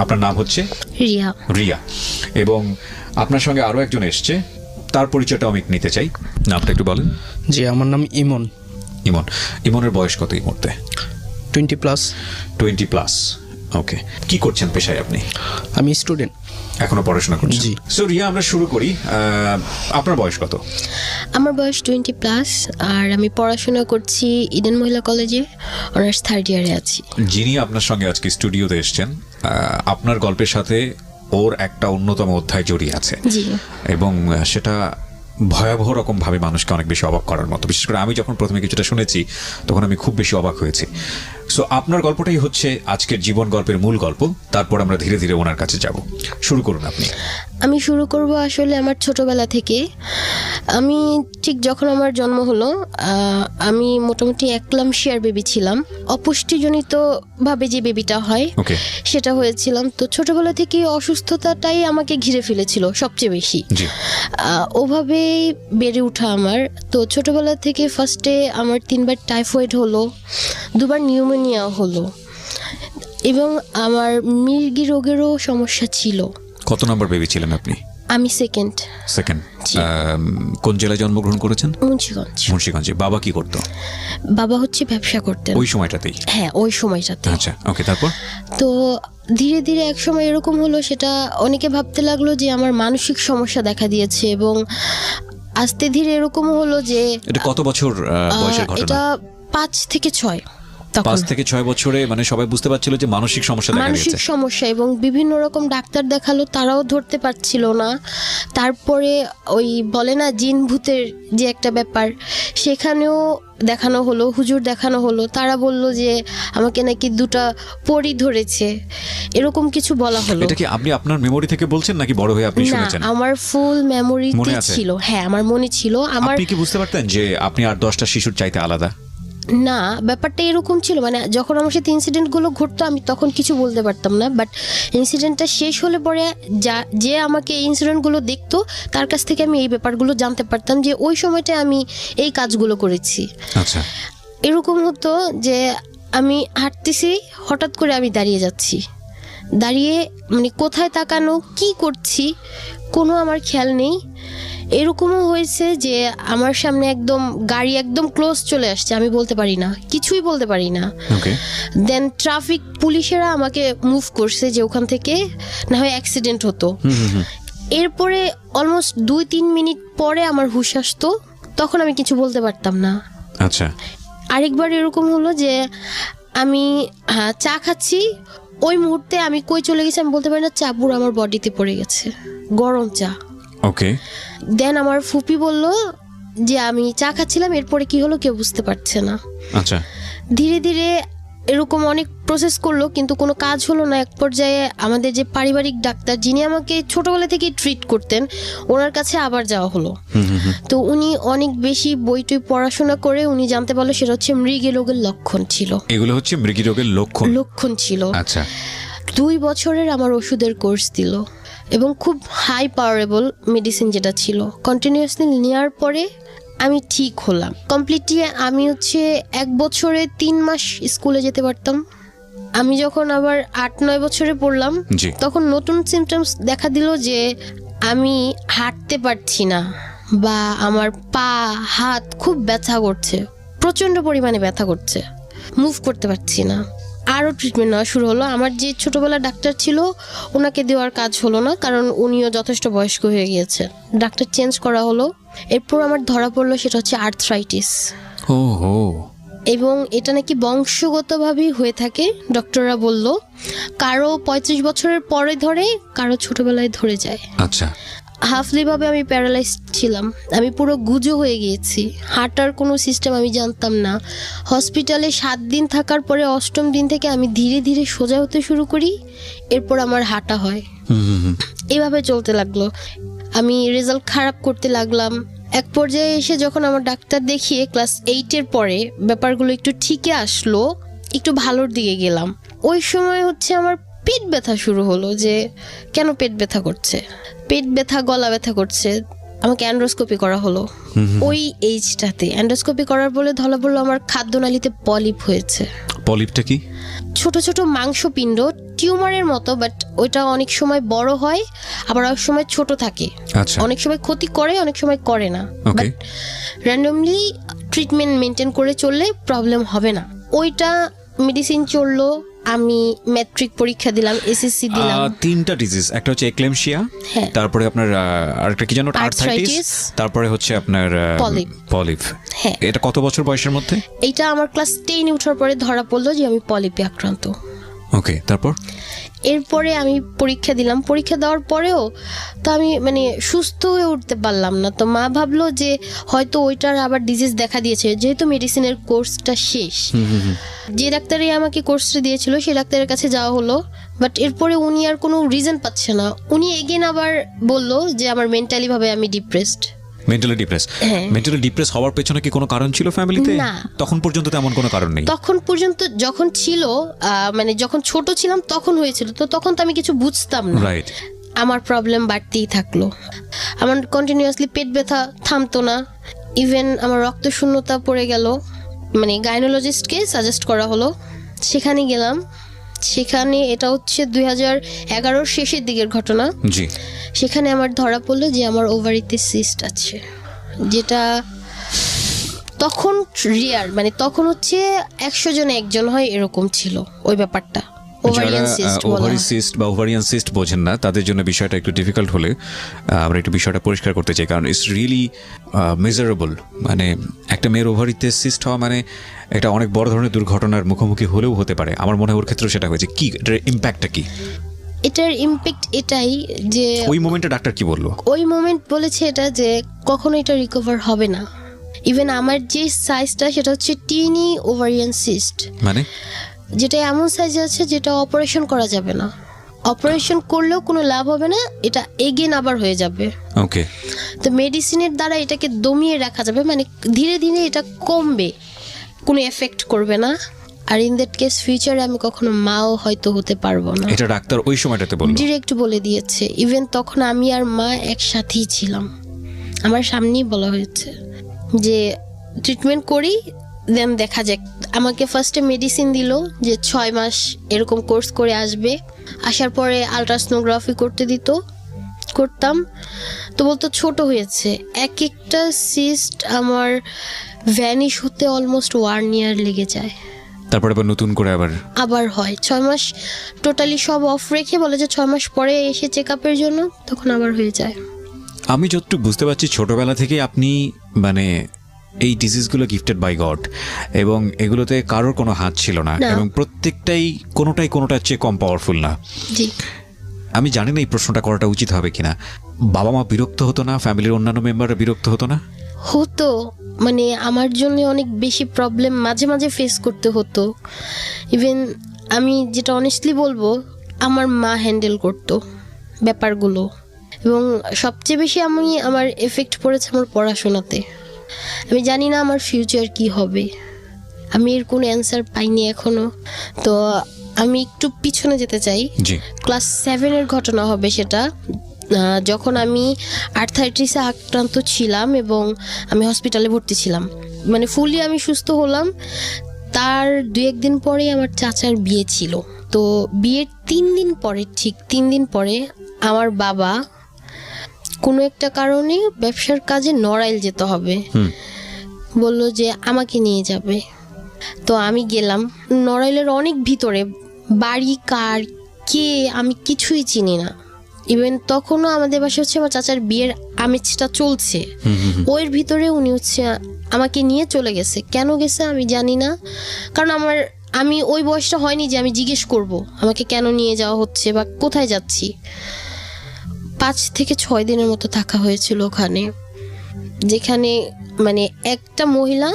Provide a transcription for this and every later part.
আপনার নাম হচ্ছে রিয়া। রিয়া, এবং আপনার সঙ্গে আরো একজন এসছে, তার পরিচয়টা আমি নিতে চাই। নামটা একটু বলেন। জি, আমার নাম ইমন। ইমন। ইমনের বয়স কত এই মুহূর্তে? 20+। 20+। ওকে, কি করছেন পেশায় আপনি? আমি স্টুডেন্ট। এখনো পড়াশোনা করছেন? জি। সো রিয়া, আমরা শুরু করি। আপনার বয়স কত? আমার বয়স 20+, আর আমি পড়াশোনা করছি ইডেন মহিলা কলেজে, অনার্স 3rd ইয়ারে আছি। যিনি আপনার সঙ্গে আজকে স্টুডিওতে এসছেন, আপনার গল্পের সাথে ওর একটা অন্যতম অধ্যায় জড়িয়ে আছে, জি। এবং সেটা ভয়াবহ রকম ভাবে মানুষকে অনেক বেশি অবাক করার মতো। বিশেষ করে আমি যখন প্রথমে কিছুটা শুনেছি তখন আমি খুব বেশি অবাক হয়েছি। সো আপনার গল্পটাই হচ্ছে আজকের জীবন গল্পের মূল গল্প, তারপর আমরা ধীরে ধীরে ওনার কাছে যাব। শুরু করুন আপনি। আমি শুরু করব আসলে আমার ছোটবেলা থেকে। আমি ঠিক যখন আমার জন্ম হলো, আমি মোটামুটি একলামশিয়ার বেবি ছিলাম। অপুষ্টিজনিত ভাবে যে বেবিটা হয় ওকে। সেটা হয়েছিলাম। তো ছোটবেলা থেকে অসুস্থতাটাই আমাকে ঘিরে ফেলেছিল সবচেয়ে বেশি। জি। ওভাবেই বেড়ে ওঠা আমার। তো ছোটবেলা থেকে ফার্স্টে আমার 3বার টাইফয়েড হলো, 2বার নিউমোনিয়া হলো, এবং আমার মৃগী রোগেরও সমস্যা ছিল। কত নম্বর বেবি ছিলেন আপনি? আমি সেকেন্ড। জি। কোন জেলায় জন্মগ্রহণ করেছেন? মুন্সিগঞ্জ। মুন্সিগঞ্জে। বাবা কি করতো বাবা হচ্ছে ব্যবসা করতেন ওই সময়টাতেই? হ্যাঁ, ওই সময়টাতে। আচ্ছা, ওকে, তারপর? তো ধীরে ধীরে এক সময় এরকম হলো, সেটা অনেকে ভাবতে লাগলো যে আমার মানসিক সমস্যা দেখা দিয়েছে, এবং আস্তে ধীরে এরকম হলো যে এটা কত বছর বয়সের ঘটনা? এটা 5 থেকে 6। 5 থেকে 6 বছরে মানে সবাই বুঝতে পারছিল যে মানসিক সমস্যা দেখা মানসিক দিয়েছে। সমস্যা, এবং বিভিন্ন রকম ডাক্তার দেখালো, তারাও ধরতে পারছিল না। তারপরে ওই বলে না জিন ভূতের যে একটা ব্যাপার, সেখানেও দেখানো হলো, হুজুর দেখানো হলো, তারা বলল যে আমাকে নাকি 2টা পরী ধরেছে, এরকম কিছু বলা হলো। এটা কি আপনি আপনার মেমরি থেকে বলছেন নাকি বড় হয়ে আপনি না, শুনেছেন? আমার ফুল মেমোরিতে মনে আছে? ছিল। হ্যাঁ, আমার মনে ছিল। আমার আপনি কি বুঝতে পারতেন যে আপনি আর 10টা শিশুর চাইতে আলাদা? না, ব্যাপারটা এরকম ছিল, মানে যখন আমার সাথে ইনসিডেন্টগুলো ঘটতো আমি তখন কিছু বলতে পারতাম না, বাট ইনসিডেন্টটা শেষ হলে পরে যে আমাকে এই ইনসিডেন্টগুলো দেখতো তার কাছ থেকে আমি এই ব্যাপারগুলো জানতে পারতাম যে ওই সময়টায় আমি এই কাজগুলো করেছি। আচ্ছা। এরকম হতো যে আমি হাঁটতেছি, হঠাৎ করে আমি দাঁড়িয়ে যাচ্ছি, দাঁড়িয়ে মানে কোথায় তাকানো, কি করছি কোনো আমার খেয়াল নেই। এরকমও হয়েছে যে আমার সামনে একদম গাড়ি একদম ক্লোজ চলে আসছে, আমি বলতে পারি না, কিছুই বলতে পারি না। ওকে। দেন ট্রাফিক পুলিশেরা আমাকে মুভ করছে যে ওখান থেকে না হয় অ্যাক্সিডেন্ট হতো। এরপরে অলমোস্ট 2-3 মিনিট পরে আমার হুঁশ আসতো, তখন আমি কিছু বলতে পারতাম না। আচ্ছা। আরেকবার এরকম হলো যে আমি চা খাচ্ছি, ওই মুহূর্তে আমি কই চলে গেছি আমি বলতে পারি না, চা পুরো আমার বডিতে পড়ে গেছে, গরম চা। ওকে। দেন আমার ফুপি বলল যে আমি চা খাচ্ছিলাম, এরপরে কি হলো কেউ বুঝতে পারছে না। আচ্ছা। ধীরে ধীরে এরকম অনেক প্রসেস করলো, কিন্তু কোনো কাজ হলো না। এক পর্যায়ে আমাদের যে পারিবারিক ডাক্তার, যিনি আমাকে ছোটবেলা থেকে ট্রিট করতেন, ওনার কাছে আবার যাওয়া হলো। তো উনি অনেক বেশি বইটই পড়াশোনা করে উনি জানতে পারলো সেটা হচ্ছে মৃগী রোগের লক্ষণ ছিল। এগুলো হচ্ছে মৃগী রোগের লক্ষণ ছিল। আচ্ছা। 2 বছরের আমার ওষুধের কোর্স দিল, এবং খুব হাই পাওয়ারেবল মেডিসিন যেটা ছিল, কন্টিনিউয়াসলি নেওয়ার পরে আমি ঠিক হলাম কমপ্লিটলি। আমি হচ্ছে 1 বছরে 3 মাস স্কুলে যেতে পারতাম। আমি যখন আবার 8-9 বছরে পড়লাম, তখন নতুন সিমটমস দেখা দিল যে আমি হাঁটতে পারছি না, বা আমার পা হাত খুব ব্যথা করছে, প্রচণ্ড পরিমাণে ব্যথা করছে, মুভ করতে পারছি না। আরও ট্রিটমেন্ট নেওয়া শুরু হলো। আমার যে ছোটোবেলা ডাক্তার ছিল ওনাকে দেওয়ার কাজ হলো না, কারণ উনিও যথেষ্ট বয়স্ক হয়ে গিয়েছে। ডাক্তার চেঞ্জ করা হলো। এরপর আমার ধরা পড়লো সেটা হচ্ছে আর্থ্রাইটিস। এবং এটা নাকি বংশগতভাবেই হয়ে থাকে। ডক্টররা বলল কারো 35 বছরের পরে ধরে, কারো ছোটবেলায় ধরে যায়। আচ্ছা। হাফলি ভাবে আমি প্যারালাইজড ছিলাম, আমি পুরো গুজো হয়ে গিয়েছি, হাঁটার কোনো সিস্টেম আমি জানতাম না। হসপিটালে 7 দিন থাকার পরে 8ম দিন থেকে আমি ধীরে ধীরে সোজা হতে শুরু করি, এরপর আমার হাঁটা হয়। এভাবে চলতে লাগলো। আমি রেজাল্ট খারাপ করতে লাগলাম। এক পর্যায়ে এসে যখন আমার ডাক্তার দেখিয়ে ক্লাস 8-এর পরে ব্যাপারগুলো একটু ঠিকই আসলো, একটু ভালোর দিকে গেলাম, ওই সময় হচ্ছে আমার পেট ব্যথা শুরু হলো। যে কেন পেট ব্যথা করছে, পেট ব্যথা, গলা ব্যথা করছে। আমাকে অ্যান্ড্রোস্কোপি করা হলো ওই এইজটাতে। অ্যান্ড্রোস্কোপি করার বলে ধরা পড়লো আমার খাদ্যনালীতে পলিপ হয়েছে। পলিপটা কি? ছোট ছোট মাংসপিণ্ড টিউমারের মতো, বাট ওইটা অনেক সময় বড় হয়, আবার অনেক সময় ছোট থাকে। আচ্ছা, অনেক সময় ক্ষতি করে, অনেক সময় করে না। ওকে। র্যান্ডমলি ট্রিটমেন্ট মেনটেন করে চললে প্রবলেম হবে না। ওইটা মেডিসিন চললো, আমি ম্যাট্রিক পরীক্ষা দিলাম, এসএসসি দিলাম। তিনটা ডিজিজ, একটা হচ্ছে একলেমশিয়া, হ্যাঁ। তারপরে আপনার আরেকটা কি জানো, আর্থ্রাইটিস, Arthritis, তারপরে হচ্ছে আপনার পলিপ। হ্যাঁ। এটা কত বছর বয়সের মধ্যে? এইটা আমার ক্লাস 10 উঠার পরে ধরা পড়লো যে আমি পলিপে আক্রান্ত। ওকে, তারপর? এরপরে আমি পরীক্ষা দিলাম, পরীক্ষা দেওয়ার পরেও তো আমি মানে সুস্থ হয়ে উঠতে পারলাম না। তো মা ভাবলো যে হয়তো ওইটার আবার ডিজিজ দেখা দিয়েছে, যেহেতু মেডিসিনের কোর্সটা শেষ। যে ডাক্তারই আমাকে কোর্সটা দিয়েছিল সেই ডাক্তারের কাছে যাওয়া হলো, বাট এরপরে উনি আর কোনো রিজন পাচ্ছে না। উনি এগেন আবার বললো যে আমার মেন্টালি ভাবে আমি ডিপ্রেসড। Mentally depress? হ্যাঁ। মেন্টালি ডিপ্রেস হওয়ার পেছনে কি কোনো কারণ ছিল ফ্যামিলিতে? না। তখন পর্যন্ত তেমন কোনো কারণ নেই? তখন পর্যন্ত যখন ছিল, মানে যখন ছোট ছিলাম তখন হয়েছিল, তো তখন তো আমি কিছু বুঝতাম না। রাইট। আমার প্রবলেম বাড়তেই থাকলো, আমার কন্টিনিউয়াসলি পেট ব্যথা থামতো না, ইভেন আমার রক্ত শূন্যতা পড়ে গেল। মানে গাইনোলজিস্টকে সাজেস্ট করা হলো, সেখানে গেলাম। সেখানে এটা হচ্ছে 2011 শেষের দিকের ঘটনা। জি। সেখানে আমার ধরা পড়লো যে আমার ওভারিতে সিস্ট আছে, যেটা তখন রিয়ার, মানে তখন হচ্ছে 100 জনে একজন হয় এরকম ছিল ওই ব্যাপারটা। ওভারিয়ান সিস্ট বলা ওভারি হয়। সিস্ট বা ওভারিয়ান সিস্ট বোঝেন না, তাদের জন্য বিষয়টা একটু ডিফিকাল্ট হলে আমরা একটু বিষয়টা পরিষ্কার করতে চাই, কারণ ইটস রিয়েলি মেজারেবল। মানে একটা মেয়ের ওভারিতে সিস্ট হওয়া মানে এটা অনেক বড় ধরনের দুর্ঘটনার মুখোমুখি হলেও হতে পারে। আমার মনে হয় ওর ক্ষেত্রেও সেটা হয়েছে। কি এটার ইম্প্যাক্টটা কি? এটার ইম্প্যাক্ট এটাই যে ওই মোমেন্টে ডাক্তার কি বললো? ওই মোমেন্ট বলেছে এটা যে কখনো এটা রিকভার হবে না। ইভেন আমার যে সাইজটা সেটা হচ্ছে টিনি ওভারিয়ান সিস্ট, মানে যেটা এমন সাইজ আছে যেটা অপারেশন করা যাবে না, অপারেশন করলেও কোনো লাভ হবে না, এটা এগেন আবার হয়ে যাবে। ওকে। তো মেডিসিনের দ্বারা এটাকে দমিয়ে রাখা যাবে, মানে ধীরে ধীরে এটা কমবে, কোনো এফেক্ট করবে না। আর ইন দ্যাট কেস ফিউচারে আমি কখনো মাও হয়তো হতে পারবো না, এটা ডাক্তার ওই সময়টাতে বললো? ডিরেক্ট বলে দিয়েছে। ইভেন তখন আমি আর মা একসাথেই ছিলাম, আমার সামনেই বলা হয়েছে যে ট্রিটমেন্ট করি, দেন দেখা যাক। আমাকে ফার্স্টে মেডিসিন দিল যে 6 মাস এরকম কোর্স করে আসবে, আসার পরে আলট্রাসোনোগ্রাফি করতে দিত, করতাম। তো বলতো ছোট হয়েছে। এক একটা সিস্ট আমার ভ্যানিশ হতে অলমোস্ট 1 ইয়ার লেগে যায়, তারপরে আবার নতুন করে আবার হয় 6 মাস টোটালি সব অফ রেখে বলে যে 6 মাস পরে এসে চেক আপের জন্য, তখন আবার হয়ে যায়। আমি যতটুকু বুঝতে পারছি ছোটবেলা থেকে আপনি মানে এই ডিজিজগুলো গিফটেড বাই গড, এবং এগুলোতে কারোর কোনো হাত ছিল না, না। এবং প্রত্যেকটাই কোনোটার চেয়ে কম পাওয়ারফুল না। জি। আমি জানি না এই প্রশ্নটা করাটা উচিত হবে কিনা। বাবা মা বিরক্ত হতো না? ফ্যামিলির অন্যান্য মেম্বাররা বিরক্ত হতো না? হতো, মানে আমার জন্য অনেক বেশি প্রবলেম মাঝে মাঝে ফেস করতে হতো। ইভেন আমি যেটা অনেস্টলি বলবো, আমার মা হ্যান্ডেল করতো ব্যাপারগুলো, এবং সবচেয়ে বেশি আমার এফেক্ট পড়েছে আমার পড়াশোনাতে। আমি জানি না আমার ফিউচার কি হবে, আমি এর কোনো অ্যান্সার পাইনি এখনো। তো আমি একটু পিছনে যেতে চাই। জি। ক্লাস 7-এর ঘটনা হবে সেটা, যখন আমি আর্থ্রাইটিসে আক্রান্ত ছিলাম এবং আমি হসপিটালে ভর্তি ছিলাম, মানে ফুলি আমি সুস্থ হলাম। তার 2-1 দিন পরেই আমার চাচার বিয়ে ছিল। তো বিয়ের 3 দিন পরে, ঠিক 3 দিন পরে আমার বাবা কোনো একটা কারণে ব্যবসার কাজে নড়াইল যেতে হবে, বলল যে আমাকে নিয়ে যাবে। তো আমি গেলাম। নড়াইলের অনেক ভিতরে, বাড়ি কার কে আমি কিছুই চিনি না। ইভেন তখনও আমাদের বাসায় হচ্ছে আমার চাচার বিয়ের আমেজটা চলছে, ওর ভিতরে উনি হচ্ছে আমাকে নিয়ে চলে গেছে। কেন গেছে আমি জানি না, কারণ আমি ওই বয়সটা হয়নি যে আমি জিজ্ঞেস করব আমাকে কেন নিয়ে যাওয়া হচ্ছে বা কোথায় যাচ্ছি। 5 থেকে 6 দিনের মতো থাকা হয়েছিল ওখানে, যেখানে মানে একটা মহিলা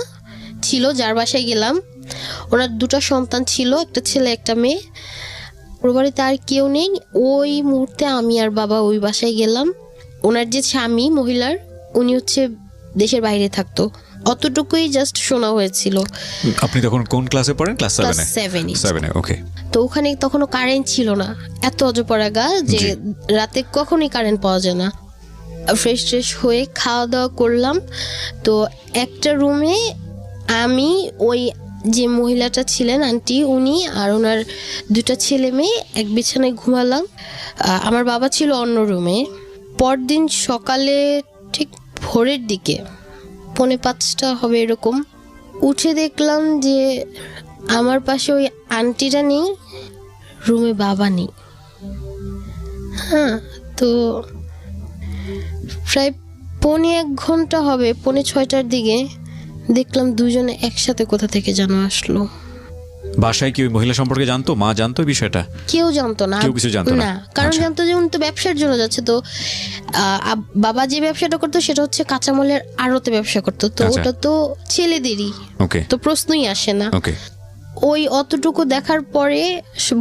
ছিল যার বাসায় গেলাম, ওনার 2টা সন্তান ছিল, একটা ছেলে একটা মেয়ে। ওর বাড়িতে আর কেউ নেই। ওই মুহূর্তে আমি আর বাবা ওই বাসায় গেলাম। ওনার যে স্বামী মহিলার, উনি হচ্ছে দেশের বাইরে থাকতো, অতটুকুই জাস্ট শোনা হয়েছিল। আপনি তখন কোন ক্লাসে পড়েন? ক্লাস 7-এ। 7-এ, ওকে। তো ওখানে তখনও কারেন্ট ছিল না, এত অজপরা গা যে রাতে কখনই কারেন্ট পাওয়া যায় না। ফ্রেশ হয়ে খাওয়া দাওয়া করলাম। তো একটা রুমে আমি ওই যে মহিলাটা ছিলেন আন্টি, উনি আর ওনার দুটা ছেলে মেয়ে এক বিছানায় ঘুমালাম। আমার বাবা ছিল অন্য রুমে। পরদিন সকালে ঠিক ভোরের দিকে 4:45 হবে এরকম, উঠে দেখলাম যে আমার পাশে ওই আন্টিটা নেই, রুমে বাবা নেই। হ্যাঁ, তো প্রায় 1.25 ঘন্টা হবে, 5:45-র দিকে দেখলাম দুজনে একসাথে কোথা থেকে যেন আসলো। বাসায় কি ওই মহিলা সম্পর্কে জানতো? মা জানতো এই বিষয়টা? কেউ জানতো না। কেউ কিছু জানতো না? কারণ আচ্ছা। জানতো যে উনি তো ব্যবসার জন্য যাচ্ছে। তো বাবা যে ব্যবসাটা করতো সেটা হচ্ছে কাঁচামালের আড়তে ব্যবসা করতো। তো আচ্ছা। ওটা তো ছেলেদেরই, ওকে তো প্রশ্নই আসে না। ওকে। ওই অতটুকু দেখার পরে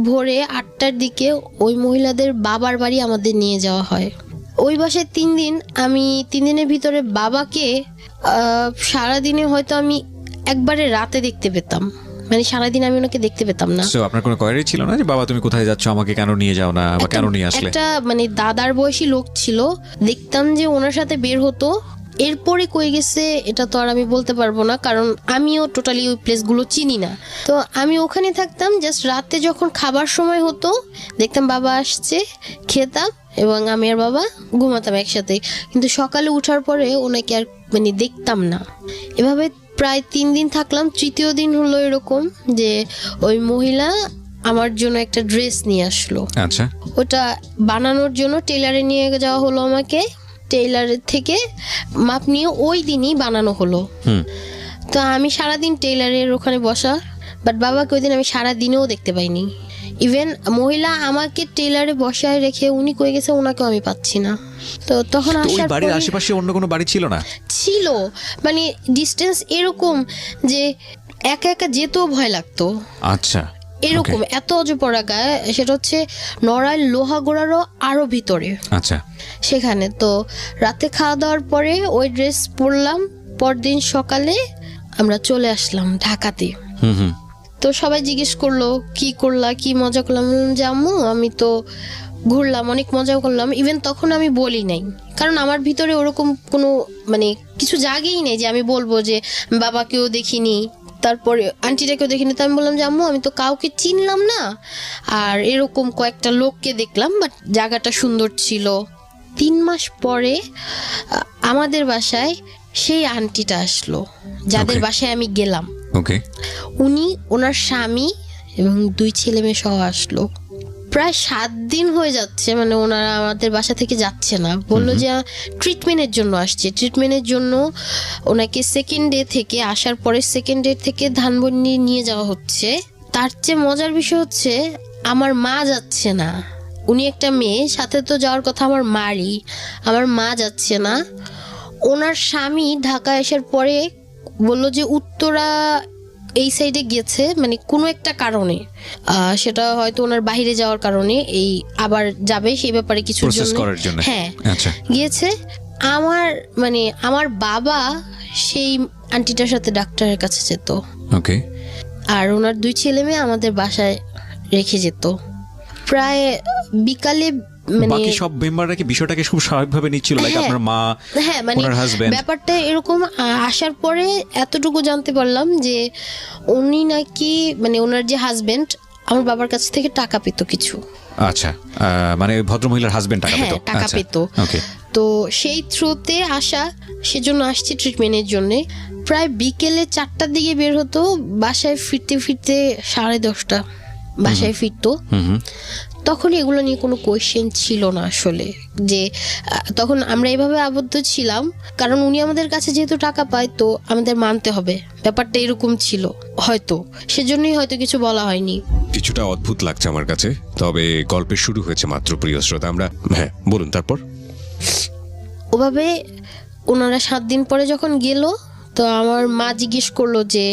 ভোরে 8টার দিকে ওই মহিলাদের বাবার বাড়ি আমাদের নিয়ে যাওয়া হয়। ওই বাসায় 3 দিন। আমি 3 দিনের ভিতরে বাবাকে সারাদিনে হয়তো আমি একবারে রাতে দেখতে পেতাম, মানে সারাদিন আমি ওনাকে দেখতে পেতাম না। সো আপনার কোনো কোয়ারি ছিল না যে বাবা তুমি কোথায় যাচ্ছ, আমাকে কেন নিয়ে যাও না, বা কেন নিয়ে আসলে? একটা মানে দাদার বয়সী লোক ছিল, দেখতাম যে ওনার সাথে বের হতো। এরপরে কই গেছে এটা তো আর আমি বলতে পারবো না, কারণ আমিও টোটালি ওই প্লেসগুলো চিনি না। তো আমি ওখানে থাকতাম। জাস্ট রাতে যখন খাবার সময় হতো দেখতাম বাবা আসছে, খেতাম এবং আমি আর বাবা ঘুমাতাম একসাথে। কিন্তু সকালে উঠার পরে ওনাকে আর মানে দেখতাম না। এভাবে প্রায় 3 দিন থাকলাম। তৃতীয় দিন হলো এরকম যে ওই মহিলা আমার জন্য একটা ড্রেস নিয়ে আসলো। আচ্ছা। ওটা বানানোর জন্য টেইলারে নিয়ে যাওয়া হলো আমাকে। টেইলারের থেকে মাপ নিয়ে ওই দিনই বানানো হলো। তো আমি সারাদিন টেইলারের ওখানে বসা, বাট বাবাকে ওই দিন আমি সারাদিনেও দেখতে পাইনি। ইভেন মহিলা আমাকে টেইলারে বসায় রেখে উনি কই গেছে ওনাকেও আমি পাচ্ছি না। তো তখন তো ওই আসার বাড়ির পরে আশেপাশে অন্য কোনো বাড়ি ছিল না? ছিল, মানে ডিস্টেন্স এরকম যে একা একা যেতেও ভয় লাগতো। আচ্ছা। এরকম এত অজপড়া গায়ে, সেটা হচ্ছে নড়াইল লোহাগড়ারও আরো ভিতরে। আচ্ছা। সেখানে তো রাতে খাওয়া দাওয়ার পরে ওই ড্রেস পরলাম। পরদিন সকালে আমরা চলে আসলাম ঢাকাতে। হুম। তো সবাই জিজ্ঞেস করলো কি করলা, কি মজা করলাম। আমি বললাম যে আম্মু আমি তো ঘুরলাম, অনেক মজা করলাম। ইভেন তখন আমি বলি নাই, কারণ আমার ভিতরে ওরকম কোনো মানে কিছু জাগেই নেই যে আমি বলবো যে বাবাকেও দেখিনি, তারপরে আন্টিটাকেও দেখিনি। তো আমি বললাম যে আম্মু আমি তো কাউকে চিনলাম না, আর এরকম কয়েকটা লোককে দেখলাম, বাট জায়গাটা সুন্দর ছিল। 3 মাস পরে আমাদের বাসায় সেই আন্টিটা আসলো যাদের Okay. বাসায় আমি গেলাম। ওকে। উনি ওনার স্বামী এবং 2 ছেলে মেয়ে সহ আসলো। প্রায় 7 দিন হয়ে যাচ্ছে, মানে ওনারা আমাদের বাসা থেকে যাচ্ছে না। বললো যে ট্রিটমেন্টের জন্য আসছে। ট্রিটমেন্টের জন্য ওনাকে সেকেন্ড ডে থেকে আসার পরে সেকেন্ড ডে থেকে ধানবন্দি নিয়ে যাওয়া হচ্ছে। তার চেয়ে মজার বিষয় হচ্ছে আমার মা যাচ্ছে না। উনি একটা মেয়ে, সাথে তো যাওয়ার কথা আমার মারই, আমার মা যাচ্ছে না। ওনার স্বামী ঢাকা আসার পরে বললো যে উত্তরা এই সাইডে গেছে, মানে কোনো একটা কারণে, সেটা হয়তো ওনার বাইরে যাওয়ার কারণে এই আবার যাবে সেই ব্যাপারে কিছু প্রসেস করার জন্য। হ্যাঁ আচ্ছা। গিয়েছে। আমার বাবা সেই আন্টিটার সাথে ডাক্তারের কাছে যেত, ওকে। আর ওনার 2 ছেলে মেয়ে আমাদের বাসায় রেখে যেত। প্রায় বিকালে মানে বাকি সব মেম্বাররা কি বিষয়টাকে খুব স্বাভাবিকভাবে নিচ্ছিল, লাইক হ্যাঁ। আপনার মা, হ্যাঁ, মানে ওনার হাজবেন্ড? ব্যাপারটা এরকম। আসার পরে এতটুকু জানতে পারলাম যে উনি নাকি মানে ওনার যে হাজবেন্ড আমার বাবার কাছ থেকে টাকা পেত কিছু। আচ্ছা, মানে ভদ্রমহিলার হাজবেন্ড টাকা পেত? হ্যাঁ, টাকা আচ্ছা, পেত। ওকে। তো সেই থ্রুতে আসা, সেজন্য আসছি ট্রিটমেন্টের জন্য। প্রায় বিকেলে 4টার দিকে বের হতো, বাসায় ফিরতে ফিরতে 10:30 বাসায় ফিরতো। হুম। তখন এগুলো নিয়ে কোনো কোয়েশ্চেন ছিল না আসলে, যে তখন আমরা এভাবে আবদ্ধ ছিলাম কারণ উনি আমাদের কাছে যেহেতু টাকা পায় তো আমাদের মানতে হবে, ব্যাপারটা এরকম ছিল হয়তো, সেজন্যই হয়তো কিছু বলা হয়নি। কিছুটা অদ্ভুত লাগছে আমার কাছে, তবে গল্পের শুরু হয়েছে মাত্র, প্রিয় শ্রোতা। আমরা হ্যাঁ বলুন তারপর। ওভাবে ওনারা 7 দিন পরে যখন গেল, তো আমার মা জিজ্ঞেস করলো যে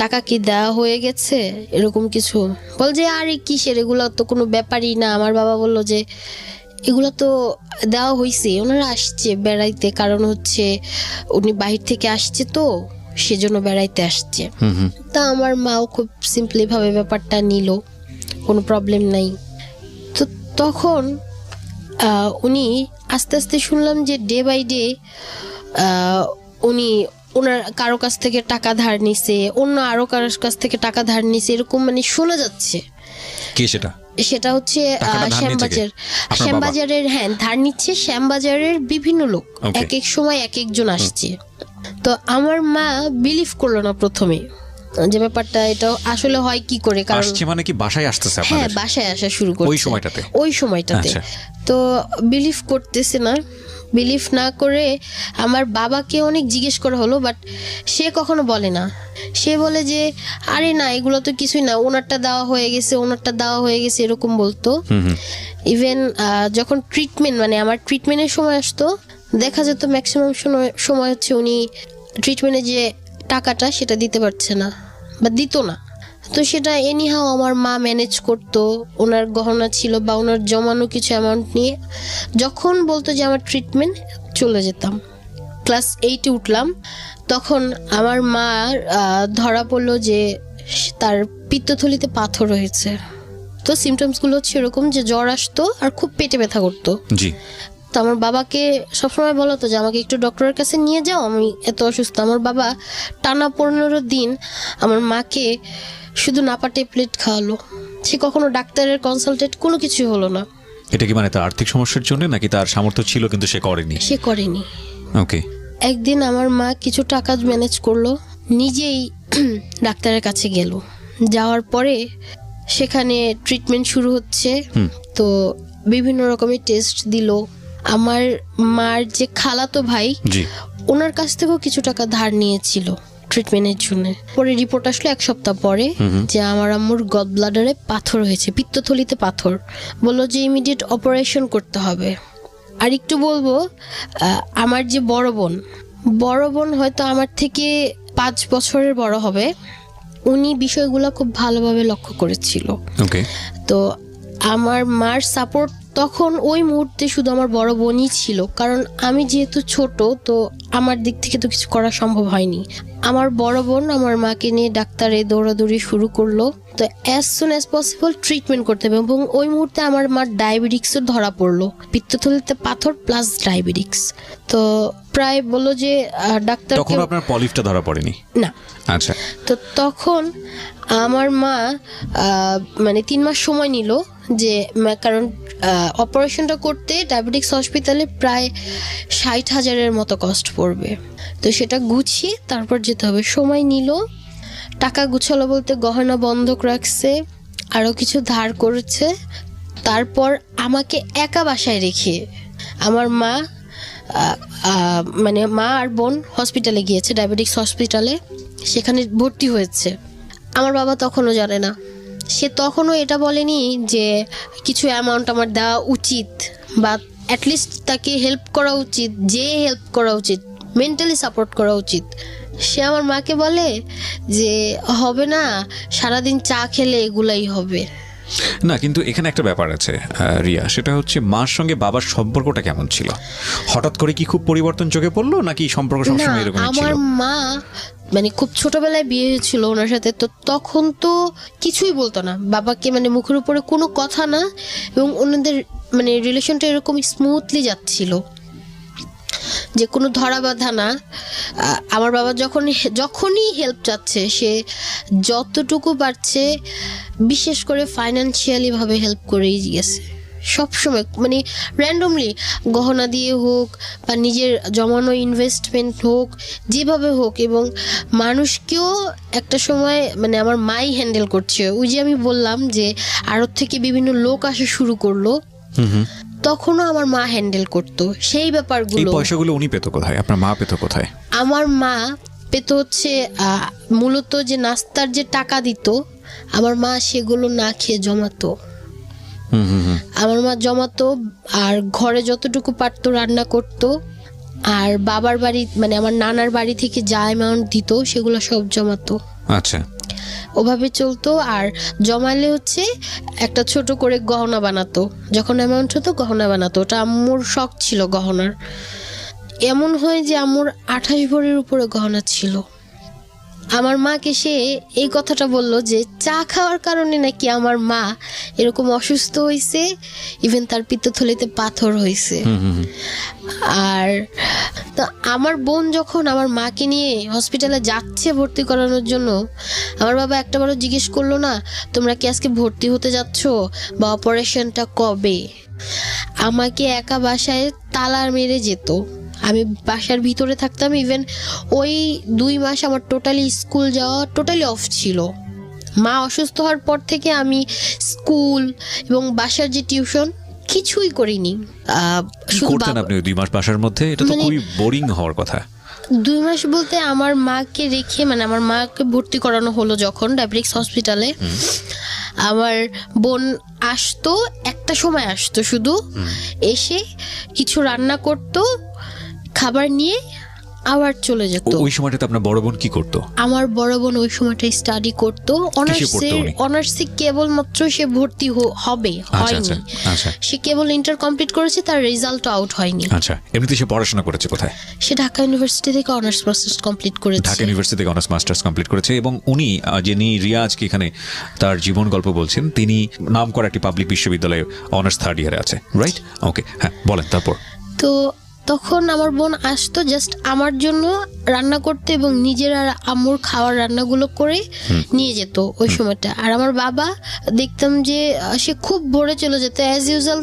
টাকা কি দেওয়া হয়ে গেছে, এরকম কিছু। বল যে আরে কিসের, এগুলো তো কোনো ব্যাপারই না। আমার বাবা বললো যে এগুলো তো দেওয়া হয়েছে, ওনারা আসছে বেড়াইতে, কারণ হচ্ছে উনি বাহির থেকে আসছে তো সেজন্য বেড়াইতে আসছে। তা আমার মাও খুব সিম্পলি ভাবে ব্যাপারটা নিল, কোনো প্রবলেম নাই। তো তখন উনি আস্তে আস্তে শুনলাম যে ডে বাই ডে উনি ওনার কারো কাছ থেকে টাকা ধার নিছে, অন্য আরো কারোর কাছ থেকে টাকা ধার নিছে, এরকম মানে শোনা যাচ্ছে। কে সেটা? সেটা হচ্ছে টাকাটা ধার নিচ্ছে কে? আপনার বাবা? শ্যামবাজারের, হ্যাঁ ধার নিচ্ছে শ্যামবাজারের বিভিন্ন লোক, Okay. এক এক সময় এক একজন আসছে। তো আমার মা বিলিভ করলো না প্রথমে যে ব্যাপারটা এটা আসলে হয় কি করে, কারণ আসছে মানে কি বাসায় আসতেছে হ্যাঁ আপনাদের? বাসায় আসা শুরু করছে ওই সময়টাতে? ওই সময়টাতে। আচ্ছা। তো বিলিভ করতেছে না, বিলিভ না করে আমার বাবাকে অনেক জিজ্ঞেস করা হলো, বাট সে কখনো বলে না। সে বলে যে আরে না এগুলো তো কিছুই না, ওনারটা দেওয়া হয়ে গেছে, ওনারটা দেওয়া হয়ে গেছে, এরকম বলতো। ইভেন যখন ট্রিটমেন্ট মানে আমার ট্রিটমেন্টের সময় আসতো, দেখা যেত ম্যাক্সিমাম সময় হচ্ছে উনি ট্রিটমেন্টে যে টাকাটা সেটা দিতে পারছে না বা দিত না। তো সেটা এনিহাও আমার মা ম্যানেজ করতো, ওনার গহনা ছিল বা ওনার জমানো কিছু অ্যামাউন্ট নিয়ে যখন বলতো যে আমার ট্রিটমেন্ট, চলে যেতাম। ক্লাস 8-এ উঠলাম, তখন আমার মার ধরা পড়লো যে তার পিত্তথলিতে পাথর হয়েছে। তো সিমটমসগুলো হচ্ছে এরকম যে জ্বর আসতো আর খুব পেটে ব্যথা করতো। জি। তো আমার বাবাকে সবসময় বলো তো যে আমাকে একটু ডক্টরের কাছে নিয়ে যাও, আমি এত অসুস্থ। আমার বাবা টানা 15 দিন আমার মাকে শুধু নাপা ট্যাবলেট খাওয়ালো, সে কখনো ডাক্তারের কনসালটেন্ট কোনো কিছু হলো না। এটা কি মানে তার আর্থিক সমস্যার জন্য নাকি তার সামর্থ্য ছিল কিন্তু সে করেনি? সে করেনি। ওকে। একদিন আমার মা কিছু টাকা ম্যানেজ করলো, নিজেই ডাক্তারের কাছে গেল। যাওয়ার পরে সেখানে ট্রিটমেন্ট শুরু হচ্ছে। তো বিভিন্ন রকমের টেস্ট দিল। আমার মার যে খালাতো ভাই, জি। ওনার কাছ থেকেও কিছু টাকা ধার নিয়েছিল ট্রিটমেন্টের জন্য। পরে রিপোর্ট আসলো 1 সপ্তাহ পরে যে আমার আম্মুর গল ব্লাডারে পাথর হয়েছে, পিত্তথলিতে পাথর। বললো যে ইমিডিয়েট অপারেশন করতে হবে। আর একটু বলবো, আমার যে বড় বোন হয়তো আমার থেকে 5 বছরের বড় হবে, উনি বিষয়গুলো খুব ভালোভাবে লক্ষ্য করেছিল। ওকে। তো আমার মার সাপোর্ট তখন ওই মুহূর্তে শুধু আমার বড় বোনই ছিল, কারণ আমি যেহেতু ছোট, তো আমার দিক থেকে তো কিছু করা সম্ভব হয়নি। আমার বড় বোন আমার মাকে নিয়ে ডাক্তারে দৌড়াদৌড়ি শুরু করলো। তো as soon as possible treatment করতে হবে, এবং ওই মুহূর্তে আমার মার ডায়াবেটিক্সও ধরা পড়লো, পিত্তথলিতে পাথর প্লাস ডায়াবেটিক্স। তো প্রায় বললো যে ডাক্তার তখন আপনার পলিফটা ধরা পড়েনি? না। আচ্ছা। তো তখন আমার মা মানে 3 মাস সময় নিল, যে কারণ অপারেশনটা করতে ডায়াবেটিক্স হসপিটালে প্রায় 60,000-এর মতো কস্ট পড়বে। তো সেটা গুছিয়ে তারপর যেতে হবে, সময় নিল। টাকা গুছালো বলতে গহনা বন্ধক রাখছে, আরও কিছু ধার করেছে। তারপর আমাকে একা বাসায় রেখে আমার মা মানে মা আর বোন হসপিটালে গিয়েছে, ডায়াবেটিক্স হসপিটালে, সেখানে ভর্তি হয়েছে। আমার বাবা তখনও জানে না, সে তখনও এটা বলেনি যে কিছু অ্যামাউন্ট আমার দেওয়া উচিত বা অ্যাটলিস্ট তাকে হেল্প করা উচিত, যে হেল্প করা উচিত, মেন্টালি সাপোর্ট করা উচিত। সে আমার মাকে বলে যে হবে না, সারাদিন চা খেলে এগুলাই হবে। না, কিন্তু এখানে একটা ব্যাপার আছে রিয়া, সেটা হচ্ছে মার সঙ্গে বাবার সম্পর্কটা কেমন ছিল? হঠাৎ করে কি খুব পরিবর্তন চোখে পড়লো নাকি সম্পর্ক না, সবসময় এরকমই ছিল? আমার মা মানে খুব ছোটবেলায় বিয়ে হয়েছিল ওনার সাথে, তো তখন তো কিছুই বলতো না বাবাকে, মানে মুখের উপরে কোনো কথা না, এবং ওনাদের মানে রিলেশনটা এরকম স্মুথলি যাচ্ছিল যে কোনো ধরা বাঁধা না। আমার বাবা যখনই হেল্প চাচ্ছে, সে যতটুকু পারছে, বিশেষ করে ফাইন্যান্সিয়ালি ভাবে হেল্প করেই গেছে সবসময়, মানে র্যান্ডমলি গহনা দিয়ে হোক বা নিজের জমানো ইনভেস্টমেন্ট হোক, যেভাবে হোক। এবং মানুষকেও একটা সময় মানে আমার মাই হ্যান্ডেল করছে। ওই যে আমি বললাম যে আড়ত থেকে বিভিন্ন লোক আসা শুরু করলো, তখনও আমার মা হ্যান্ডেল করতো সেই এই ব্যাপারগুলো। পয়সাগুলো উনি পেতো কোথায়? আপনার মা পেতো কোথায়? আমার মা পেতো হচ্ছে মূলত যে নাস্তার যে টাকা দিত, আমার মা সেগুলো না খেয়ে জমাতো। আমার মা জমাতো, আর ঘরে যতটুকু পারতো রান্না করতো, আর বাবার বাড়ি মানে আমার নানার বাড়ি থেকে যা অ্যামাউন্ট দিত সেগুলো সব জমাতো। আচ্ছা। ওভাবে চলতো। আর জমালে হচ্ছে একটা ছোট করে গহনা বানাতো, যখন অ্যামাউন্ট হতো গহনা বানাতো। ওটা আম্মুর শখ ছিল গহনার। এমন হয় যে আম্মুর 28 ভরির উপরে গহনা ছিল। আমার মাকে সে এই কথাটা বলল যে চা খাওয়ার কারণে নাকি আমার মা এরকম অসুস্থ হয়েছে, ইভেন তার পিত্তথলিতে পাথর হয়েছে। আর তো আমার বোন যখন আমার মাকে নিয়ে হসপিটালে যাচ্ছে ভর্তি করানোর জন্য, আমার বাবা একটাবারও জিজ্ঞেস করলো না তোমরা কি আজকে ভর্তি হতে যাচ্ছ বা অপারেশনটা কবে। আমাকে একা বাসায় তালা মেরে যেত, আমি বাসার ভিতরে থাকতাম। ইভেন ওই 2 মাস আমার টোটালি স্কুল যাওয়া টোটালি অফ ছিল। মা অসুস্থ হওয়ার পর থেকে আমি স্কুল এবং বাসার যে টিউশন কিছুই করিনি। কি শুধু করতেন আপনি ওই 2 মাস বাসার মধ্যে? এটা তো মানে- খুবই বোরিং হওয়ার কথা। 2 মাস বলতে আমার মাকে রেখে, মানে আমার মাকে ভর্তি করানো হলো যখন ডায়াবেটিক্স হসপিটালে, আমার বোন আসতো, একটা সময় আসতো শুধু, এসে কিছু রান্না করতো, খাবার নিয়ে আবার চলে যেত। ওই সময়টাতে আপনার বড় বোন কি করতো? আমার বড় বোন ওই সময়টাই স্টাডি করতো, পড়তো উনি? অনার্সে কেবলমাত্র সে ভর্তি হয়নি। আচ্ছা সে কেবল ইন্টার কমপ্লিট করেছে, তার রেজাল্ট আউট হয়নি। আচ্ছা, এমনিতে সে পড়াশোনা করেছে কোথায়? সে ঢাকা ইউনিভার্সিটি থেকে অনার্স মাস্টার্স কমপ্লিট করেছে। ঢাকা ইউনিভার্সিটি থেকে অনার্স মাস্টার্স কমপ্লিট করেছে। এবং উনি যিনি রিয়া আজকে এখানে তার জীবন গল্প বলছেন, তিনি নামকরা একটি পাবলিক বিশ্ববিদ্যালয়ে অনার্স 3rd ইয়ারে আছে, রাইট? ওকে, হ্যাঁ বলেন তারপর। তো তখন আমার বোন আসতো জাস্ট আমার জন্য রান্না করতে এবং নিজের আর আম্মুর খাওয়ার রান্নাগুলো করে নিয়ে যেত ওই সময়টা। আর আমার বাবা দেখতাম যে সে খুব ভোরে চলে যেত, অ্যাজ ইউজুয়াল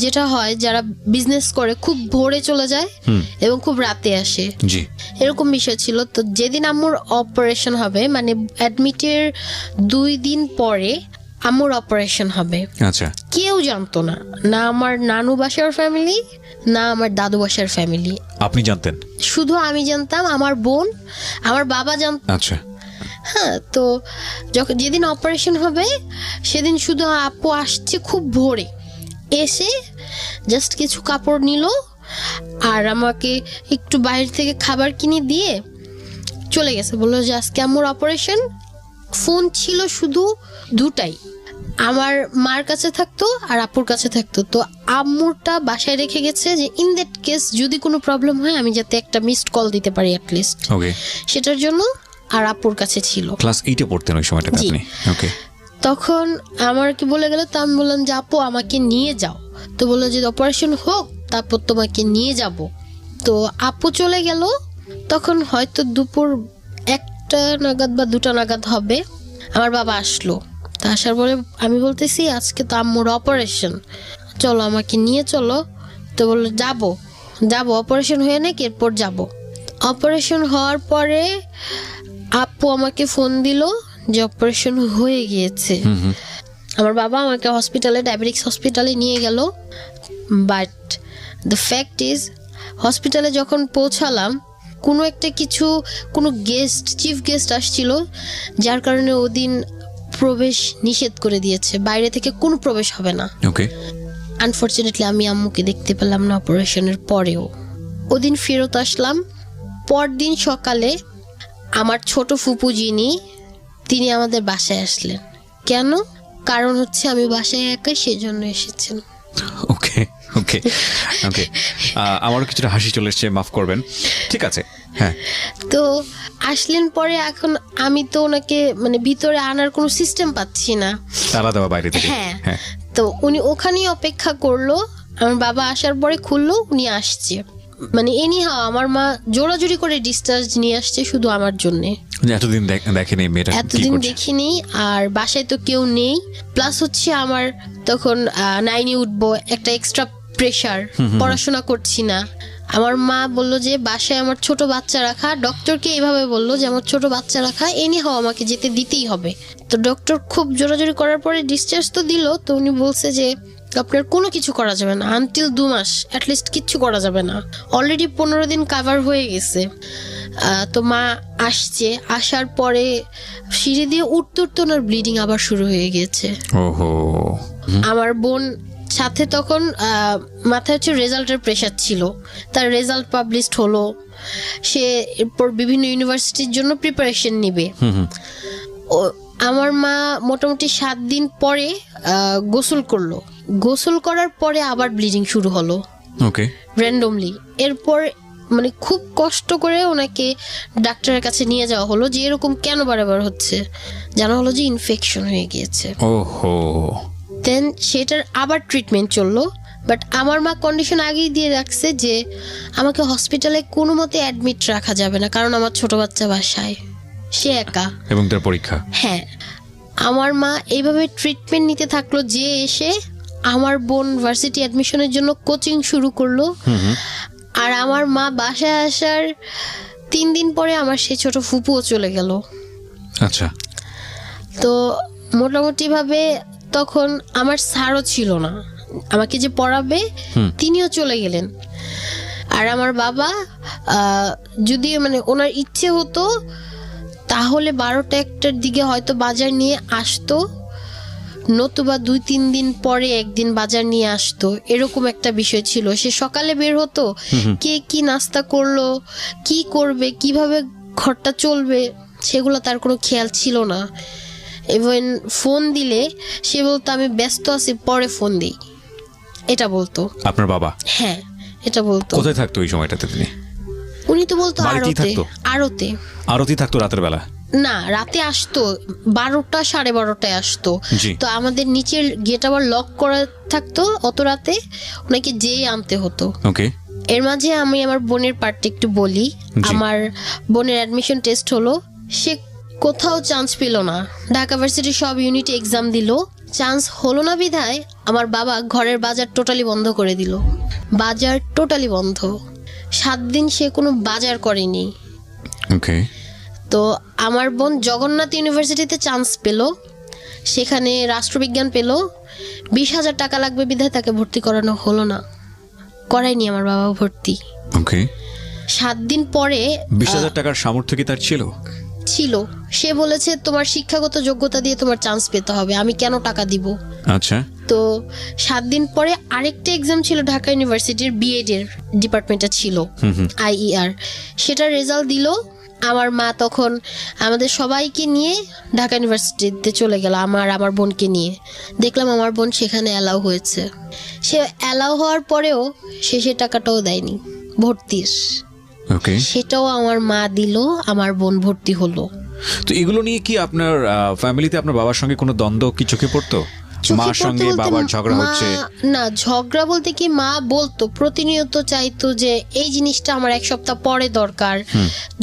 যেটা হয় যারা বিজনেস করে, খুব ভোরে চলে যায় এবং খুব রাতে আসে, জি, এরকম বিষয় ছিল। তো যেদিন আম্মুর অপারেশন হবে, মানে অ্যাডমিটের 2 দিন পরে আম্মুর অপারেশন হবে, আচ্ছা, কেউ জানতো না, না আমার নানু বাসার ফ্যামিলি, না আমার দাদু বাসার ফ্যামিলি। আপনি জানতেন? শুধু আমি জানতাম, আমার বোন, আমার বাবা জানতো। আচ্ছা, হ্যাঁ, তো যখন যেদিন অপারেশন হবে সেদিন শুধু আপু আসছে খুব ভোরে, এসে জাস্ট কিছু কাপড় নিল আর আমাকে একটু বাইরে থেকে খাবার কিনে দিয়ে চলে গেছে। বললো যে আজকে আম্মুর অপারেশন। ফোন ছিল শুধু 2টাই, আমার মার কাছে থাকতো আর আপুর কাছে থাকতো। তো আম্মুরটা বাসায় রেখে গেছে যে ইন দ্যাট কেস যদি কোনো প্রবলেম হয় আমি যাতে একটা মিসড কল দিতে পারি অ্যাটলিস্ট, ওকে। সেটার জন্য। আর আপুর কাছে ছিল। ক্লাস 8-এ পড়তেন ওই সময়টাতে জি। আপনি? ওকে। তখন আমার কি বলে গেল, তো আমি বললাম যে আপু আমাকে নিয়ে যাও। তো বললো যে অপারেশন হোক তারপর তোমাকে নিয়ে যাব। তো আপু চলে গেল। তখন হয়তো দুপুর 1টা নাগাদ বা 2টা নাগাদ হবে, আমার বাবা আসলো। তো আসার পরে আমি বলতেছি আজকে তো আম্মুর অপারেশন, চলো আমাকে নিয়ে চলো। তো বললো যাবো অপারেশন হয়ে নাকি এরপর যাব। অপারেশন হওয়ার পরে আপু আমাকে ফোন দিল যে অপারেশন হয়ে গিয়েছে। আমার বাবা আমাকে হসপিটালে, ডায়াবেটিক্স হসপিটালে নিয়ে গেল। বাট দ্য ফ্যাক্ট ইজ, হসপিটালে যখন পৌঁছালাম কোনো চিফ গেস্ট আসছিল, যার কারণে ওদিন প্রবেশ নিষেধ করে দিয়েছে, বাইরে থেকে কোনো প্রবেশ হবে না। ওকে। আনফরচুনেটলি আমি আম্মুকে দেখতে পেলাম না অপারেশনের পরেও। ওদিন ফেরত আসলাম। পরদিন সকালে আমার ছোট ফুপু যিনি, তিনি আমাদের বাসায় আসলেন। কেন? কারণ হচ্ছে আমি বাসায় একা, সেজন্য এসেছেন। ওকে ওকে ওকে, আমারও কিছুটা হাসি চলে এসছে, মাফ করবেন। ঠিক আছে, হ্যাঁ। তো আসলেন পরে, এখন আমি তো ওনাকে মানে ভিতরে আনার কোনো সিস্টেম পাচ্ছি না, তালা দেওয়া বাইরে থেকে। হ্যাঁ। হ্যাঁ, তো উনি ওখানেই অপেক্ষা করলো। আমার বাবা আসার পরে খুললো, উনি আসছে। মানে এনিহাও আমার মা জোরাজুরি করে ডিসচার্জ নিয়ে আসছে শুধু আমার জন্যে। এতদিন দেখেনি মেয়েটা কি এতদিন করছে। দেখিনি, আর বাসায় তো কেউ নেই। প্লাস হচ্ছে আমার তখন 9-এ উঠবো, একটা এক্সট্রা প্রেশার, পড়াশোনা করছি না। আমার মা বললো যে বাসায় আমার ছোট বাচ্চা রাখা, ডক্টরকে এইভাবে বললো যে আমার ছোট বাচ্চা রাখা, এনিহাও আমাকে যেতে দিতেই হবে। তো ডক্টর খুব জোরাজোরি করার পরে ডিসচার্জ তো দিল। তো উনি বলছে যে আপনার কোনো কিছু করা যাবে না, আনটিল 2 মাস অ্যাটলিস্ট কিচ্ছু করা যাবে না। অলরেডি 15 দিন কাভার হয়ে গেছে। তো মা আসছে, আসার পরে সিঁড়ি দিয়ে উঠতে উঠতে ওনার ব্লিডিং আবার শুরু হয়ে গিয়েছে। ওহো। আমার বোন সাথে তখন মাথায় হচ্ছে রেজাল্টের প্রেশার ছিল, তার রেজাল্ট পাবলিশড হলো, সে এরপর বিভিন্ন ইউনিভার্সিটির জন্য প্রিপারেশন নিবে। আমার মা মোটামুটি 7 দিন পরে গোসল করলো। গোসল করার পরে আবার ব্লিডিং শুরু হলো, ওকে। র্যান্ডমলি। এরপর মানে খুব কষ্ট করে ওনাকে ডাক্তারের কাছে নিয়ে যাওয়া হলো যে এরকম কেন বারবার হচ্ছে, জানা হলো যে ইনফেকশন হয়ে গিয়েছে। ওহো। দেন সেটার আবার ট্রিটমেন্ট চললো, বাট আমার মা কন্ডিশন আগেই দিয়ে রাখছে যে আমাকে হসপিটালে কোনো মতে অ্যাডমিট রাখা যাবে না, কারণ আমার ছোট বাচ্চা বাসায়, সে একা। এবং তার পরীক্ষা। হ্যাঁ, আমার মা এইভাবে ট্রিটমেন্ট নিতে থাকলো যে এসে আমার বোন ভার্সিটি অ্যাডমিশনের জন্য কোচিং শুরু করলো। আর আমার মা বাসায় আসার 3 দিন পরে আমার সেই ছোট ফুপুও চলে গেল। আচ্ছা। তো মোটামুটিভাবে তখন আমার স্যারও ছিল না, আমাকে যে পড়াবে তিনিও চলে গেলেন। আর আমার বাবা যদি মানে ওনার ইচ্ছে হতো তাহলে 12টা-1টার দিকে হয়তো বাজার নিয়ে আসতো, নতুবা 2-3 দিন পরে একদিন বাজার নিয়ে আসতো, এরকম একটা বিষয় ছিল। সে সকালে বের হতো, কে কি নাস্তা করলো, কি করবে, কিভাবে ঘরটা চলবে, সেগুলো তার কোনো খেয়াল ছিল না। ইভেন ফোন দিলে সে বলতো আমি ব্যস্ত আছি, পরে ফোন দিই, এটা বলতো। আপনার বাবা? হ্যাঁ, এটা বলতো। কোথায় থাকতো ওই সময়টাতে তিনি? উনি তো বলতো বাড়িতেই আড়তে। থাকতো? আড়তে আরতি থাকতো রাতের বেলা? না, রাতে আসতো, 12টা 12:30টায় আসতো। জি। তো আমাদের নিচের গেট আবার লক করা থাকতো, অত রাতে ওনাকে যেই আনতে হতো। ওকে। এর মাঝে আমি আমার বোনের পার্টটা একটু বলি। আমার বোনের অ্যাডমিশন টেস্ট হলো, সে কোথাও চান্স পেল না, ঢাকা ভার্সিটির সব ইউনিটে এক্সাম দিল, চান্স হলো না বিধায় আমার বাবা ঘরের বাজার টোটালি বন্ধ করে দিল। বাজার টোটালি বন্ধ, 7 দিন সে কোনো বাজার করেনি। ওকে। তো আমার বোন জগন্নাথ ইউনিভার্সিটিতে চান্স পেল, সেখানে রাষ্ট্রবিজ্ঞান পেল। 20,000 টাকা লাগবে বিধায় তাকে ভর্তি করানো হলো না, করায়নি আমার বাবা ভর্তি। ওকে। 7 দিন পরে 20,000 টাকার সামর্থ্য কি তার ছিল? ছিল, সে বলেছে তোমার শিক্ষাগত যোগ্যতা দিয়ে তোমার চান্স পেতে হবে, আমি কেন টাকা দিব। আচ্ছা। তো 7 দিন পরে আরেকটা এক্সাম ছিল ঢাকা ইউনিভার্সিটির বিএড এর ডিপার্টমেন্টটা ছিল, IER, সেটার রেজাল্ট দিল। আমার মা তখন আমাদের সবাইকে নিয়ে ঢাকা ইউনিভার্সিটিতে চলে গেল, আমার বোনকে নিয়ে। দেখলাম আমার বোন সেখানে অ্যালাউ হয়েছে। সে অ্যালাউ হওয়ার পরেও সে টাকাটাও দেয়নি ভর্তির, ওকে। সেটাও আমার মা দিল, আমার বোন ভর্তি হলো। তো এগুলো নিয়ে কি আপনার ফ্যামিলিতে আপনার বাবার সঙ্গে কোনো দ্বন্দ্ব কি চোখে পড়তো? মার সঙ্গে বাবার ঝগড়া হচ্ছে? না, ঝগড়া বলতে কি, মা বলতো প্রতিনিয়ত, চাইতো যে এই জিনিসটা আমার 1 সপ্তাহ পরে দরকার,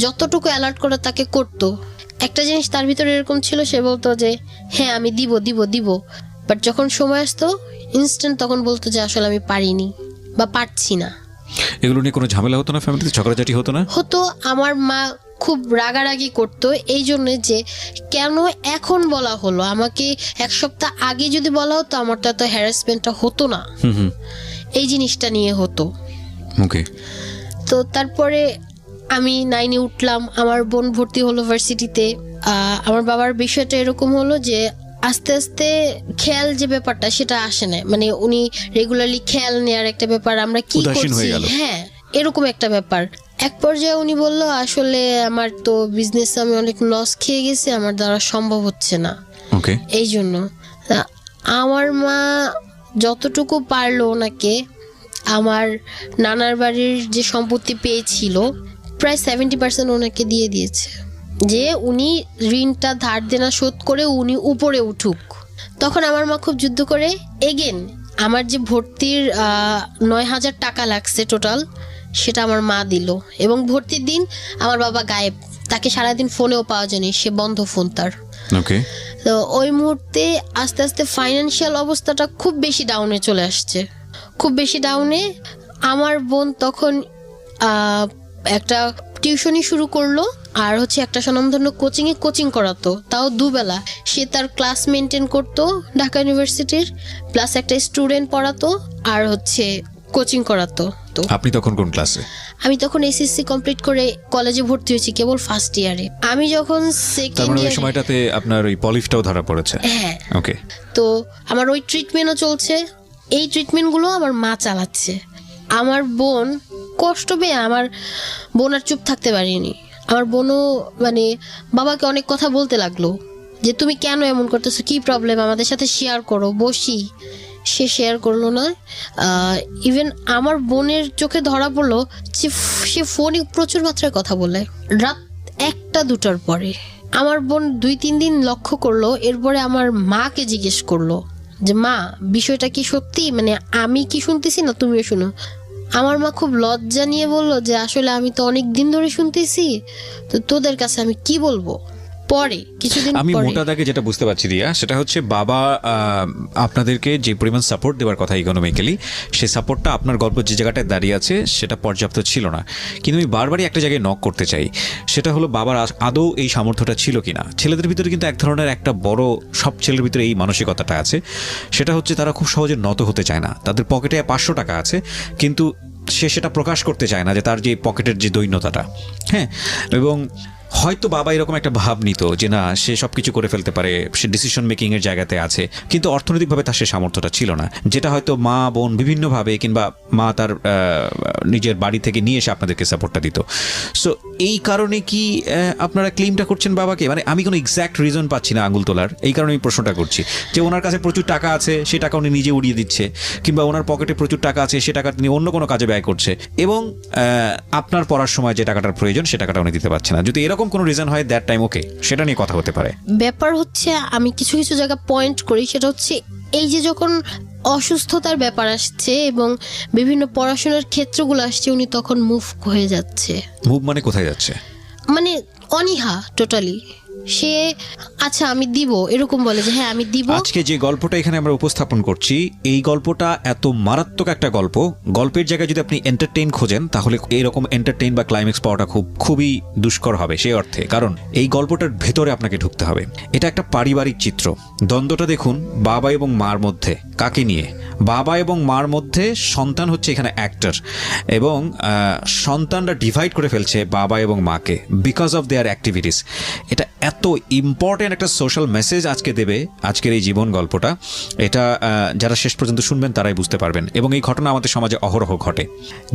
যতটুকু অ্যালার্ট করে তাকে করতো। একটা জিনিস তার ভিতরে এরকম ছিল, সে বলতো যে হ্যাঁ আমি দিব দিব দিব, বাট যখন সময় আসতো ইনস্ট্যান্ট তখন বলতো যে আসলে আমি পারিনি বা পারছি না। এগুলো নিয়ে কোনো ঝামেলা হতো না ফ্যামিলিতে? ঝগড়াঝাটি হতো না? হতো। আমার মা খুব রাগারাগি করতো এই জন্য যে কেন এখন বলা হলো, আমাকে 1 সপ্তাহ আগে যদি বলা হতো আমারটা তো হ্যারাসমেন্টটা হতো না, এই জিনিসটা নিয়ে হতো। ওকে। তো তারপরে আমি 9-এ উঠলাম, আমার বোন ভর্তি হলো ভার্সিটিতে। আমার বাবার বিষয়টা এরকম হলো যে আস্তে আস্তে খেয়াল যে ব্যাপারটা সেটা আসে না, মানে উনি রেগুলারলি খেয়াল নেওয়ার একটা ব্যাপার, আমরা কি করছি, হ্যাঁ এরকম একটা ব্যাপার। এক পর্যায়ে উনি বললো আসলে আমার তো বিজনেস, আমি অনেক লস খেয়ে গেছি, আমার দ্বারা সম্ভব হচ্ছে না। ওকে। এই জন্য আমার মা যতটুকু পারলো ওনাকে, আমার নানার বাড়ির যে সম্পত্তি পেয়েছিল প্রায় 70% ওনাকে দিয়ে দিয়েছে, যে উনি ঋণটা ধার দেনা শোধ করে উনি উপরে উঠুক। তখন আমার মা খুব যুদ্ধ করে এগেন আমার যে ভর্তির 9,000 টাকা লাগছে টোটাল, সেটা আমার মা দিল। এবং ভর্তির দিন আমার বাবা গায়েব, তাকে সারাদিন ফোনেও পাওয়া যায়নি, সে বন্ধ ফোন তার। ওকে। তো ওই মুহূর্তে আস্তে আস্তে ফাইন্যান্সিয়াল অবস্থাটা খুব বেশি ডাউনে চলে আসছে, খুব বেশি ডাউনে। আমার বোন তখন একটা টিউশনি শুরু করলো, আর হচ্ছে একটা স্বনামধন্য কোচিং করাতো, তাও 2 বেলা। সে তার ক্লাস মেনটেন করতো ঢাকা ইউনিভার্সিটির, প্লাস একটা স্টুডেন্ট পড়াতো, আর হচ্ছে কোচিং করাতো। তো আপনি তখন কোন ক্লাসে? আমি তখন এসএসসি কমপ্লিট করে কলেজে ভর্তি হয়েছি কেবল ফার্স্ট ইয়ারে। আমি যখন সেকেন্ড ইয়ার, সময়টাতে আপনার ওই পলিফটাও ধরা পড়েছে? হ্যাঁ। ওকে। তো আমার ওই ট্রিটমেন্টও চলছে, এই ট্রিটমেন্টগুলো আমার মা চালাচ্ছে। আমার বোন কষ্ট পেয়ে, আমার বোন আর চুপ থাকতে পারিনি। আমার বোনও মানে বাবাকে অনেক কথা বলতে লাগলো যে তুমি কেন এমন করতেছো, কি প্রবলেম, আমাদের সাথে শেয়ার করো, বসি, সে শেয়ার করলো না। ইভেন আমার বোনের চোখে ধরা পড়লো যে সে ফোনে প্রচুর মাত্রায় কথা বলে রাত 1টা-2টার পরে। আমার বোন 2-3 দিন লক্ষ্য করলো, এরপরে আমার মাকে জিজ্ঞেস করলো যে মা বিষয়টা কি সত্যি, মানে আমি কি শুনতেছি না তুমিও শুনো। আমার মা খুব লজ্জা নিয়ে বললো যে আসলে আমি তো অনেক দিন ধরে শুনতেছি, তো তোদের কাছে আমি কি বলবো। পরে কিছুদিন আমি পরে মোটা দাগে যেটা বুঝতে পারছি রিয়া, সেটা হচ্ছে বাবা আপনাদেরকে যে পরিমাণ সাপোর্ট দেওয়ার কথা ইকোনমিক্যালি, সেই সাপোর্টটা আপনার গল্প যে জায়গাটায় দাঁড়িয়ে আছে সেটা পর্যাপ্ত ছিল না। কিন্তু আমি বারবারই একটা জায়গায় নক করতে চাই, সেটা হলো বাবার আদৌ এই সামর্থ্যটা ছিল কিনা। ছেলেদের ভিতরে কিন্তু এক ধরনের একটা বড়, সব ছেলের ভিতরে এই মানসিকতাটা আছে, সেটা হচ্ছে তারা খুব সহজে নত হতে চায় না। তাদের পকেটে 500 টাকা আছে, কিন্তু সে সেটা প্রকাশ করতে চায় না যে তার যে পকেটের যে দৈন্যতাটা। হ্যাঁ, এবং হয়তো বাবা এরকম একটা ভাব নিত যে না, সে সবকিছু করে ফেলতে পারে, সে ডিসিশন মেকিং এর জায়গাতে আছে, কিন্তু অর্থনৈতিকভাবে তার সে সামর্থ্যটা ছিল না, যেটা হয়তো মা বোন বিভিন্নভাবে কিংবা মা তার নিজের বাড়ি থেকে নিয়ে এসে আপনাদেরকে সাপোর্টটা দিত। সো এই কারণে কি আপনারা ক্লেমটা করছেন বাবাকে? মানে আমি কোনো এক্স্যাক্ট রিজন পাচ্ছি না আঙুল তোলার, এই কারণে আমি প্রশ্নটা করছি যে ওনার কাছে প্রচুর টাকা আছে, সে টাকা উনি নিজে উড়িয়ে দিচ্ছে, কিংবা ওনার পকেটে প্রচুর টাকা আছে, সে টাকা তিনি অন্য কোনো কাজে ব্যয় করছে, এবং আপনার পড়ার সময় যে টাকাটার প্রয়োজন সে টাকাটা উনি দিতে পারছে না। যদি এরকম কোনো রিজন হয়, দ্যাট টাইম ওকে, সেটা নিয়ে কথা হতে পারে। ব্যাপার হচ্ছে আমি কিছু কিছু জায়গা পয়েন্ট করি, সেটা হচ্ছে এই যে যখন অসুস্থতার ব্যাপার আসছে এবং বিভিন্ন পড়াশোনার ক্ষেত্রগুলো আসছে, উনি তখন মুভ হয়ে যাচ্ছে। মুভ মানে কোথায় যাচ্ছে? মানে অনীহা টোটালি। সে আচ্ছা আমি দিব এরকম বলে যে হ্যাঁ আমি দিব। আজকে যে গল্পটা এখানে আমরা উপস্থাপন করছি, এই গল্পটা এত মারাত্মক একটা গল্প, গল্পের জায়গায় যদি আপনি এন্টারটেইন খোঁজেন তাহলে এরকম এন্টারটেইন বা ক্লাইম্যাক্স পাওয়াটা খুবই দুষ্কর হবে সেই অর্থে, কারণ এই গল্পটার ভেতরে আপনাকে ঢুকতে হবে। এটা একটা পারিবারিক চিত্র। দ্বন্দ্বটা দেখুন বাবা এবং মার মধ্যে। কাকে নিয়ে? বাবা এবং মার মধ্যে। সন্তান হচ্ছে এখানে অ্যাক্টর, এবং সন্তানরা ডিভাইড করে ফেলছে বাবা এবং মাকে বিকজ অফ দেয়ার অ্যাক্টিভিটিস। এটা এত ইম্পর্টেন্ট একটা সোশ্যাল মেসেজ আজকে দেবে আজকের এই জীবন গল্পটা। এটা যারা শেষ পর্যন্ত শুনবেন তারাই বুঝতে পারবেন, এবং এই ঘটনা আমাদের সমাজে অহরহ ঘটে।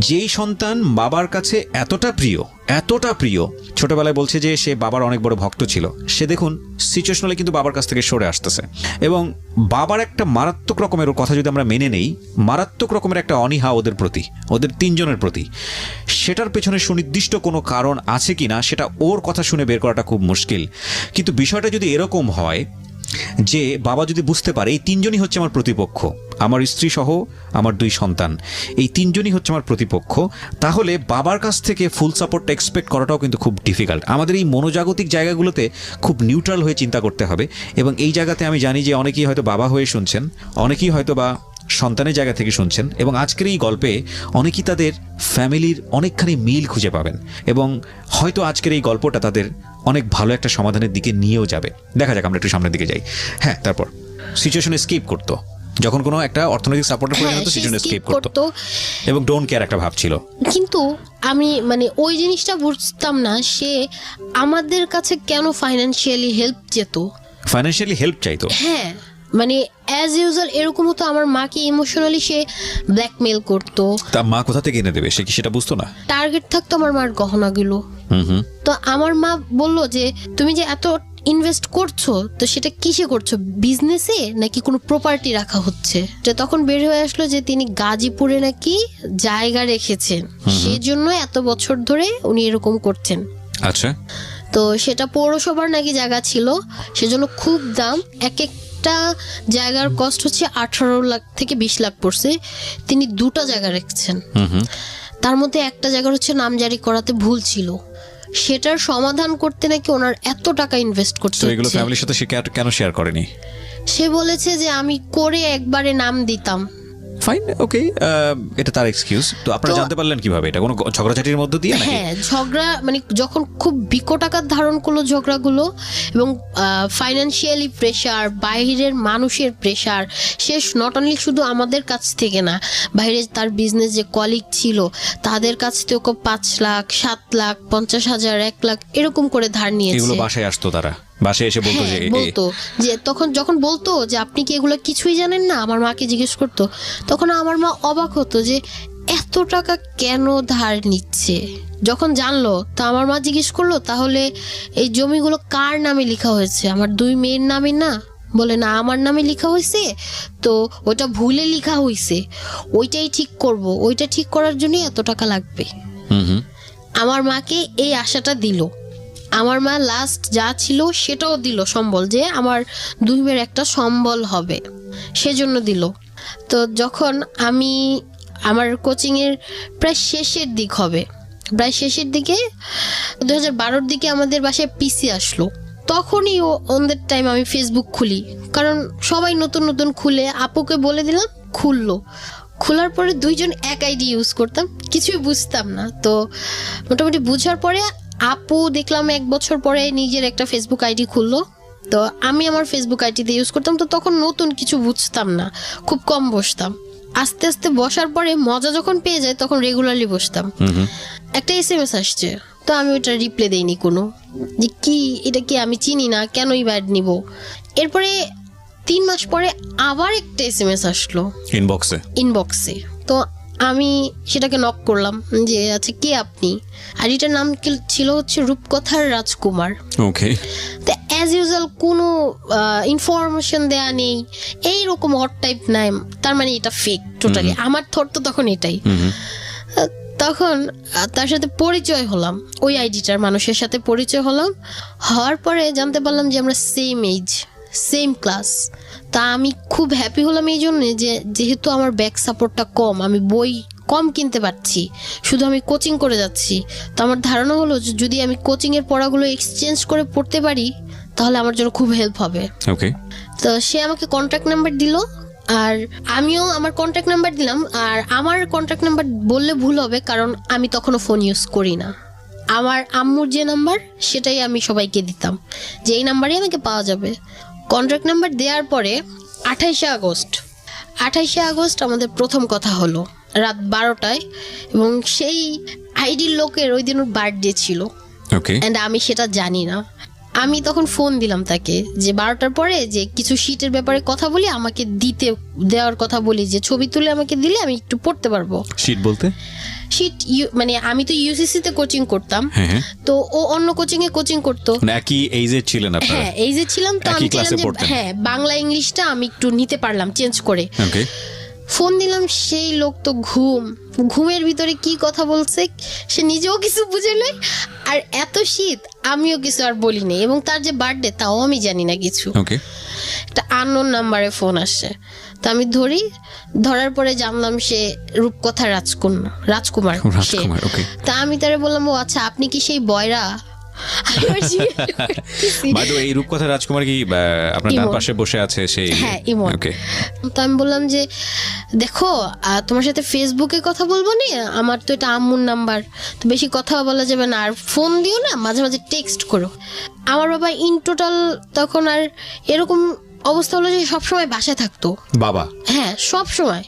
যেই সন্তান বাবার কাছে এতটা প্রিয়, ছোটবেলায় বলছে যে সে বাবার অনেক বড় ভক্ত ছিল, সে দেখুন সিচুয়েশনালি কিন্তু বাবার কাছ থেকে সরে আসতেছে, এবং বাবার একটা মারাত্মক রকমের কথা যদি আমরা মেনে নেই, মারাত্মক রকমের একটা অনীহা ওদের প্রতি, ওদের 3 জনের প্রতি। সেটার পেছনে সুনির্দিষ্ট কোনো কারণ আছে কিনা সেটা ওর কথা শুনে বের করাটা খুব মুশকিল। কিন্তু বিষয়টা যদি এরকম হয় যে বাবা যদি বুঝতে পারে এই 3 জনই হচ্ছে আমার প্রতিপক্ষ, আমার স্ত্রী সহ আমার 2 সন্তান, এই 3 জনই হচ্ছে আমার প্রতিপক্ষ, তাহলে বাবার কাছ থেকে ফুল সাপোর্টটা এক্সপেক্ট করাটাও কিন্তু খুব ডিফিকাল্ট। আমাদের এই মনোজাগতিক জায়গাগুলোতে খুব নিউট্রাল হয়ে চিন্তা করতে হবে, এবং এই জায়গাতে আমি জানি যে অনেকেই হয়তো বাবা হয়ে শুনছেন, অনেকেই হয়তো বা সন্তানের জায়গা থেকে শুনছেন, এবং আজকের এই গল্পে অনেকেই তাদের ফ্যামিলির অনেকখানি মিল খুঁজে পাবেন, এবং হয়তো আজকের এই গল্পটা তাদের অনেক ভালো একটা সমাধানের দিকে নিয়েও যাবে। দেখা যাক, আমরা একটু সামনের দিকে যাই। হ্যাঁ, তারপর সিচুয়েশন এস্কেপ করতো, যখন কোনো একটা অর্থনৈতিক সাপোর্টের প্রয়োজন হতো সিচুয়েশন এস্কেপ করতো, এবং ডোন্ট কেয়ার একটা ভাব ছিল। কিন্তু আমি মানে ওই জিনিসটা বুঝতাম না, সে আমাদের কাছে কেন ফাইন্যান্সিয়ালি হেল্প যেত, ফাইন্যান্সিয়ালি হেল্প চাইতো। হ্যাঁ, মানে অ্যাজ ইউজুয়াল এরকম হতো। আমার মাকে ইমোশনালি সে ব্ল্যাকমেল করতো। তা মা কোথা থেকে এনে দেবে, সে কি সেটা বুঝতো না? টার্গেট থাকতো আমার মার গহনাগুলো। তো আমার মা বলল যে তুমি যে এত ইনভেস্ট করছো, তো সেটা কিসে করছো, বিজনেসে নাকি কোনো প্রপার্টি রাখা হচ্ছে? যে তখন বের হয়ে আসলো যে তিনি গাজীপুরে নাকি জায়গা রেখেছেন, সেই জন্য এত বছর ধরে উনি এরকম করছেন। আচ্ছা, তো সেটা পৌরসভার নাকি জায়গা ছিল, সেজন্য খুব দাম। একটা জায়গার কস্ট হচ্ছে 18 লাখ থেকে 20 লাখ পড়ছে। তিনি 2টা জায়গা রেখেছেন, তার মধ্যে একটা জায়গার হচ্ছে নামজারি করাতে ভুল ছিল, সেটার সমাধান করতে নাকি ওনার এত টাকা ইনভেস্ট করতে তো এগুলো হচ্ছে। ফ্যামিলির সাথে সে কেন শেয়ার করেনি? সে বলেছে যে আমি করে একবারে নাম দিতাম। ফাইন, ওকে, এটা তার এক্সকিউজ। তো আপনারা জানতে পারলেন কিভাবে? এটা কোনো ঝগড়াঝাটির মধ্য দিয়ে নাকি? হ্যাঁ, ঝগড়া মানে যখন খুব বিকট আকার ধারণ করলো ঝগড়াগুলো, এবং ফাইন্যান্সিয়ালি প্রেশার, বাইরের মানুষের প্রেশার, শেষ নট অনলি শুধু আমাদের কাছ থেকে না, বাইরে তার বিজনেস যে কলিগ ছিল তাদের কাছ থেকেও 5 লাখ, 7 লাখ, 50,000, 1 লাখ এরকম করে ধার নিয়েছে। এগুলো বাসায় আসতো, তারা বাসায় এসে বলতো যে তখন যখন বলতো যে আপনি কি এগুলো কিছুই জানেন না, আমার মাকে জিজ্ঞেস করতো, তখন আমার মা অবাক হতো যে এত টাকা কেন ধার নিচ্ছে। যখন জানলো তো আমার মা জিজ্ঞেস করলো তাহলে এই জমিগুলো কার নামে লেখা হয়েছে, আমার 2 মেয়ের নামে না? বলে না আমার নামে লেখা হয়েছে, তো ওইটা ভুলে লেখা হয়েছে, ওইটাই ঠিক করব, ওইটা ঠিক করার জন্য এত টাকা লাগবে। আমার মাকে এই আশাটা দিল। আমার মা লাস্ট যা ছিল সেটাও দিল সম্বল, যে আমার 2 মেয়ের একটা সম্বল হবে, সেজন্য দিল। তো যখন আমি আমার কোচিংয়ের প্রায় শেষের দিক হবে, প্রায় শেষের দিকে 2012-র দিকে আমাদের বাসায় পিসি আসলো, তখনই ওদের টাইম আমি ফেসবুক খুলি, কারণ সবাই নতুন নতুন খুলে, আপুকে বলে দিলাম, খুললো। খোলার পরে 2জন এক আইডি ইউজ করতাম, কিছুই বুঝতাম না। তো মোটামুটি বুঝার পরে আপু দেখলাম 1 বছর পরে নিজের একটা ফেসবুক আইডি খুললো। তো আমি আমার ফেসবুক আইডিতে ইউজ করতাম, তো তখন নতুন কিছু বুঝতাম না, খুব কম বসতাম। আস্তে আস্তে বসার পরে মজা যখন পেয়ে যায় তখন রেগুলারলি বসতাম। একটা SMS আসছে, তো আমি ওইটা রিপ্লাই দেইনি কোনো, যে কি এটা কি আমি চিনি না, কেনই ব্যাড নিব। এরপরে 3 মাস পরে আবার একটা SMS আসলো ইনবক্সে। তো আমি সেটাকে নক করলাম যে আচ্ছা কে আপনি, আর এটার নাম ছিল হচ্ছে রূপকথার রাজকুমার। ওকে। তো অ্যাজ ইউজুয়াল কোনো ইনফরমেশন দেয়া নেই, এইরকম অড টাইপ নাই, তার মানে এটা ফেক টোটালি। আমার থট তো তখন এটাই। তখন তার সাথে পরিচয় হলাম, ওই আইডিটার মানুষের সাথে পরিচয় হলাম। হওয়ার পরে জানতে পারলাম যে আমরা সেম এজ, সেম ক্লাস। তা আমি খুব হ্যাপি হলাম এই জন্যে যে যেহেতু আমার ব্যাক সাপোর্টটা কম, আমি বই কম কিনতে পারছি, শুধু আমি কোচিং করে যাচ্ছি। তো আমার ধারণা হলো যে যদি আমি কোচিংয়ের পড়াগুলো এক্সচেঞ্জ করে পড়তে পারি তাহলে আমার জন্য খুব হেল্প হবে। ওকে। তো সে আমাকে কন্ট্যাক্ট নাম্বার দিল, আর আমিও আমার কন্ট্যাক্ট নাম্বার দিলাম। আর আমার কন্ট্যাক্ট নাম্বার বললে ভুল হবে, কারণ আমি তখনও ফোন ইউজ করি না। আমার আম্মুর যে নাম্বার সেটাই আমি সবাইকে দিতাম, যে এই নাম্বারে আমাকে পাওয়া যাবে। কন্ট্যাক্ট নাম্বার দেওয়ার পরে 28শে আগস্ট আমাদের প্রথম কথা হলো রাত 12টায়, এবং সেই আইডির লোকের ওই দিন ওর বার্থডে ছিল। ওকে। অ্যান্ড আমি সেটা জানি না। আমি তখন ফোন দিলাম তাকে যে 12টার পরে যে কিছু শীটের ব্যাপারে কথা বলি, আমাকে দেওয়ার কথা বলি, যে ছবি তুলে আমাকে দিলে আমি একটু পড়তে পারবো। শীট বলতে শীট মানে আমি তো ইউসিসি তে কোচিং করতাম, তো ও অন্য কোচিং এ কোচিং করতো। একই এইজে ছিলেন আপনারা? হ্যাঁ এইজে ছিলাম। তো আমি ছিলাম যে হ্যাঁ বাংলা ইংলিশটা আমি একটু নিতে পারলাম চেঞ্জ করে। ওকে। ফোন দিলাম, সেই লোক তো ঘুমের ভিতরে কি কথা বলছে সে নিজেও কিছু বুঝে নাই, আর এত শীত আমিও কিছু আর বলি নাই, এবং তার যে বার্থডে তাও আমি জানি না কিছু। ওকে। একটা আননোন নাম্বারে ফোন আসছে, তো আমি ধরার পরে জানলাম সে রূপকথার রাজকুমার। ওকে। তা আমি তারে বললাম, ও আচ্ছা আপনি কি সেই বয়রা? এই রূপকথা রাজকুমার কি আপনার ডান পাশে বসে আছে সেই? হ্যাঁ ইমন। ওকে। তো আমি বললাম যে দেখো তোমার সাথে ফেসবুকে কথা বলবো না, আমার তো এটা আম্মুর নাম্বার, তো বেশি কথা বলা যাবে না, আর ফোন দিও না, মাঝে মাঝে টেক্সট করো। আমার বাবা ইন টোটাল তখন আর এরকম অবস্থা হলো যে সবসময় বাসায় থাকতো বাবা। হ্যাঁ সবসময়,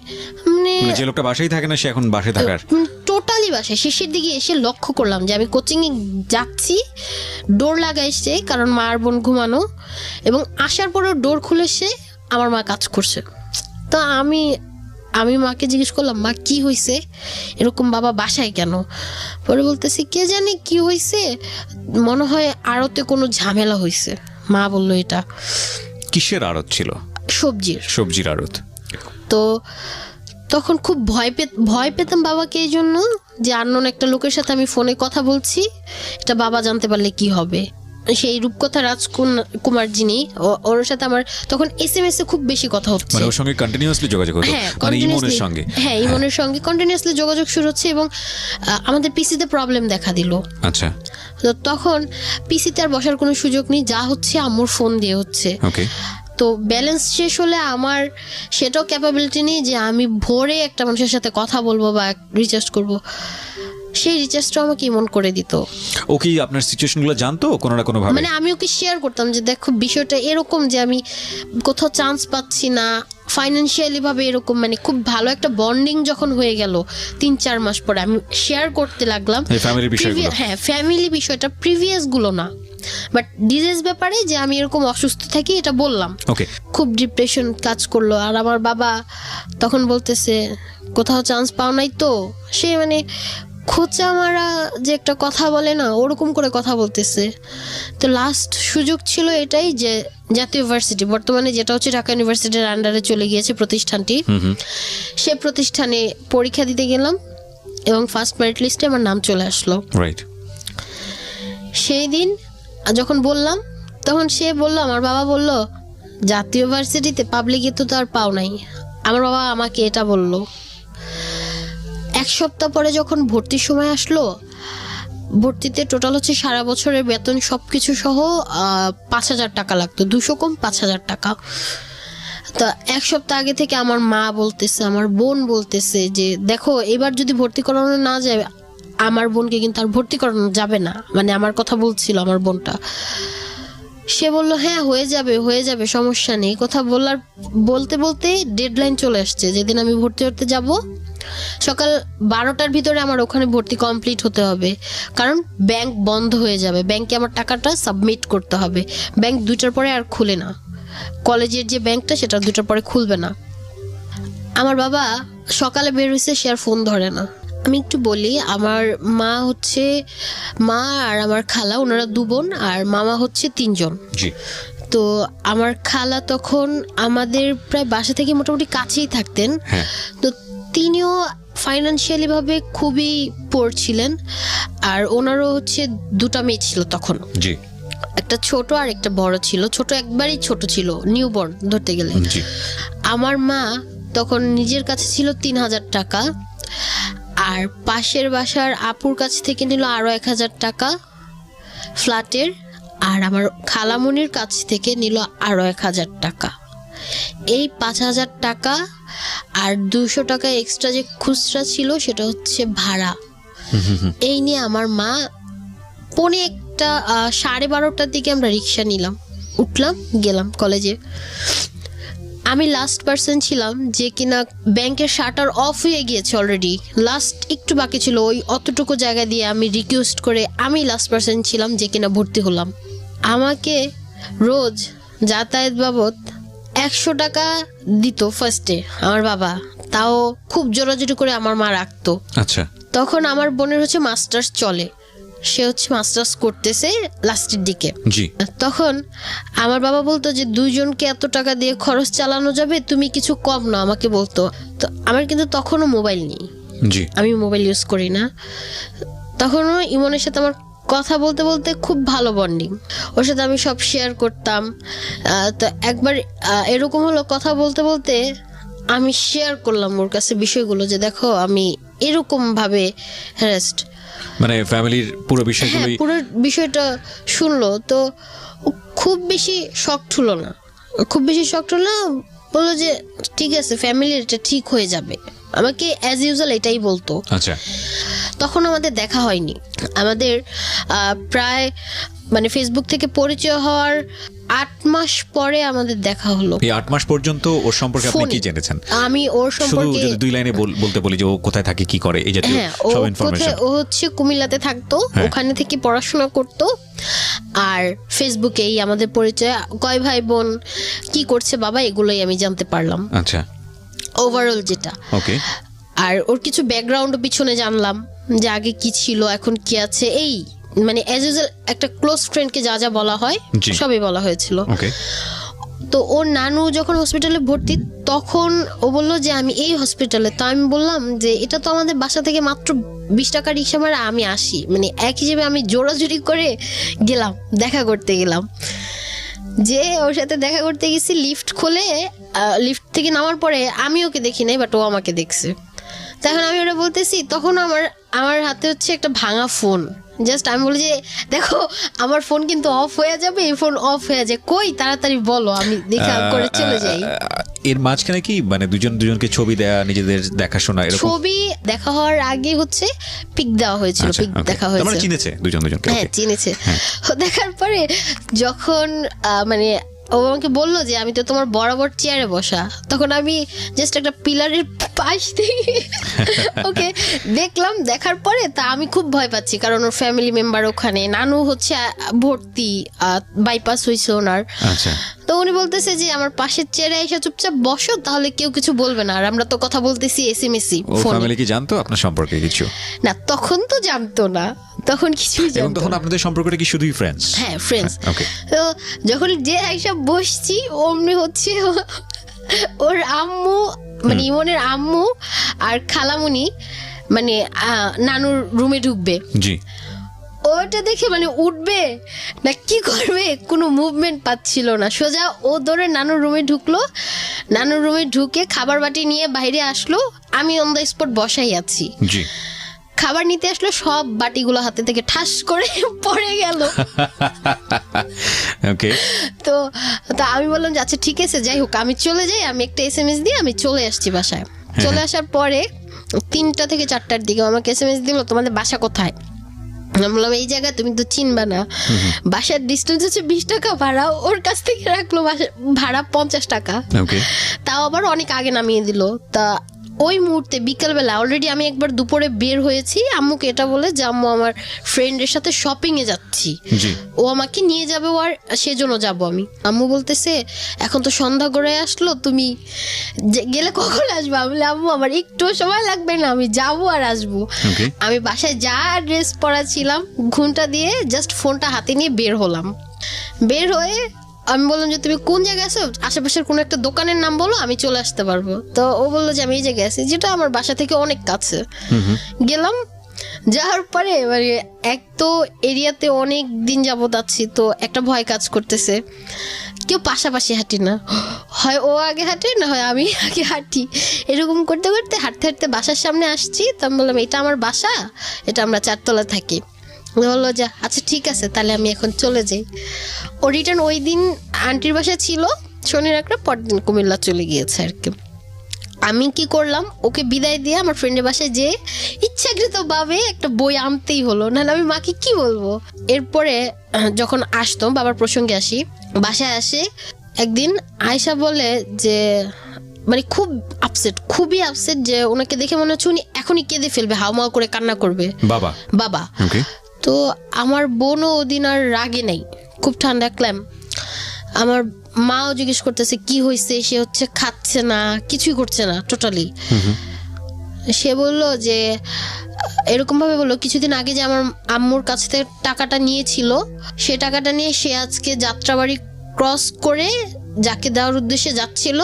মানে যে লোকটা বাসায় থাকে না সে এখন বাসায় থাকার টোটালি বাসায়। শেষের দিকে এসে লক্ষ্য করলাম যে আমি কোচিং এ যাচ্ছি, ডোর লাগাইছে কারণ মা আর বোন ঘুমানো, এবং আসার পরেও ডোর খুলে সে আমার মা কাজ করছে। তো আমি মাকে জিজ্ঞেস করলাম, মা কি হয়েছে, এরকম বাবা বাসায় কেন? পরে বলতেছি কে জানে কি হয়েছে, মনে হয় আড়তে কোনো ঝামেলা হয়েছে। মা বললো এটা কিসের আড়ত ছিল? সবজির আড়ত। তো তখন খুব ভয় পেতাম বাবাকে, এই জন্য যে আননোন একটা লোকের সাথে আমি ফোনে কথা বলছি, এটা বাবা জানতে পারলে কি হবে। সেই রূপকথা রাজকুমার যিনি, ওর সাথে আমার তখন SMS এ খুব বেশি কথা হচ্ছে, মানে ওর সঙ্গে কন্টিনিউয়াসলি যোগাযোগ হতো, মানে ইমনের সঙ্গে। হ্যাঁ ইমনের সঙ্গে কন্টিনিউয়াসলি যোগাযোগ শুরু হচ্ছে, এবং আমাদের পিসিতে প্রবলেম দেখা দিল। আচ্ছা। তো তখন পিসিতে আর বসার কোনো সুযোগ নেই, যা হচ্ছে আম্মুর ফোন দিয়ে হচ্ছে। ওকে। তো ব্যালেন্স শেষ হলে আমার সেটাও ক্যাপাবিলিটি নেই যে আমি ভোরে একটা মানুষের সাথে কথা বলবো বা রিচার্জ করব। সেই রিচার্জটা আমাকে ইমন করে দিত। ও কি আপনার সিচুয়েশনগুলো জানতো কোনো না কোনো ভাবে? মানে আমি ওকে শেয়ার করতাম যে দেখো বিষয়টা এরকম, যে আমি কোথাও চান্স পাচ্ছি না ফাইন্যান্সিয়ালি ভাবে, এরকম মানে খুব ভালো একটা বন্ডিং যখন হয়ে গেল 3-4 মাস পরে আমি শেয়ার করতে লাগলাম হ্যাঁ ফ্যামিলি বিষয়টা, প্রিভিয়াস গুলো না, বাট ডিজিজ ব্যাপারে যে আমি এরকম অসুস্থ থাকি এটা বললাম। ওকে। খুব ডিপ্রেশন কাজ করলো, আর আমার বাবা তখন বলতেছে কোথাও চান্স পাও নাই তো, সে মানে খোঁচা মারা যে একটা কথা বলে না, ওরকম করে কথা বলতেছে। তো লাস্ট সুযোগ ছিল এটাই যে জাতীয় ইউনিভার্সিটি, বর্তমানে যেটা হচ্ছে ঢাকা ইউনিভার্সিটির আন্ডারে চলে গিয়েছে প্রতিষ্ঠানটি, সে প্রতিষ্ঠানে পরীক্ষা দিতে গেলাম এবং ফার্স্ট মেরিট লিস্টে আমার নাম চলে আসলো। রাইট। সেই দিন যখন বললাম, তখন সে বললো, আমার বাবা বলল, জাতীয় ভার্সিটিতে পাবলিকে তো আর পাও নাই। আমার বাবা আমাকে এটা বলল। এক সপ্তাহ পরে যখন ভর্তির সময় আসলো, ভর্তিতে টোটাল হচ্ছে সারা বছরের বেতন সবকিছু সহ 5,000 টাকা লাগতো, 200 কম 5,000 টাকা। তো এক সপ্তাহ আগে থেকে আমার মা বলতেছে, আমার বোন বলতেছে যে দেখো এবার যদি ভর্তি করানো না যায়, আমার বোনকে কিন্তু আর ভর্তি করানো যাবে না, মানে আমার কথা বলছিল আমার বোনটা। সে বলল হ্যাঁ হয়ে যাবে সমস্যা নেই। কথা বলতে বলতে ডেডলাইন চলে আসছে, যেদিন আমি ভর্তি হতে যাব সকাল 12টার ভিতরে আমার ওখানে ভর্তি কমপ্লিট হতে হবে, কারণ ব্যাংক বন্ধ হয়ে যাবে, ব্যাংকে আমার টাকাটা সাবমিট করতে হবে। ব্যাংক 2টার পরে আর খুলে না, কলেজের যে ব্যাংকটা সেটা 2টার পরে খুলবে না। আমার বাবা সকালে বের হয়েছে, সে আর ফোন ধরে না। আমি একটু বলি, আমার মা আর আমার খালা, ওনারা 2 বোন, আর মামা হচ্ছে 3 জন। জি। তো আমার খালা তখন আমাদের প্রায় বাসা থেকে মোটামুটি কাছেই থাকতেন। হ্যাঁ। তো তিনিও ফাইন্যান্সিয়ালি ভাবে খুবই পোর ছিলেন, আর ওনারও হচ্ছে 2টা মেয়ে ছিল তখন। জি। একটা ছোট আর একটা বড় ছিল। ছোট একবারই ছোট ছিল, নিউবর্ন ধরতে গেলে। জি। আমার মা তখন নিজের কাছে ছিল 3,000 টাকা, আর পাশের বাসার আপুর কাছ থেকে নিল আরো 1,000 টাকা ফ্ল্যাটের, আর আমার খালামুনির কাছ থেকে নিল আরো 1,000 টাকা। এই 5,000 টাকা আর 200 টাকা এক্সট্রা যে খুচরা ছিল সেটা হচ্ছে ভাড়া। এই নিয়ে আমার মা 12:30টার দিকে আমরা রিক্সা নিলাম, উঠলাম, গেলাম কলেজে। আমি লাস্ট পার্সন ছিলাম যে কিনা ব্যাংকের শাটার অফ হয়ে গিয়েছে অলরেডি, লাস্ট একটু বাকি ছিল, ওই অতটুকু জায়গা দিয়ে আমি রিকোয়েস্ট করে আমি লাস্ট পার্সন ছিলাম যে কিনা ভর্তি হলাম। আমাকে রোজ যাতায়াত বাবদ 100 টাকা দিত ফার্স্টে আমার বাবা, তাও খুব জোরাজুরি করে আমার মা রাখতো। আচ্ছা। তখন আমার বোনের হচ্ছে মাস্টার্স চলে, সে হচ্ছে মাস্টার্স করতেছে লাস্টের দিকে। জি। তখন আমার বাবা বলতো যে 2 জনকে এত টাকা দিয়ে খরচ চালানো যাবে, তুমি কিছু কম না আমাকে বলতো। তো আমার কিন্তু তখনও মোবাইল নেই, জি। আমি মোবাইল ইউজ করি না। তখনও ইমনের সাথে আমার কথা বলতে বলতে খুব ভালো বন্ডিং, ওর সাথে আমি সব শেয়ার করতাম। তো একবার এরকম হলো, কথা বলতে বলতে আমি শেয়ার করলাম ওর কাছে বিষয়গুলো, যে দেখো আমি এরকম ভাবে হ্যারাসড, মানে ফ্যামিলির পুরো বিষয়গুলোই। পুরো বিষয়টা শুনলো। তো খুব বেশি শকড হলো না, বললো যে ঠিক আছে, ফ্যামিলির এটা ঠিক হয়ে যাবে, আমাকে অ্যাজ ইউজুয়াল এটাই বলতো। আচ্ছা। তখন আমাদের দেখা হয়নি, আমাদের প্রায় মানে ফেসবুক থেকে পরিচয় হওয়ার 8 মাস পরে আমাদের দেখা হলো। এই 8 মাস পর্যন্ত ওর সম্পর্কে আপনি কি জেনেছেন? আমি ওর সম্পর্কে শুধু 2 লাইনে বলতে বলি যে ও কোথায় থাকে, কি করে, এই জাতীয় সব ইনফরমেশন। ও হচ্ছে কুমিল্লাতে থাকতো, ওখানে থেকে পড়াশোনা করতো, আর ফেসবুকেই আমাদের পরিচয়, কয় ভাই বোন, কি করছে বাবা, এগুলোই আমি জানতে পারলাম। আচ্ছা। ওভারঅল যেটা। ওকে। আর ওর কিছু ব্যাকগ্রাউন্ড পিছনে জানলাম, যে আগে কি ছিল এখন কি আছে, এই মানে অ্যাজ ইউজুয়াল একটা ক্লোজ ফ্রেন্ডকে যা যা বলা হয় সবই বলা হয়েছিল। ওকে। তো ওর নানু যখন হসপিটালে ভর্তি, তখন ও বললো যে আমি এই হসপিটালে। তো আমি বললাম যে এটা তো আমাদের বাসা থেকে মাত্র 20 টাকা রিক্সা ভাড়া, আমি আসি, মানে এক হিসেবে আমি জোরাজুরি করে গেলাম, দেখা করতে গেলাম। যে ওর সাথে দেখা করতে গেছি, লিফট খোলে, লিফট থেকে নামার পরে আমি ওকে দেখি নাই, বাট ও আমাকে দেখছে। তখন আমি ওটা বলতেছি, তখন আমার হাতে হচ্ছে একটা ভাঙা ফোন। জাস্ট আমি বলি যে দেখো আমার ফোন কিন্তু অফ হয়ে যাবে, এই ফোন অফ হয়ে যায়, কই তাড়াতাড়ি বলো, আমি দেখা করে চলে যাই। এর মাঝখানে কি মানে দুজনকে ছবি দেয়া, নিজেদের দেখাশোনা, এরকম? ছবি দেখা হওয়ার আগে হচ্ছে পিক দেওয়া হয়েছিল, পিক দেখা হয়েছে। মানে চিনেছে দুজনকে? হ্যাঁ চিনেছে। দেখার পরে যখন মানে ও আমাকে বললো যে আমি তো তোমার বরাবর চেয়ারে বসা, তখন আমি জাস্ট একটা পিলারের পাশ থেকে ওকে দেখলাম। দেখার পরে তা আমি খুব ভয় পাচ্ছি, কারণ ওর ফ্যামিলি মেম্বার ওখানে, নানু হচ্ছে ভর্তি, বাইপাস হয়েছে ওনার। আচ্ছা। তো উনি বলতেছে যে আমার পাশের চেয়ারে এসে চুপচাপ বসো, তাহলে কেউ কিছু বলবে না, আর আমরা তো কথা বলতেছি এসএমএসই ও ফোনে। ফ্যামিলি কি জানতো আপনার সম্পর্কে কিছু? না, তখন তো জানতো না, তখন কিছুই এবং জানতো তখন না। আপনাদের সম্পর্কটা কি শুধুই ফ্রেন্ডস? হ্যাঁ, ফ্রেন্ডস। ওকে। তো যখন যে একসব বসছি, অমনি হচ্ছে ওর আম্মু, মানে ইমনের আম্মু আর খালামুনি মানে নানুর রুমে ঢুকবে। জি। ওটা দেখে মানে উঠবে না কি করবে, কোনো মুভমেন্ট পাচ্ছিল না। সোজা ও দৌড়ে নানুর রুমে ঢুকলো, নানুর রুমে ঢুকে খাবার বাটি নিয়ে বাইরে আসলো, আমি অন দ্য স্পট বসাই আছি। জি। খাবার নিতে আসলো, সব বাটিগুলো হাতে থেকে ঠাস করে পড়ে গেল। ওকে। তো তো আমি বললাম যে আচ্ছা ঠিক আছে, যাই হোক আমি চলে যাই, আমি একটা এসএমএস দিয়ে আমি চলে আসছি বাসায়। চলে আসার পরে 3টা থেকে 4টার দিকে আমাকে এসএমএস দিল, তোমাদের বাসা কোথায়? আমি বললাম এই জায়গা তুমি তো চিনবা না, বাসার ডিস্টেন্স হচ্ছে 20 টাকা ভাড়া। ওর কাছ থেকে রাখলো ভাড়া 50 টাকা, ওকে। তাও আবার অনেক আগে নামিয়ে দিল। তা ওই মুহূর্তে বিকেলবেলা অলরেডি আমি একবার দুপুরে বের হয়েছি আম্মুকে এটা বলে যে আম্মু আমার ফ্রেন্ডের সাথে শপিং এ যাচ্ছি, জি। ও আমাকে নিয়ে যাবে, ও আর সেজন্য যাবো আমি। আম্মু বলতেছে এখন তো সন্ধ্যা করে আসলো, তুমি গেলে কখন আসবে? আমি বললাম আম্মু আমার একটু সময় লাগবে না, আমি যাবো আর আসবো। ওকে। আমি বাসায় যা ড্রেস পরা ছিলাম ঘুমটা দিয়ে জাস্ট ফোনটা হাতে নিয়ে বের হলাম। বের হয়ে আমি বললাম যে তুমি কোন জায়গায় আছো, আশেপাশের কোনো একটা দোকানের নাম বলো, আমি চলে আসতে পারবো। তো ও বললো যে আমি এই জায়গায় আছি, যেটা আমার বাসা থেকে অনেক কাছে। গেলাম, যাওয়ার পরে মানে এক তো এরিয়াতে অনেক দিন যাবত আছি, তো একটা ভয় কাজ করতেছে, কেউ পাশাপাশি হাঁটি না, হয় ও আগে হাঁটে না হয় আমি আগে হাঁটি। এরকম করতে করতে হাঁটতে হাঁটতে বাসার সামনে আসছি। তো আমি বললাম এটা আমার বাসা, এটা আমরা 4 তলা থাকি। বললো যে আচ্ছা ঠিক আছে, তাহলে আমি এখন চলে যাই। ও রিটার্ন ওই দিন আন্টির বাসা ছিল, শনি রাখলে পরের দিন কুমিল্লা চলে গিয়েছে আর কি। আমি কি করলাম, ওকে বিদায় দিয়ে আমার ফ্রেন্ডের বাসায় যেয়ে ইচ্ছাকৃতভাবে একটা বই আনতেই হলো, নাহলে আমি মাকে কি বলবো। এরপরে যখন আসতো, বাবার প্রসঙ্গে আসি, বাসায় আসে একদিন আয়শা বলে যে মানে খুব আপসেট, খুবই আপসেট, যে ওনাকে দেখে মনে হচ্ছে উনি এখনই কেঁদে ফেলবে, হাওমাও করে কান্না করবে বাবা। বাবা। ওকে। তো আমার বোনও ওদিন আর রাগে নেই, খুব ঠান্ডা ক্ল্যাম। আমার মাও জিজ্ঞেস করতেছে কি হয়েছে, সে হচ্ছে খাচ্ছে না, কিছুই করছে না টোটালি। সে বলল যে এরকম ভাবে বললো কিছুদিন আগে যে আমার আম্মুর কাছ থেকে টাকাটা নিয়েছিল, সে টাকাটা নিয়ে সে আজকে যাত্রাবাড়ি ক্রস করে যাকে দেওয়ার উদ্দেশ্যে যাচ্ছিল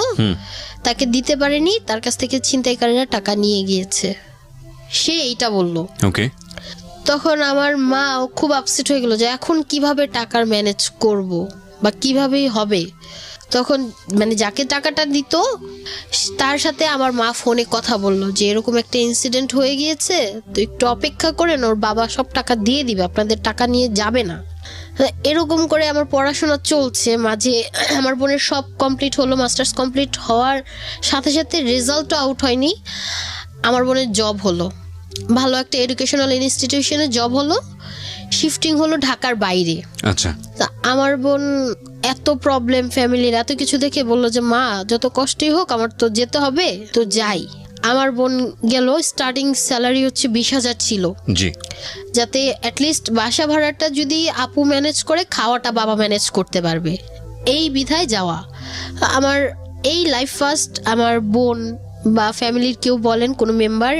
তাকে দিতে পারেনি, তার কাছ থেকে ছিনতাইকারীরা টাকা নিয়ে গিয়েছে, সে এইটা বললো। ওকে। তখন আমার মা খুব আপসেট হয়ে গেল যে এখন কিভাবে টাকার ম্যানেজ করব বা কিভাবেই হবে। তখন মানে যাকে টাকাটা দিত তার সাথে আমার মা ফোনে কথা বললো যে এরকম একটা ইনসিডেন্ট হয়ে গিয়েছে, তো একটু অপেক্ষা করেন, ওর বাবা সব টাকা দিয়ে দিবে, আপনাদের টাকা নিয়ে যাবে না। এরকম করে আমার পড়াশোনা চলছে, মাঝে আমার বোনের সব কমপ্লিট হলো, মাস্টার্স কমপ্লিট হওয়ার সাথে সাথে রেজাল্টও আউট হয়নি, আমার বোনের জব হলো, ভালো একটা এডুকেশনাল ইনস্টিটিউশনে জব হলো, শিফটিং হলো ঢাকার বাইরে। আচ্ছা। তা আমার বোন এত প্রবলেম ফ্যামিলির এত কিছু দেখে বললো যে মা যত কষ্টই হোক আমার তো যেতে হবে, তো যাই। আমার বোন গেল, স্টার্টিং স্যালারি হচ্ছে 20,000 ছিল, জি। যাতে অ্যাটলিস্ট বাসা ভাড়াটা যদি আপু ম্যানেজ করে, খাওয়াটা বাবা ম্যানেজ করতে পারবে, এই বিধায় যাওয়া। আমার এই লাইফ ফার্স্ট আমার বোন বা ফ্যামিলির কেউ বলেন কোনো মেম্বার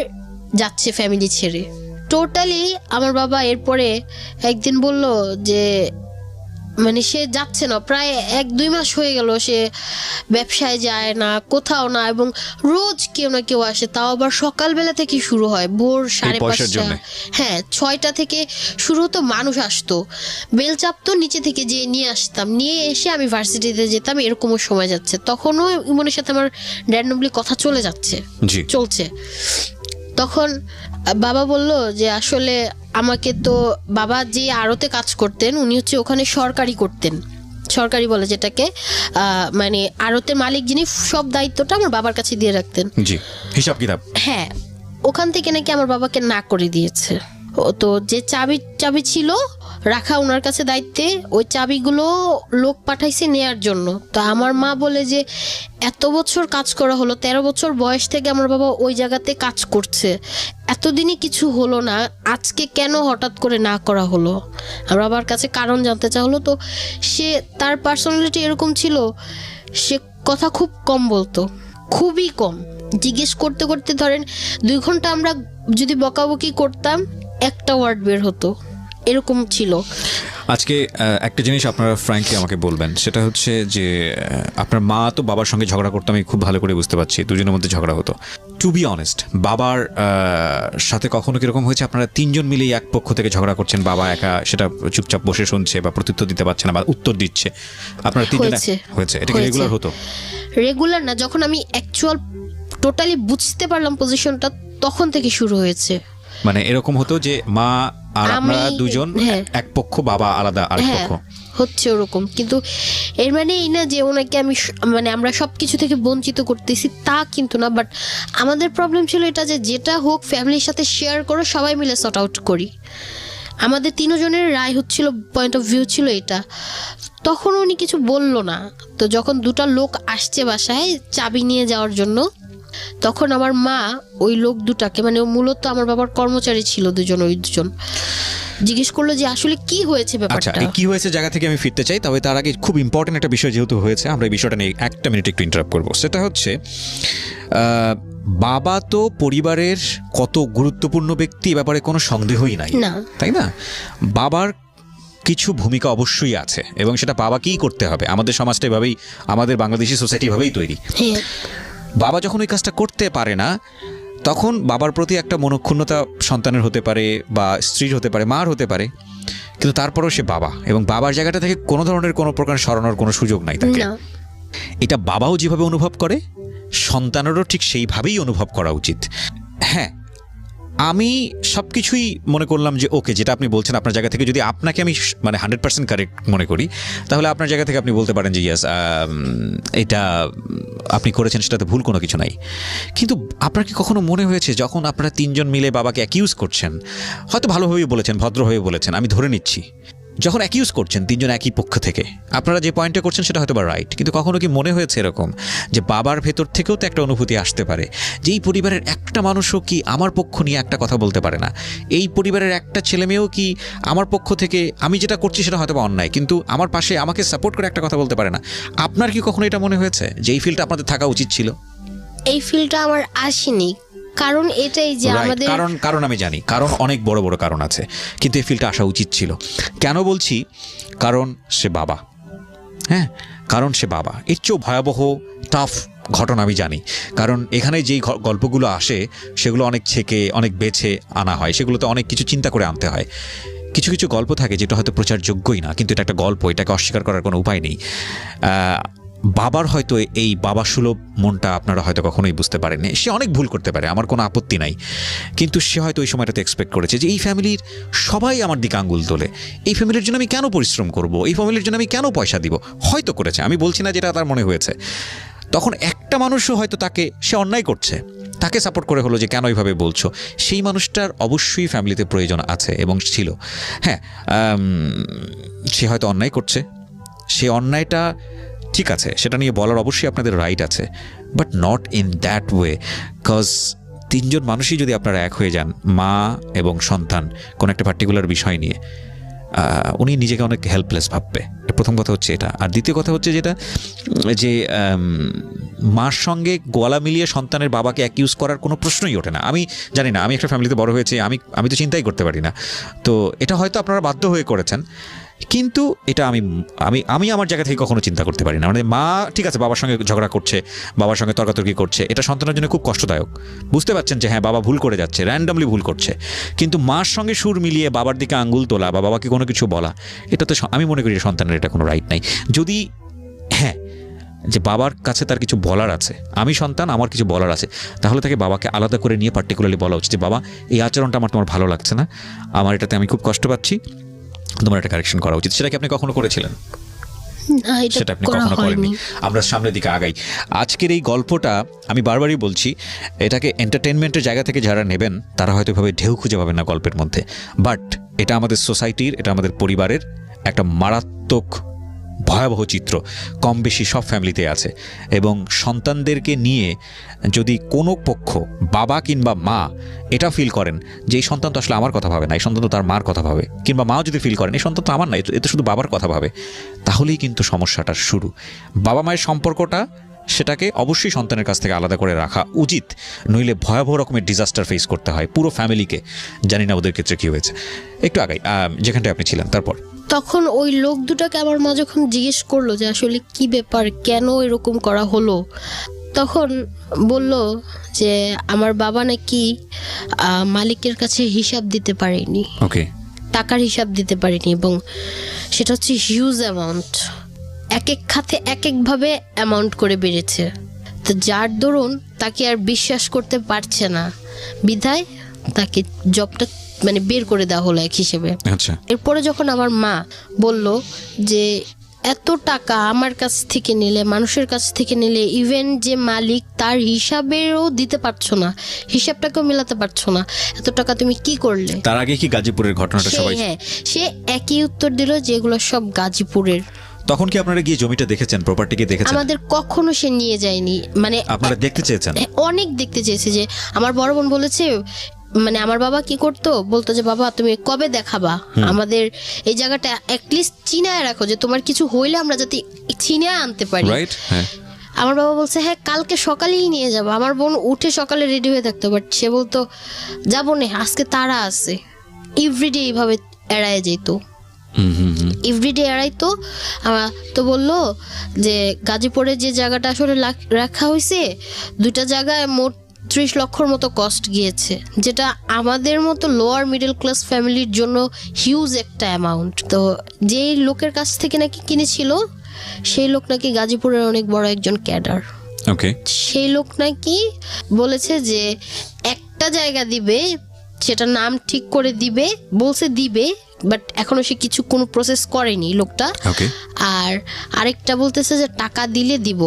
যাচ্ছে ফ্যামিলি ছেড়ে টোটালি। আমার বাবা এরপরে একদিন বলল যে মানে সে যাচ্ছে না, প্রায় 1-2 মাস হয়ে গেল সে ব্যবসায় যায় না, কোথাও না, এবং রোজ কেউ না কেউ আসে, তাও আবার সকালবেলা থেকে শুরু হয়, ভোর 5:30। হ্যাঁ, 6টা থেকে শুরু হতো, মানুষ আসতো, বেল চাপতো, নিচে থেকে যে নিয়ে আসতাম, নিয়ে এসে আমি ভার্সিটিতে যেতাম, এরকমও সময় যাচ্ছে। তখনও ইমনের সাথে আমার র্যান্ডমলি কথা চলে যাচ্ছে, চলছে। তখন বাবা বলল যে আসলে আমাকে তো, বাবা যে আড়তে কাজ করতেন উনি হচ্ছে ওখানে সরকারি করতেন, সরকারি বলে যেটাকে, মানে আড়তের মালিক যিনি, সব দায়িত্বটা আমার বাবার কাছে দিয়ে রাখতেন। জি, হিসাব কিতাব। হ্যাঁ, ওখান থেকে নাকি আমার বাবাকে না করে দিয়েছে, ও তো যে চাবি ছিল রাখা ওনার কাছে দায়িত্বে, ওই চাবিগুলো লোক পাঠাইছে নেয়ার জন্য। তো আমার মা বলে যে এত বছর কাজ করা হলো, 13 বছর বয়স থেকে আমার বাবা ওই জায়গাতে কাজ করছে, এতদিনই কিছু হলো না, আজকে কেন হঠাৎ করে না করা হলো? আমার বাবার কাছে কারণ জানতে চা হলো। তো সে, তার পার্সোনালিটি এরকম ছিল, সে কথা খুব কম বলতো, খুবই কম। জিজ্ঞেস করতে করতে ধরেন 2 ঘন্টা আমরা যদি বকাবকি করতাম, একটা ওয়ার্ড বের হতো, এরকম ছিল। আজকে একটা জিনিস আপনারা ফ্র্যাঙ্কলি আমাকে বলবেন, সেটা হচ্ছে যে আপনার মা তো বাবার সঙ্গে ঝগড়া করতো, আমি খুব ভালো করে বুঝতে পারছি, দুজনের মধ্যে ঝগড়া হতো। টু বি অনেস্ট, বাবার সাথে কখনো কিরকম হয়েছে আপনারা 3 জন মিলেই এক পক্ষ থেকে ঝগড়া করছেন, বাবা একা সেটা চুপচাপ বসে শুনছে বা প্রত্যুত্তর দিতে পারছে না বা উত্তর দিচ্ছে, আপনারা 3 জন হয়েছে? এটা কি রেগুলার হতো? রেগুলার না, যখন আমি অ্যাকচুয়াল টোটালি বুঝতে পারলাম পজিশনটা, তখন থেকে শুরু হয়েছে। মানে এরকম হতো যে মা আর আপনারা দুজন হ্যাঁ, এক পক্ষ, বাবা আলাদা আরেক হ্যাঁ পক্ষ? হচ্ছে ওরকম। কিন্তু এর মানে এই না যে ওনাকে আমি মানে আমরা সবকিছু থেকে বঞ্চিত করতেছি, তা কিন্তু না। বাট আমাদের প্রবলেম ছিল এটা যে যেটা হোক ফ্যামিলির সাথে শেয়ার করো, সবাই মিলে সর্ট আউট করি। আমাদের 3 জনের রায় হচ্ছিল, পয়েন্ট অফ ভিউ ছিল এটা। তখন উনি কিছু বললো না। তো যখন 2টা লোক আসছে বাসায় চাবি নিয়ে যাওয়ার জন্য, তখন আমার মা ওই লোক 2টাকে, মানে মূলত আমার বাবার কর্মচারী ছিল 2জন, ওই 2জন জিজ্ঞেস করলো যে আসলে কি হয়েছে আচ্ছা, ব্যাপারটা। এই কি হয়েছে জায়গা থেকে আমি ফিরতে চাই, তবে তার আগে খুব ইম্পর্টেন্ট একটা বিষয় যেহেতু হয়েছে, আমরা এই বিষয়টা নিয়ে 1 মিনিট একটু ইন্টারাপ্ট করবো। সেটা হচ্ছে বাবা তো পরিবারের কত গুরুত্বপূর্ণ ব্যক্তি, এ ব্যাপারে কোনো সন্দেহই নাই, না। তাই না? বাবার কিছু ভূমিকা অবশ্যই আছে এবং সেটা বাবাকেই করতে হবে। আমাদের সমাজটা এভাবেই, আমাদের বাংলাদেশি সোসাইটি ভাবেই তৈরি। হ্যাঁ, বাবা যখন ওই কাজটা করতে পারে না, তখন বাবার প্রতি একটা মনক্ষুণ্ণতা সন্তানের হতে পারে বা স্ত্রীর হতে পারে, মার হতে পারে, কিন্তু তারপরেও সে বাবা, এবং বাবার জায়গাটা থেকে কোনো ধরনের কোনো প্রকার সরানোর কোনো সুযোগ নাই তাকে। না, এটা বাবাও যেভাবে অনুভব করে, সন্তানেরও ঠিক সেইভাবেই অনুভব করা উচিত। হ্যাঁ, আমি সব কিছুই মনে করলাম যে ওকে, যেটা আপনি বলছেন আপনার জায়গা থেকে যদি আপনাকে আমি মানে 100% কারেক্ট মনে করি, তাহলে আপনার জায়গা থেকে আপনি বলতে পারেন যে ইয়েস, এটা আপনি করেছেন, সেটাতে ভুল কোনো কিছু নাই। কিন্তু আপনার কি কখনো মনে হয়েছে যখন আপনারা 3 জন মিলে বাবাকে অ্যাকিউজ করছেন, হয়তো ভালোভাবেই বলেছেন, ভদ্রভাবে বলেছেন, আমি ধরে নিচ্ছি, যখন অ্যাকিউজ করছেন 3 জন একই পক্ষ থেকে, আপনারা যে পয়েন্টে করছেন সেটা হয়তো বা রাইট, কিন্তু কখনো কি মনে হয়েছে এরকম যে বাবার ভেতর থেকেও তো একটা অনুভূতি আসতে পারে যে এই পরিবারের একটা মানুষও কি আমার পক্ষ নিয়ে একটা কথা বলতে পারে না, এই পরিবারের একটা ছেলে মেয়েও কি আমার পক্ষ থেকে আমি যেটা করছি সেটা হয়তো বা অন্যায়, কিন্তু আমার পাশে আমাকে সাপোর্ট করে একটা কথা বলতে পারে না? আপনার কি কখনো এটা মনে হয়েছে যে এই ফিলটা আপনাদের থাকা উচিত ছিল? এই ফিলটা আমার আসেনি, কারণ এটাই যে Right, আমাদের কারণ আমি জানি, কারণ অনেক বড় বড় কারণ আছে, কিন্তু এই ফিলটা আসা উচিত ছিল। কেন বলছি? কারণ সে বাবা। হ্যাঁ, কারণ সে বাবা। এর চেয়েও ভয়াবহ টাফ ঘটনা আমি জানি, কারণ এখানে যেই গল্পগুলো আসে সেগুলো অনেক ছেকে, অনেক বেছে আনা হয়, সেগুলোতে অনেক কিছু চিন্তা করে আনতে হয়। কিছু কিছু গল্প থাকে যেটা হয়তো প্রচারযোগ্যই না, কিন্তু এটা একটা গল্প, এটাকে অস্বীকার করার কোনো উপায় নেই। বাবার হয়তো এই বাবা সুলভ মনটা আপনারা হয়তো কখনোই বুঝতে পারেননি। সে অনেক ভুল করতে পারে, আমার কোনো আপত্তি নাই, কিন্তু সে হয়তো ওই সময়টাতে এক্সপেক্ট করেছে যে এই ফ্যামিলির সবাই আমার দিকে আঙ্গুল তোলে, এই ফ্যামিলির জন্য আমি কেন পরিশ্রম করব, এই ফ্যামিলির জন্য আমি কেন পয়সা দিব, হয়তো করেছে, আমি বলছি না যেটা তার মনে হয়েছে। তখন একটা মানুষও হয়তো তাকে, সে অন্যায় করছে, তাকে সাপোর্ট করে হলো যে কেন এইভাবে বলছো, সেই মানুষটার অবশ্যই ফ্যামিলিতে প্রয়োজন আছে এবং ছিল। হ্যাঁ, সে হয়তো অন্যায় করছে, সে অন্যায়টা ঠিক আছে, সেটা নিয়ে বলার অবশ্যই আপনাদের রাইট আছে, but not in that way. Cause 3 জন মানুষই যদি আপনারা এক হয়ে যান, মা এবং সন্তান, কোনো একটা পার্টিকুলার বিষয় নিয়ে, উনি নিজেকে অনেক হেল্পলেস ভাববে। প্রথম কথা হচ্ছে এটা। আর দ্বিতীয় কথা হচ্ছে যেটা, যে মার সঙ্গে গলা মিলিয়ে সন্তানের বাবাকে অ্যাকিউজ করার কোনো প্রশ্নই ওঠে না। আমি জানি না, আমি একটা ফ্যামিলিতে বড় হয়েছি, আমি তো চিন্তাই করতে পারি না। তো এটা হয়তো আপনারা বাধ্য হয়ে করেছেন, কিন্তু এটা আমি আমার জায়গা থেকে কখনো চিন্তা করতে পারি না। মানে মা ঠিক আছে বাবার সঙ্গে ঝগড়া করছে, বাবার সঙ্গে তর্কাতর্কি করছে, এটা সন্তানের জন্য খুব কষ্টদায়ক। বুঝতে পারছেন যে হ্যাঁ বাবা ভুল করে যাচ্ছে, র্যান্ডমলি ভুল করছে, কিন্তু মার সঙ্গে সুর মিলিয়ে বাবার দিকে আঙ্গুল তোলা বা বাবাকে কোনো কিছু বলা, এটা তো আমি মনে করি সন্তানের এটা কোনো রাইট নাই। যদি হ্যাঁ, যে বাবার কাছে তার কিছু বলার আছে, আমি সন্তান, আমার কিছু বলার আছে, তাহলে তাকে বাবাকে আলাদা করে নিয়ে পার্টিকুলারলি বলা উচিত যে বাবা এই আচরণটা তোমার ভালো লাগছে না, আমার এটাতে আমি খুব কষ্ট পাচ্ছি, তোমার একটা কারেকশন করা উচিত। সেটা কি আপনি কখনো করেছিলেন? না, এটা সেটা আপনি করা কখনো করেননি। হয়নি। আমরা সামনের দিকে আগাই। আজকের এই গল্পটা আমি বারবারই বলছি, এটাকে এন্টারটেনমেন্টের জায়গা থেকে যারা নেবেন তারা হয়তো এভাবে ঢেউ খুঁজে পাবেন না গল্পের মধ্যে, বাট এটা আমাদের সোসাইটির, এটা আমাদের পরিবারের একটা মারাত্মক ভয়াবহ চিত্র, কম বেশি সব ফ্যামিলিতে আছে। এবং সন্তানদেরকে নিয়ে যদি কোনো পক্ষ, বাবা কিংবা মা, এটা ফিল করেন যে এই সন্তান তো আসলে আমার কথা ভাবে না, এই সন্তান তো তার মার কথা ভাবে, কিংবা মাও যদি ফিল করেন এই সন্তান তো আমার না, এ তো শুধু বাবার কথা ভাবে, তাহলেই কিন্তু সমস্যাটার শুরু। বাবা মায়ের সম্পর্কটা, সেটাকে অবশ্যই সন্তানের কাছ থেকে আলাদা করে রাখা উচিত, নইলে ভয়াবহ রকমের ডিজাস্টার ফেস করতে হয় পুরো ফ্যামিলিকে। জানি না ওদের ক্ষেত্রে কী হয়েছে। একটু আগাই, যেখানটায় আপনি ছিলেন, তারপর তখন ওই লোক দুটাকে আমার মা যখন জিজ্ঞেস করলো যে আসলে কি ব্যাপার, কেন এরকম করা হলো, তখন বলল যে আমার বাবা নাকি মালিকের কাছে হিসাব দিতে পারেনি, ওকে, টাকার হিসাব দিতে পারেনি, এবং সেটা হচ্ছে হিউজ অ্যামাউন্ট, এক এক খাতে এক একভাবে অ্যামাউন্ট করে বেড়েছে। তো যার দরুন তাকে আর বিশ্বাস করতে পারছে না, বিধায় তাকে জবটা মানে বের করে দেওয়া হলো এক হিসেবে। আচ্ছা, এরপরে যখন আমার মা বলল যে এত টাকা আমার কাছ থেকে নিলে, মানুষের কাছ থেকে নিলে, ইভেন যে মালিক তার হিসাবেরও দিতে পারছো না, হিসাবটাকেও মেলাতে পারছো না, এত টাকা তুমি কি করলে? তার আগে কি গাজীপুরের ঘটনাটা সে সবাই, হ্যাঁ, সে একই উত্তর দিল যে এগুলো সব গাজীপুরের। তখন কি আপনারা গিয়ে জমিটা দেখেছেন, প্রপার্টিকে দেখেছেন? আমাদের কখনো সে নিয়ে যায়নি, মানে আপনারা দেখতে চেয়েছেন? অনেক দেখতে চেয়েছে। যে আমার বড় বোন বলেছে, মানে আমার বাবা কি করতো, বলতো যে বাবা তুমি কবে দেখাবা আমাদের এই জায়গাটা, অ্যাটলিস্ট চিনায় রাখো, যে তোমার কিছু হইলে আমরা যাতে চিনায় আনতে পারি। রাইট, হ্যাঁ। আমার বাবা বলছে হ্যাঁ কালকে সকালেই নিয়ে যাবো। আমার বোন উঠে সকালে রেডি হয়ে থাকতো, বাট সে বলতো যাবো না, আজকে তারা আছে। এভরিডে এইভাবে এড়ায় যেত, এভরিডে এড়াইতো। তো বললো যে গাজীপুরে যে জায়গাটা আসলে রাখা হয়েছে, দুটা জায়গায় মোট 30 লক্ষর মতো কস্ট গিয়েছে, যেটা আমাদের মতো লোয়ার মিডল ক্লাস ফ্যামিলির জন্য হিউজ একটা অ্যামাউন্ট। তো যেই লোকের কাছ থেকে নাকি কিনেছিল, সেই লোক নাকি গাজীপুরের অনেক বড় একজন ক্যাডার। ওকে, সেই লোক নাকি বলেছে যে একটা জায়গা দিবে, সেটা নাম ঠিক করে দিবে, বলছে দিবে, বাট এখনো সে কিছু কোনো প্রসেস করেনি লোকটা। ওকে, আর আরেকটা বলতেছে যে টাকা দিলে দিব,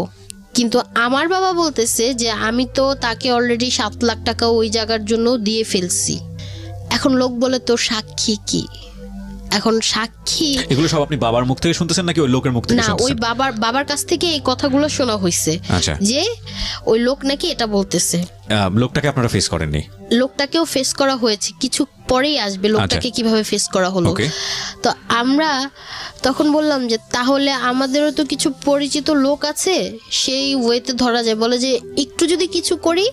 কিন্তু আমার বাবা বলতেছে যে আমি তো তাকে অলরেডি 7 লাখ টাকা ওই জায়গার জন্য দিয়ে ফেলছি। এখন লোক বলে তোর সাক্ষী কি? এখন সাক্ষী এগুলো সব আপনি বাবার মুখ থেকে শুনতেছেন নাকি ওই লোকের মুখ থেকে না, ওই শুনতেছেন? বাবার কাছ থেকে এই কথাগুলো শোনা হয়েছে, আচ্ছা। যে ওই লোক নাকি এটা বলতেছে। লোকটাকে আপনারা ফেস করেননি? লোকটাকেও ফেস করা হয়েছে, কিছু পরেই আসবে লোকটাকে কিভাবে ফেস করা হলো। ওকে। তো আমরা তখন বললাম যে তাহলে আমাদেরও তো কিছু পরিচিত লোক আছে, সেই ওয়েতে ধরা যায়। বলে যে একটু যদি কিছু করি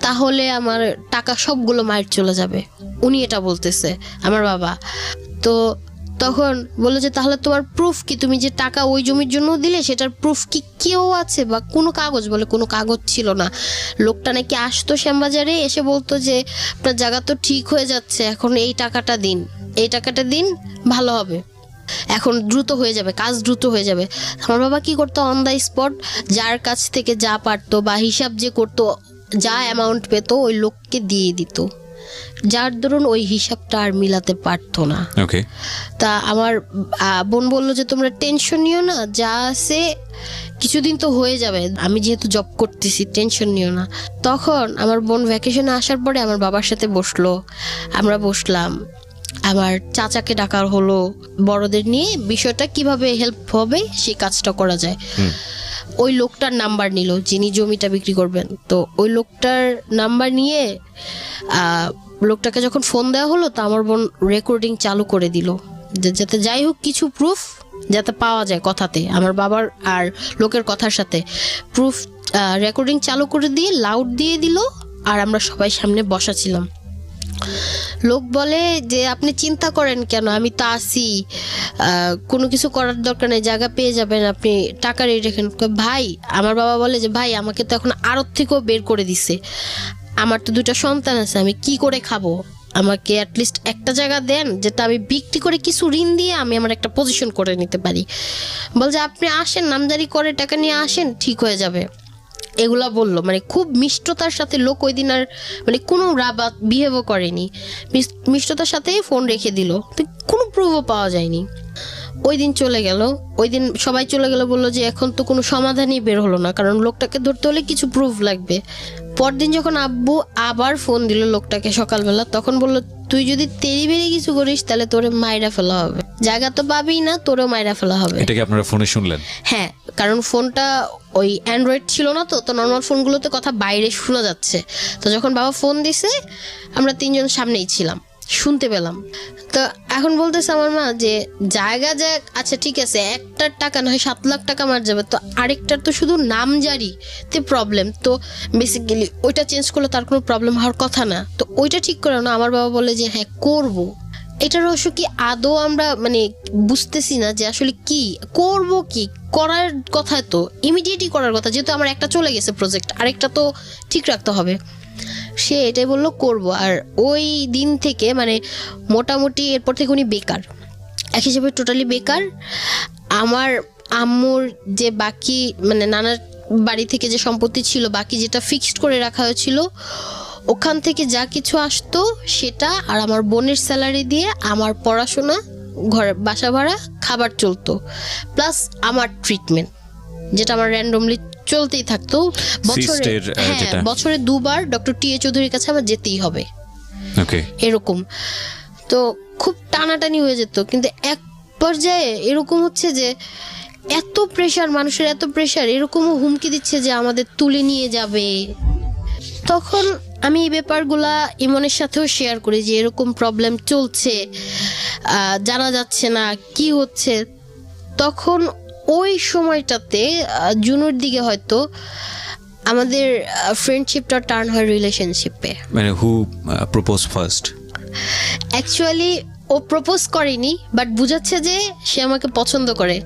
তাহলে আমার টাকা সবগুলো মায়ের চলে যাবে, উনি এটা বলতেছে আমার বাবা। তো তখন বললো যে তাহলে তোমার প্রুফ কি, তুমি যে টাকা ওই জমির জন্য দিলে সেটার প্রুফ কি কেউ আছে বা কোনো কাগজ? বলে কোনো কাগজ ছিল না। লোকটা নাকি আসতো শ্যামবাজারে, এসে বলতো যে আপনার জায়গা তো ঠিক হয়ে যাচ্ছে, এখন এই টাকাটা দিন, এই টাকাটা দিন, ভালো হবে, এখন দ্রুত হয়ে যাবে, কাজ দ্রুত হয়ে যাবে। আমার বাবা কি করতো, অন দ্য স্পট যার কাছ থেকে যা পারতো বা হিসাব যে করতো, যা অ্যামাউন্ট পেতো ওই লোককে দিয়ে দিত, যার দরুন ওই হিসাবটা আর মিলাতে পারতো না। ওকে। তা আমার বোন বললো যে তোমরা টেনশন নিও না, যা আছে কিছুদিন তো হয়ে যাবে, আমি যেহেতু জব করতেছি, টেনশন নিও না। তখন আমার বোন ভ্যাকেশনে আসার পরে আমার বাবার সাথে বসলো, আমরা বসলাম, আমার চাচাকে ডাকা হলো, বড়দের নিয়ে বিষয়টা কিভাবে হেল্প হবে সেই কাজটা করা যায়। ওই লোকটার নাম্বার নিল যিনি জমিটা বিক্রি করবেন। তো ওই লোকটার নাম্বার নিয়ে লোকটাকে যখন ফোন দেওয়া হলো, তো আমার বোন রেকর্ডিং চালু করে দিল, যাতে যাই হোক কিছু প্রুফ যাতে পাওয়া যায় কথাতে, আমার বাবার আর লোকের কথার সাথে প্রুফ। রেকর্ডিং চালু করে দিয়ে লাউড দিয়ে দিল, আর আমরা সবাই সামনে বসা ছিলাম। লোক বলে যে আপনি চিন্তা করেন কেন, আমি তো আসি, কোনো কিছু করার দরকার নেই, জায়গা পেয়ে যাবেন, আপনি টাকা রেডি রাখেন। ভাই, আমার বাবা বলে যে ভাই আমাকে তো এখন আড়ত থেকেও বের করে দিছে, আমার তো 2টা সন্তান আছে, আমি কি করে খাবো, আমাকে অ্যাটলিস্ট একটা জায়গা দেন যেটা আমি বিক্রি করে কিছু ঋণ দিয়ে আমি আমার একটা পজিশন করে নিতে পারি। বল যে আপনি আসেন, নামজারি করে টাকা নিয়ে আসেন, ঠিক হয়ে যাবে, এগুলা বললো। মানে খুব মিষ্টতার সাথে লোক ওই দিন আর মানে কোনো রাবাত বিহেভও করেনি, মিষ্টতার সাথেই ফোন রেখে দিল। তো কোনো প্রুফও পাওয়া যায়নি। ওই দিন চলে গেল, ওই দিন সবাই চলে গেল, বললো যে এখন তো কোনো সমাধানই বের হলো না, কারণ লোকটাকে ধরতে হলে কিছু প্রুফ লাগবে। পরদিন যখন আব্বু আবার ফোন দিল লোকটাকে সকালবেলা, তখন বলল তুই যদি তেরি বেরি কিছু করিস তাহলে তোরে মাইরা ফেলা হবে, জায়গা তো পাবি না, তোরেও মাইরা ফেলা হবে। এটা কি আপনারা ফোনে শুনলেন? হ্যাঁ, কারণ ফোনটা ওই অ্যান্ড্রয়েড ছিল না, তো তো নর্মাল ফোনগুলোতে কথা বাইরে শোনা যাচ্ছে। তো যখন বাবা ফোন দিছে আমরা তিনজন সামনেই ছিলাম, শুনতে পেলাম। তো এখন বলতেছে আমার মা যে জায়গা যাক, আচ্ছা ঠিক আছে, একটার টাকা না হয় 7 লাখ টাকা মার যাবে, তো আরেকটার তো শুধু নামজারিতে প্রবলেম, তো বেসিক্যালি ওইটা চেঞ্জ করলে তার কোনো প্রবলেম হওয়ার কথা না, তো ওইটা ঠিক করে না। আমার বাবা বলে যে হ্যাঁ করব। এটার রহস্য কি আদৌ আমরা মানে বুঝতেছি না যে আসলে কি করব, কি করার কথা, তো ইমিডিয়েটই করার কথা, যেহেতু আমার একটা চলে গেছে প্রজেক্ট, আরেকটা তো ঠিক রাখতে হবে। সে এটাই বললো করব। আর ওই দিন থেকে মানে মোটামুটি এরপর থেকে উনি বেকার, এক হিসেবে টোটালি বেকার। আমার আম্মুর যে বাকি মানে নানার বাড়ি থেকে যে সম্পত্তি ছিল, বাকি যেটা ফিক্সড করে রাখা হয়েছিল, ওখান থেকে যা কিছু আসতো সেটা আর আমার বোনের স্যালারি দিয়ে আমার পড়াশোনা, ঘরে বাসা ভাড়া, খাবার চলতো, প্লাস আমার ট্রিটমেন্ট যেটা আমার র্যান্ডমলি চলতেই থাকতো। বছরে হ্যাঁ, বছরে 2 বার ডক্টর টি এ চৌধুরীর কাছে আমার যেতেই হবে, এরকম। তো খুব টানাটানি হয়ে যেত, কিন্তু এক পর্যায়ে এরকম হচ্ছে যে এত প্রেশার, মানুষের এত প্রেশার, এরকমও হুমকি দিচ্ছে যে আমাদের তুলে নিয়ে যাবে। তখন আমি এই ব্যাপারগুলা ইমনের সাথেও শেয়ার করি যে এরকম প্রবলেম চলছে, জানা যাচ্ছে না কি হচ্ছে। তখন ওই সময়টাতে জুনের দিকে হয়তো আমাদের ফ্রেন্ডশিপটা টার্ন হয় রিলেশনশিপে। মানে হু প্রপোজ ফার্স্ট? অ্যাকচুয়ালি ও প্রপোজ করেনি, বাট বুঝাচ্ছে যে সে আমাকে পছন্দ করে,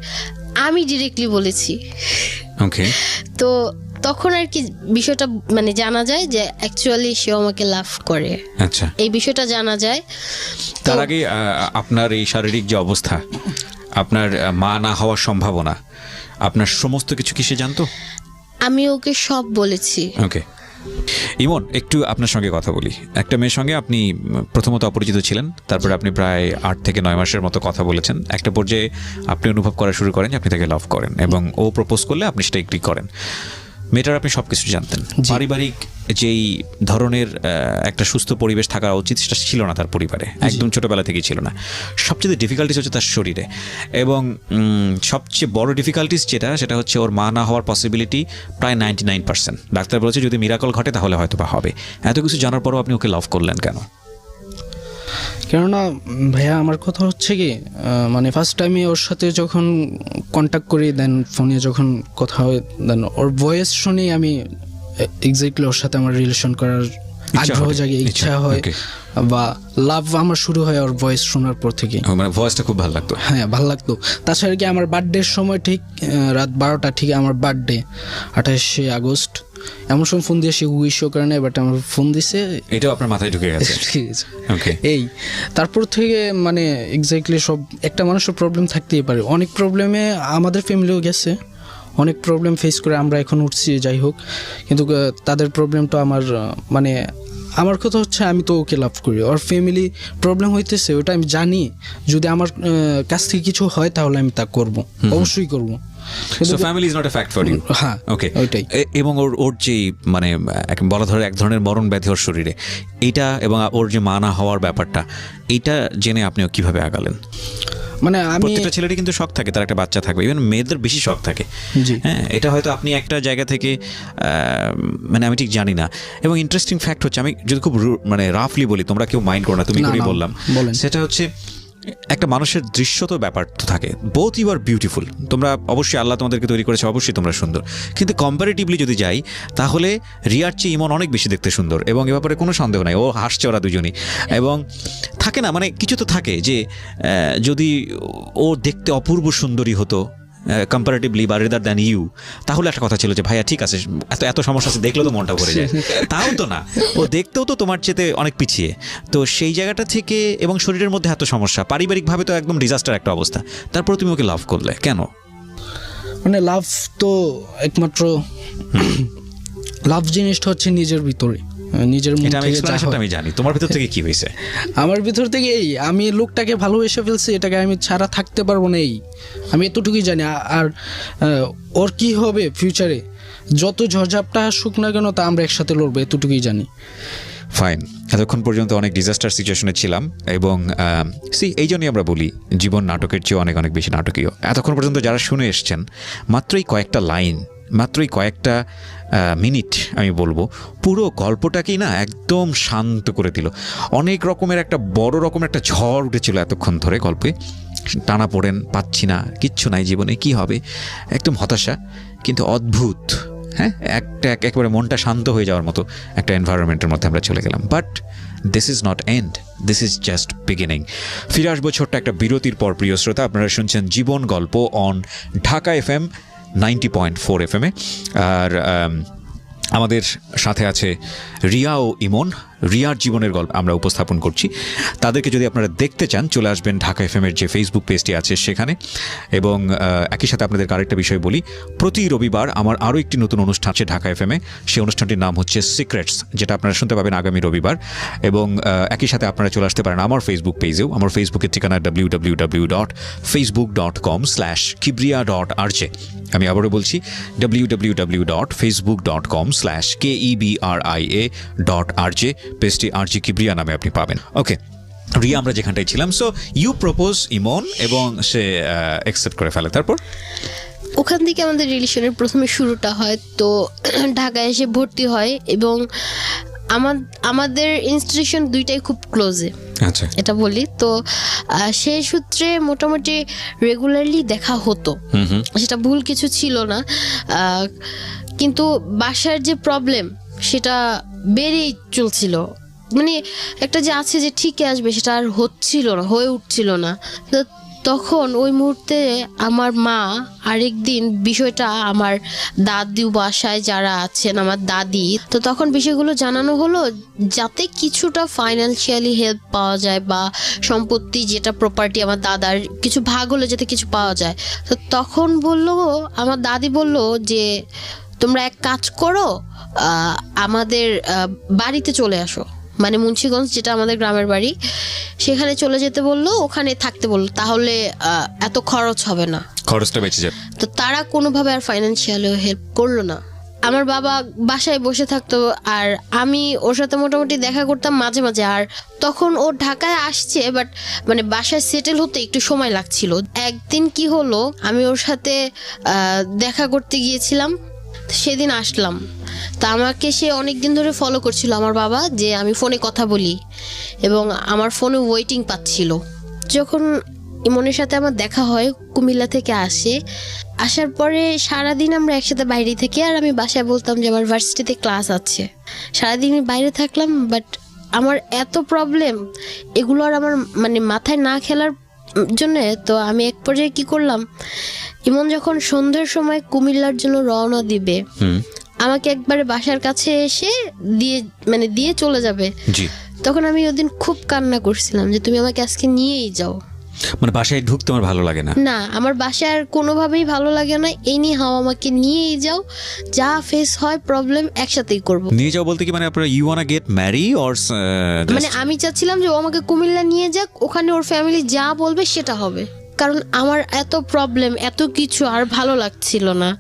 আমি ডিরেক্টলি বলেছি। ওকে। তো তখন আর কি বিষয়টা মানে জানা যায় যে অ্যাকচুয়ালি সে আমাকে লাভ করে। আচ্ছা, এই বিষয়টা জানা যায়। তার আগে আপনার এই শারীরিক যে অবস্থা, আপনার মা না হওয়ার সম্ভাবনা, আপনার সমস্ত কিছু কি সে জানতো? আমি ওকে সব বলেছি। ওকে। ইমন, একটু আপনার সঙ্গে কথা বলি। একটা মেয়ের সঙ্গে আপনি প্রথমত অপরিচিত ছিলেন, তারপরে আপনি প্রায় 8 থেকে 9 মাসের মতো কথা বলেছেন। একটা পর্যায়ে আপনি অনুভব করা শুরু করেন যে আপনি তাকে লাভ করেন, এবং ও প্রপোজ করলে আপনি সেটা এগ্রি করেন। মেয়েটার আপনি সবকিছু জানতেন, পারিবারিক যেই ধরনের একটা সুস্থ পরিবেশ থাকা উচিত সেটা ছিল না তার পরিবারে, একদম ছোটবেলা থেকেই ছিল না। সবচেয়ে ডিফিকাল্টিস হচ্ছে তার শরীরে, এবং সবচেয়ে বড় ডিফিকাল্টিস সেটা হচ্ছে ওর মা না হওয়ার পসিবিলিটি প্রায় 99%। ডাক্তার বলেছে যদি মিরাকল ঘটে তাহলে হয়তো বা হবে। এত কিছু জানার পরও আপনি ওকে লাভ করলেন কেন? কেননা ভাইয়া আমার কথা হচ্ছে কি, মানে ফার্স্ট টাইমে ওর সাথে যখন কন্ট্যাক্ট করি, দেন ফোনে যখন কথা হয়, দেন ওর ভয়েস শুনেই আমি এক্স্যাক্টলি ওর সাথে আমার রিলেশন করার আগ্রহ জাগে, ইচ্ছা হয়, বা লাভ আমার শুরু হয় ওর ভয়েস শোনার পর থেকে। মানে ভয়েসটা খুব ভালো লাগতো? হ্যাঁ, ভালো লাগতো। তাছাড়া কি আমার বার্থডের সময় ঠিক রাত 12টা ঠিক আমার বার্থডে 28শে আগস্ট, এমন সময় ফোন দিয়ে সে উইশও করে নেয়, বাট আমার ফোন দিছে, এটাও আপনার মাথায় ঢুকে গেছে? ওকে। এই তারপর থেকে মানে এক্স্যাক্টলি সব, একটা মানুষের প্রবলেম থাকতেই পারে, অনেক প্রবলেমে আমাদের ফ্যামিলিও গেছে, অনেক প্রবলেম ফেস করে আমরা এখন উঠছি, যাই হোক, কিন্তু তাদের প্রবলেমটা আমার মানে আমার কথা হচ্ছে আমি তো ওকে লাভ করি, ওর ফ্যামিলি প্রবলেম হইতেছে ওটা আমি জানি, যদি আমার কাছ থেকে কিছু হয় তাহলে আমি তা করব, অবশ্যই করব। So family is not a fact for you? হ্যাঁ, ওকে। ওইটাই। এবং ওর যে মানে বলা ধরে এক ধরনের মরণ ব্যাধি ওর শরীরে, এইটা এবং ওর যে মা না হওয়ার ব্যাপারটা, এইটা জেনে আপনি কিভাবে আগালেন? মানে আমি, প্রত্যেকটা ছেলেরই কিন্তু শখ থাকে তার একটা বাচ্চা থাকবে, ইভেন মেয়েদের বেশি শখ থাকে। হ্যাঁ, এটা হয়তো আপনি একটা জায়গা থেকে মানে আমি ঠিক জানি না। এবং ইন্টারেস্টিং ফ্যাক্ট হচ্ছে, আমি যদি খুব মানে রাফলি বলি, তোমরা কেউ মাইন্ড করো না, তুমি করেই বললাম, সেটা হচ্ছে একটা মানুষের দৃশ্যত ব্যাপার তো থাকে, বোথ ইউ আর বিউটিফুল, তোমরা অবশ্যই আল্লাহ তোমাদেরকে তৈরি করেছে, অবশ্যই তোমরা সুন্দর, কিন্তু কম্পারেটিভলি যদি যাই তাহলে রিয়ার চেয়ে ইমন অনেক বেশি দেখতে সুন্দর, এবং এ ব্যাপারে কোনো সন্দেহ নাই। ও হাসছে ওরা দুজনই, এবং থাকে না মানে কিছু তো থাকে যে যদি ও দেখতে অপূর্ব সুন্দরী হতো কম্পারেটিভলি বা রেদার দ্যান ইউ, তাহলে একটা কথা ছিল যে ভাইয়া ঠিক আছে, এত সমস্যা আছে, দেখলেও তো মনটা ভরে যায়। তাও তো না, ও দেখতেও তো তোমার চেয়ে অনেক পিছিয়ে। তো সেই জায়গাটা থেকে, এবং শরীরের মধ্যে এত সমস্যা, পারিবারিকভাবে তো একদম ডিজাস্টার একটা অবস্থা, তারপরে তুমি ওকে লাভ করলে কেন? মানে লাভ তো একমাত্র লাভ জিনিসটা হচ্ছে নিজের ভিতরে, নিজের মন এটা আমি থেকে যা এক্সপ্লেনেশনটা হয়। আমি জানি, তোমার ভিতর থেকে কি হয়েছে? আমার ভিতর থেকে এই আমি লোকটাকে ভালোবেসে ফেলছি, এটাকে আমি ছাড়া থাকতে পারবো না, এই আমি এতটুকুই জানি। আর ওর কি হবে ফিউচারে, যত ঝড়ঝাপটা আসুক না কেন তা আমরা একসাথে লড়বো, এতটুকুই জানি। ফাইন, এতক্ষণ পর্যন্ত অনেক ডিজাস্টার সিচুয়েশনে ছিলাম এবং এই জন্যই আমরা বলি জীবন নাটকের চেয়ে অনেক অনেক বেশি নাটকীয়। এতক্ষণ পর্যন্ত যারা শুনে এসছেন, মাত্রই কয়েকটা লাইন, মাত্রই কয়েকটা মিনিট আমি বলবো, পুরো গল্পটাকেই না একদম শান্ত করে দিল। অনেক রকমের একটা বড় রকমের একটা ঝড় উঠেছিল এতক্ষণ ধরে গল্পে, টানা পড়েন, পাচ্ছি না, কিচ্ছু নাই জীবনে, কি হবে, একদম হতাশা, কিন্তু অদ্ভুত, হ্যাঁ, একেবারে মনটা শান্ত হয়ে যাওয়ার মতো একটা এনভায়রনমেন্টের মধ্যে আমরা চলে গেলাম। But this is not end, this is just beginning. ফিরে আসবো ছোট্ট একটা বিরতির পর। প্রিয় শ্রোতা, আপনারা শুনছেন জীবন গল্প অন ঢাকা FM 90.4 FM-এ। আর আমাদের সাথে আছে রিয়া ও ইমন। রিয়ার জীবনের গল্প আমরা উপস্থাপন করছি। তাদেরকে যদি আপনারা দেখতে চান, চলে আসবেন ঢাকা FM-এর যে ফেসবুক পেজটি আছে সেখানে। এবং একই সাথে আপনাদের আরেকটা বিষয় বলি, প্রতি রবিবার আমার আরও একটি নতুন অনুষ্ঠান আছে ঢাকা FM-এ। সেই অনুষ্ঠানটির নাম হচ্ছে সিক্রেটস, যেটা আপনারা শুনতে পাবেন আগামী রবিবার। এবং একই সাথে আপনারা চলে আসতে পারেন আমার ফেসবুক পেজেও। আমার ফেসবুকের ঠিকানা www.facebook.com/kibriya.rj। আমি আবারও বলছি www.facebook.com/KEBRIA.RJ। পেজটি RJ কিবরিয়া নামে আপনি পাবেন। ওকে রিয়া, আমরা যেখানটায় ছিলাম, সো ইউ প্রপোজ ইমন এবং সে অ্যাকসেপ্ট করে ফেলে। তারপর ওখান থেকে আমাদের রিলেশনের প্রথমে শুরুটা হয়। তো ঢাকায় এসে ভর্তি হয় এবং আমাদের ইনস্টিটিউশন দুইটাই খুব ক্লোজে, আচ্ছা, এটা বলি। তো সেই সূত্রে মোটামুটি রেগুলারলি দেখা হতো, সেটা ভুল কিছু ছিল না। কিন্তু বাসার যে প্রবলেম সেটা বেড়েই চলছিল, মানে একটা যে আছে যে ঠিকই আসবে সেটা আর হচ্ছিল না, হয়ে উঠছিল না। তো তখন ওই মুহূর্তে আমার মা আরেকদিন বিষয়টা আমার দাদু বাসায় যারা আছেন, আমার দাদি, তো তখন বিষয়গুলো জানানো হলো যাতে কিছুটা ফাইন্যান্সিয়ালি হেল্প পাওয়া যায় বা সম্পত্তি যেটা প্রপার্টি আমার দাদার কিছু ভাগ হলে যাতে কিছু পাওয়া যায়। তো তখন বললো, আমার দাদি বলল যে তোমরা এক কাজ করো, আমাদের বাড়িতে চলে আসো, মানে মুন্সিগঞ্জ যেটা আমাদের গ্রামের বাড়ি, সেখানে চলে যেতে বললো, ওখানে থাকতে বললো, তাহলে এত খরচ হবে না, খরচটা বেঁচে যাবে। তো তারা কোনোভাবে আর ফাইন্যান্সিয়ালি হেল্প করলো না। আমার বাবা বাসায় বসে থাকতো আর আমি ওর সাথে মোটামুটি দেখা করতাম মাঝে মাঝে। আর তখন ও ঢাকায় আসছে, বাট মানে বাসায় সেটেল হতে একটু সময় লাগছিল। একদিন কি হলো, আমি ওর সাথে দেখা করতে গিয়েছিলাম, সেদিন আসলাম। তা আমাকে সে অনেক দিন ধরে ফলো করছিল আমার বাবা, যে আমি ফোনে কথা বলি, এবং আমার ফোনে ওয়েটিং পাচ্ছিল। যখন ইমনের সাথে আমার দেখা হয়, কুমিল্লা থেকে আসার পরে সারাদিন আমরা একসাথে বাইরে থেকে, আর আমি বাসায় বলতাম যে আমার ভার্সিটিতে ক্লাস আছে, সারাদিন বাইরে থাকলাম। বাট আমার এত প্রবলেম, এগুলো আর আমার মানে মাথায় না খেলার জন্য, তো আমি এক পর্যায়ে কি করলাম, ইমন যখন সন্ধ্যার সময় কুমিল্লার জন্য রওনা দিবে, আমাকে একবারে বাসার কাছে এসে দিয়ে চলে যাবে, তখন আমি ওদিন খুব কান্না করছিলাম যে তুমি আমাকে আজকে নিয়েই যাও। মানে বাসায় ঢুকতে আমার ভালো লাগে না, না আমার বাসায় আর কোনোভাবেই ভালো লাগে না, এনি হাও আমাকে নিয়েই যাও, যা ফেস হয় প্রবলেম একসাথেই করব। নিয়ে যাও বলতে কি মানে আপনারা you wanna get marry or মানে আমি চাচ্ছিলাম যে ও আমাকে কুমিল্লা নিয়ে যাক, ওখানে ওর ফ্যামিলি যা বলবে সেটা হবে, কারণ আমার এত প্রবলেম, এত কিছু আর ভালো লাগছিল না।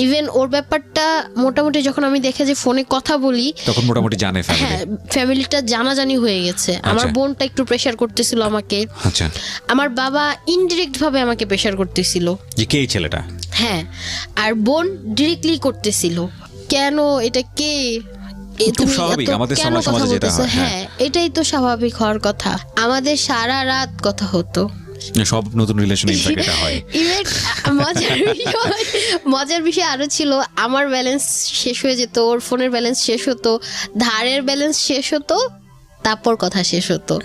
ইভেন ওর ব্যাপারটা মোটামুটি যখন আমি দেখে যে ফোনে কথা বলি, তখন মোটামুটি জানে ফ্যামিলি, হ্যাঁ ফ্যামিলিটা জানাজানি হয়ে গেছে। আমার বোনটা একটু প্রেশার করতেছিল আমাকে, আচ্ছা, আমার বাবা ইনডিরেক্ট ভাবে আমাকে প্রেশার করতেছিল যে কে ছেলেটা, হ্যাঁ, আর বোন ডিরেক্টলি করতেছিল, কেন এটা কে, খুব স্বাভাবিক আমাদের সমাজে যেটা হয়। হ্যাঁ এটাই তো স্বাভাবিক হওয়ার কথা। আমাদের সারা রাত কথা হতো, সব নতুন রিলেশনে ইনফ্যাক্ট এটা হয়। মজার বিষয় আরো ছিল, আমার ব্যালেন্স শেষ হয়ে যেত, ওর ফোনের ব্যালেন্স শেষ হতো, ধারের ব্যালেন্স শেষ হতো, তারপর কথা শেষ হতো।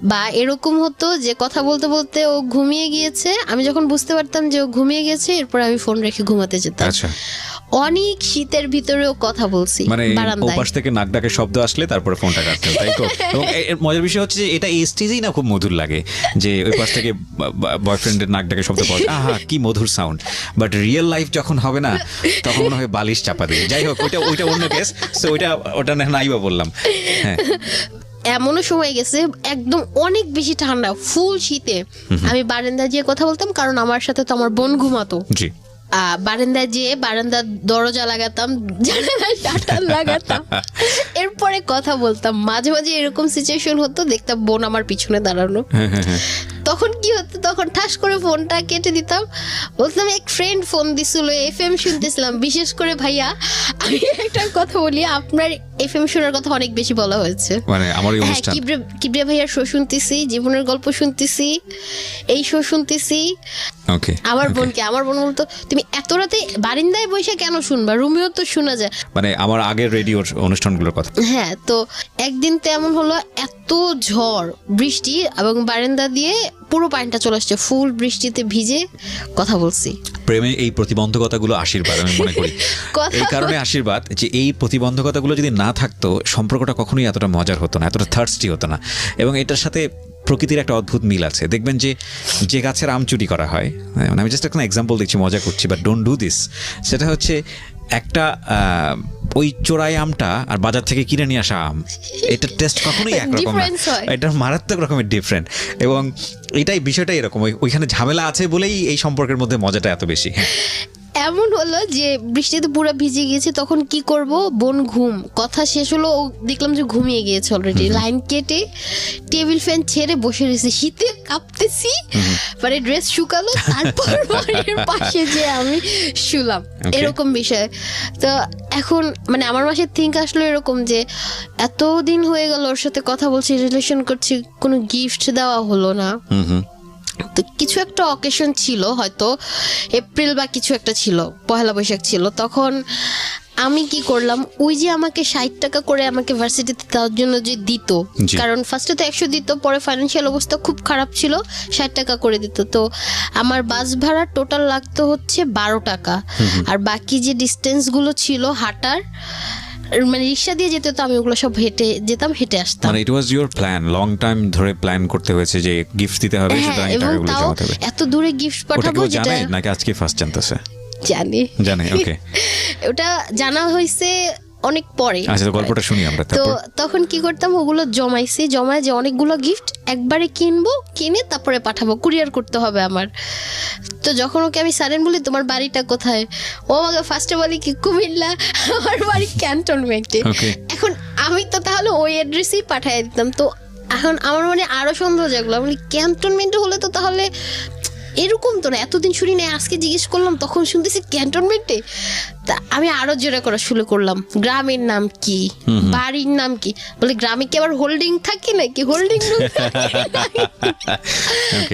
বা এরকম হতো যে কথা বলতে বলতে ও ঘুমিয়ে গিয়েছে, আমি যখন বুঝতে পারতাম যে ও ঘুমিয়ে গেছে, এরপর আমি ফোন রেখে ঘুমাতে যেতাম। অনেক শীতের ভিতরেও কথা বলছি মানে বারান্দায়। ওপাশ থেকে নাক ডাকে শব্দ আসলে তারপরে ফোনটা কাটতে হবে, তাই তো? এবং এর মজার বিষয় হচ্ছে যে এটা এই স্টেজেই না খুব মধুর লাগে, যে ওই পাশ থেকে বয়ফ্রেন্ডের নাক ডাকে শব্দ পাওয়া যায়, আহা কি মধুর সাউন্ড। বাট রিয়েল লাইফ যখন হবে না, তখন মনে হয় বালিশ চাপা দিই। যাই হোক, ওইটা অন্য কেস। সো ওটা নাই বা বললাম। হ্যাঁ, এমনও সময় গেছে একদম অনেক বেশি ঠান্ডা, ফুল শীতে আমি বারান্দায় যেয়ে কথা বলতাম, কারণ আমার সাথে তো আমার বোন ঘুমাতো। জি। বারান্দায় যেয়ে বারান্দার দরজা লাগাতাম, জানালা শাটার লাগাতাম, এরপরে কথা বলতাম। মাঝে মাঝে এরকম সিচুয়েশন হতো, দেখতাম বোন আমার পিছনে দাঁড়ানো। তখন কি হতো, তখন ঠাস করে ফোনটা কেটে দিতাম, বলতাম এক ফ্রেন্ড ফোন দিছিল, এফএম শুনতেছিলাম। বিশেষ করে ভাইয়া, আমি একটা কথা বলি, আপনার এফএম শোনার কথা অনেক বেশি বলা হয়েছে। মানে আমার এই হ্যাঁ, অনুষ্ঠান কিবরিয়া ভাইয়ার শো শুনতেছি, জীবনের গল্প শুনতেছি, এই শো শুনতেছি। ওকে। আমার বোন বলতো, তুমি এত রাতে বারিন্দায় বসে কেন শুনবা, রুমেও তো শোনা যায়। মানে আমার আগের রেডিওর অনুষ্ঠানগুলোর কথা। হ্যাঁ, তো একদিন তো এমন হলো, এত ঝড় বৃষ্টি এবং বারান্দা দিয়ে পুরো পানিটা চলে আসছে, ফুল বৃষ্টিতে ভিজে কথা বলছি। প্রেমে এই প্রতিবন্ধকতাগুলো আশীর্বাদ, আমি মনে করি। এই কারণে আশীর্বাদ যে এই প্রতিবন্ধকতাগুলো যদি না থাকতো, সম্পর্কটা কখনোই এতটা মজার হতো না, এতটা থার্স্টি হতো না। এবং এটার সাথে প্রকৃতির একটা অদ্ভুত মিল আছে। দেখবেন যে গাছের আম চুরি করা হয়, মানে আমি জাস্ট একটা এক্সাম্পল দিচ্ছি, মজা করছি, বাট ডোন্ট ডু দিস। সেটা হচ্ছে একটা ওই চোরাই আমটা আর বাজার থেকে কিনে নিয়ে আসা আম, এটার টেস্ট কখনোই একরকম না, এটা মারাত্মক রকমের ডিফারেন্ট। এবং এটাই বিষয়টা এরকম, ওইখানে ঝামেলা আছে বলেই এই সম্পর্কের মধ্যে মজাটা এত বেশি। হ্যাঁ, এমন হলো যে বৃষ্টিতে পুরো ভিজে গিয়েছে, তখন কি করব, বোন ঘুম, কথা শেষ হলো, দেখলাম যে ঘুমিয়ে গিয়েছে অলরেডি। লাইন কেটে টেবিল ফ্যান ছেড়ে বসে রয়েছে, শীতে কাঁপতেছি, মানে ড্রেস শুকালো, তারপর বাড়ির পাশে যে আমি শুলাম, এরকম বিষয়। তো এখন মানে আমার মাসে থিঙ্ক আসলো এরকম যে এতদিন হয়ে গেল ওর সাথে কথা বলছি, রিলেশন করছি, কোনো গিফট দেওয়া হলো না। তো কিছু একটা অকেশন ছিল, হয়তো এপ্রিল বা কিছু একটা ছিল, পহেলা বৈশাখ ছিল, তখন আমি কি করলাম, ওই যে আমাকে 60 টাকা করে আমাকে ভার্সিটিতে দেওয়ার জন্য যে দিত, কারণ ফার্স্টে তো 100 দিত, পরে ফাইন্যান্সিয়াল অবস্থা খুব খারাপ ছিল, 60 টাকা করে দিত। তো আমার বাস ভাড়া টোটাল লাগতো হচ্ছে 12 টাকা, আর বাকি যে ডিস্টেন্সগুলো ছিল হাঁটার, মানে রিক্সা দিয়ে যেতে, তো আমি ওগুলো সব হেঁটে যেতাম, হেঁটে আসতাম। মানে it was your plan, long time ধরে প্ল্যান করতে হয়েছে যে গিফট দিতে হবে, সুতরাং এই টাকাগুলো জমাতে হবে। এত দূরে গিফট ওটা পাঠাবো, কেউ যেটা জানে নাকি আজকে ফার্স্ট জানতেছে? জানে, ওকে। ওটা জানা হয়েছে অনেক পরে। আচ্ছা, তো গল্পটা শুনি আমরা। তো তখন কি করতাম, ওগুলো জমায় যে অনেকগুলো গিফট একবারে কিনবো, কিনে তারপরে পাঠাবো, কুরিয়ার করতে হবে আমার। তো যখন ওকে আমি সাডেন বলি, তোমার বাড়িটা কোথায়, ও আমাকে ফার্স্টে বলি কি কুমিল্লা, আমার বাড়ি ক্যান্টনমেন্টে। এখন আমি তো তাহলে ওই অ্যাড্রেসেই পাঠিয়ে দিতাম। তো এখন আমার মানে আরো সন্দেহ জাগলো, আমি ক্যান্টনমেন্টে হলে তো তাহলে এরকম তো না, এতদিন শুনি না, আজকে জিজ্ঞেস করলাম, তখন শুনতেছি ক্যান্টনমেন্টে। তা আমি আরো জোরে করা শুরু করলাম, গ্রামের নাম কি, বাড়ির নাম কি, বলে গ্রামে কি আবার হোল্ডিং থাকে নাকি, হোল্ডিং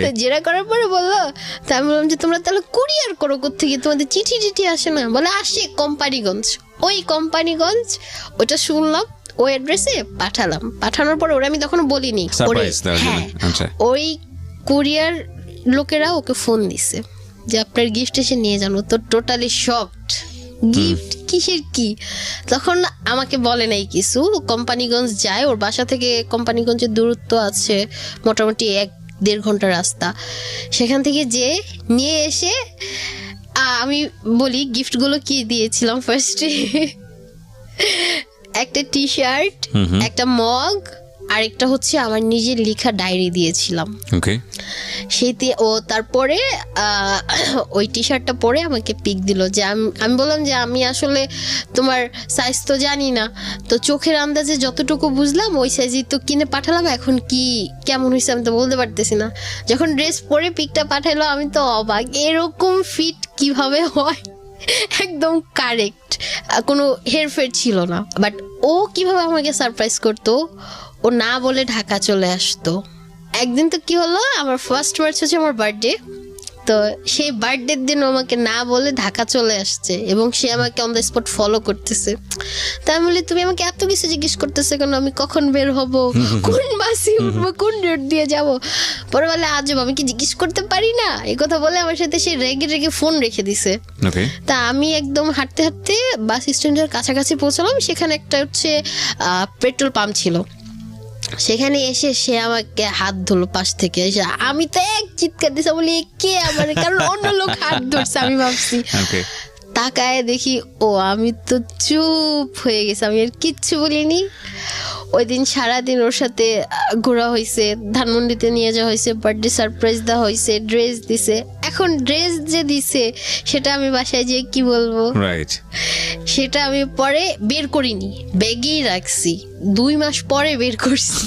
তো জেরা করার পরে বললো, তা আমি বললাম যে তোমরা তাহলে কুরিয়ার করো কোত্থেকে, তোমাদের চিঠি টিঠি আসে না? বলে আসে কোম্পানিগঞ্জ। ওই কোম্পানিগঞ্জ ওটা শুনলাম, ওই অ্যাড্রেসে পাঠালাম। পাঠানোর পরে ওরা, আমি তখন বলিনি, ওই কুরিয়ার লোকেরা ওকে ফোন দিছে যে আপনার গিফট এসে নিয়ে যান। তো টোটালি শকড, গিফট কিসের কি, তখন আমাকে বলে নাই কিছু। কোম্পানিগঞ্জ যায়, ওর বাসা থেকে কোম্পানিগঞ্জের দূরত্ব আছে মোটামুটি 1-1.5 ঘন্টা রাস্তা। সেখান থেকে যে নিয়ে এসে আমি বলি গিফটগুলো কি দিয়েছিলাম। ফার্স্টে একটা টি শার্ট, একটা মগ, আরেকটা হচ্ছে আমার নিজের লেখা ডায়েরি দিয়েছিলাম। সেইতে ও তারপরে ওই টি শার্টটা পরে আমাকে পিক দিল, যে আমি বললাম যে আমি আসলে তোমার সাইজ তো জানি না, তো চোখের আন্দাজে যতটুকু বুঝলাম ওই সাইজই তো কিনে পাঠালাম, এখন কি কেমন হয়েছে আমি তো বলতে পারতেছি না। যখন ড্রেস পরে পিকটা পাঠালো আমি তো অবাক, এরকম ফিট কিভাবে হয়, একদম কারেক্ট, কোনো হেরফের ছিল না। বাট ও কিভাবে আমাকে সারপ্রাইজ করতো, ও না বলে ঢাকা চলে আসতো। একদিন তো কি হলো, আমার ফার্স্ট মার্চ হচ্ছে আমার বার্থডে, তো সেই বার্থডের দিন ও আমাকে না বলে ঢাকা চলে আসছে এবং সে আমাকে অন দ্য স্পট ফলো করতেছে। তাই আমি বলি তুমি আমাকে এত কিছু জিজ্ঞেস করতেছে কেন, আমি কখন বের হব, কোন বাসে উঠবো, কোন রোড দিয়ে যাব। পরে বলে আজব, আমি কি জিজ্ঞেস করতে পারি না? এই কথা বলে আমার সাথে সে রেগে রেগে ফোন রেখে দিছে। ওকে, তা আমি একদম হাঁটতে হাঁটতে বাস স্ট্যান্ডের কাছাকাছি পৌঁছলাম। সেখানে একটা হচ্ছে পেট্রোল পাম্প ছিল। সেখানে এসে সে আমাকে হাত ধরলো পাশ থেকে এসে। আমি তো এক চিৎকার দিছি, বলি কে আমার, কারণ অন্য লোক হাত ধরছে। আমি ভাবছি, ওকে, তাকায় দেখি ও, আমি তো চুপ হয়ে গেছি, আমি আর কিচ্ছু বলিনি। ওই দিন সারাদিন ওর সাথে ঘোরা হয়েছে, ধানমন্ডিতে নিয়ে যাওয়া হয়েছে, বার্থডে সারপ্রাইজ দেওয়া হয়েছে, ড্রেস দিছে। এখন ড্রেস যে দিছে সেটা আমি বাসায় যেয়ে কি বলবো, রাইট। সেটা আমি পরে বের করিনি, ব্যাগেই রাখছি। 2 মাস পরে বের করছি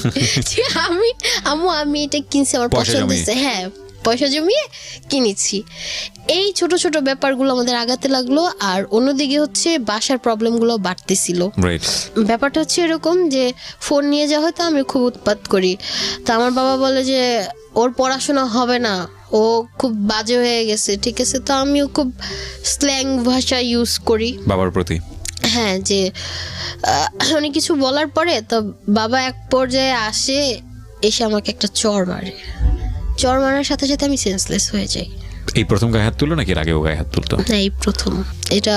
যে আমি এটা কিনছি, আমার পয়সা পছন্দ জমিয়ে। হয়েছে। হ্যাঁ, পয়সা জমিয়ে কিনেছি। এই ছোট ছোট ব্যাপারগুলো আমাদের আগাতে লাগলো। আর অন্যদিকে হচ্ছে বাসার প্রবলেমগুলো বাড়তেছিল। রাইট। ব্যাপারটা হচ্ছে এরকম যে ফোন নিয়ে যাওয়া হয়তো আমি খুব উৎপাত করি। তা আমার বাবা বলে যে ওর পড়াশোনা হবে না, ও খুব বাজে হয়ে গেছে, ঠিক আছে। তো আমিও খুব স্ল্যাং ভাষা ইউজ করি বাবার প্রতি। হ্যাঁ, যে অনেক কিছু বলার পরে তো বাবা এক পর্যায়ে আসে, এসে আমাকে একটা চড় মারার সাথে সাথে আমি সেন্সলেস হয়ে যাই। এই প্রথম গায়ে হাত তুললো নাকি এর আগেও গায়ে হাত তুলতো? না, এই প্রথম। এটা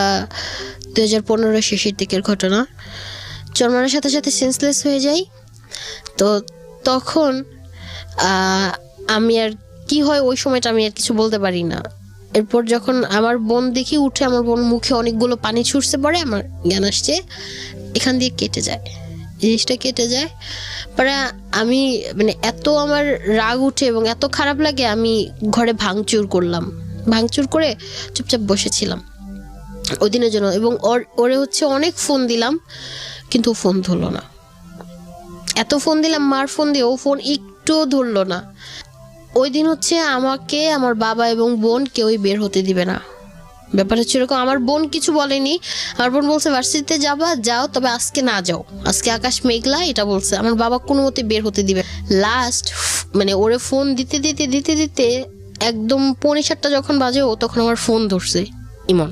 2015 শেষের দিকের ঘটনা। চড় মারার সাথে সাথে সেন্সলেস হয়ে যাই। তো তখন আমি আর কি হয়, ওই সময়টা আমি আর কিছু বলতে পারি না। এরপর যখন আমার বোন দেখি উঠে, আমার বোন মুখে অনেকগুলো পানি ছুটছে, পরে আমার জ্ঞান আসছে, এখান দিয়ে কেটে যায়, জিনিসটা কেটে যায়। পরে আমি মানে এত আমার রাগ উঠে এবং এত খারাপ লাগে, আমি ঘরে ভাঙচুর করলাম। ভাঙচুর করে চুপচাপ বসেছিলাম ওই দিনের জন্য। এবং ওরে হচ্ছে অনেক ফোন দিলাম, কিন্তু ও ফোন ধরলো না। এত ফোন দিলাম, মার ফোন দিয়ে, ও ফোন একটুও ধরলো না। ওই দিন হচ্ছে আমাকে আমার বাবা এবং বোন কেউই বের হতে দিবে না। ব্যাপার হচ্ছে এরকম, আমার বোন কিছু বলেনি। আমার বোন বলছে ভার্সিটিতে যাও, তবে আজকে না যাও, আজকে আকাশ মেঘলা, এটা বলছে। আমার বাবা কোনো মতে বের হতে দিবে। লাস্ট মানে ওরে ফোন দিতে দিতে দিতে দিতে একদম 7:45 যখন বাজে, ও তখন আমার ফোন ধরছে। ইমন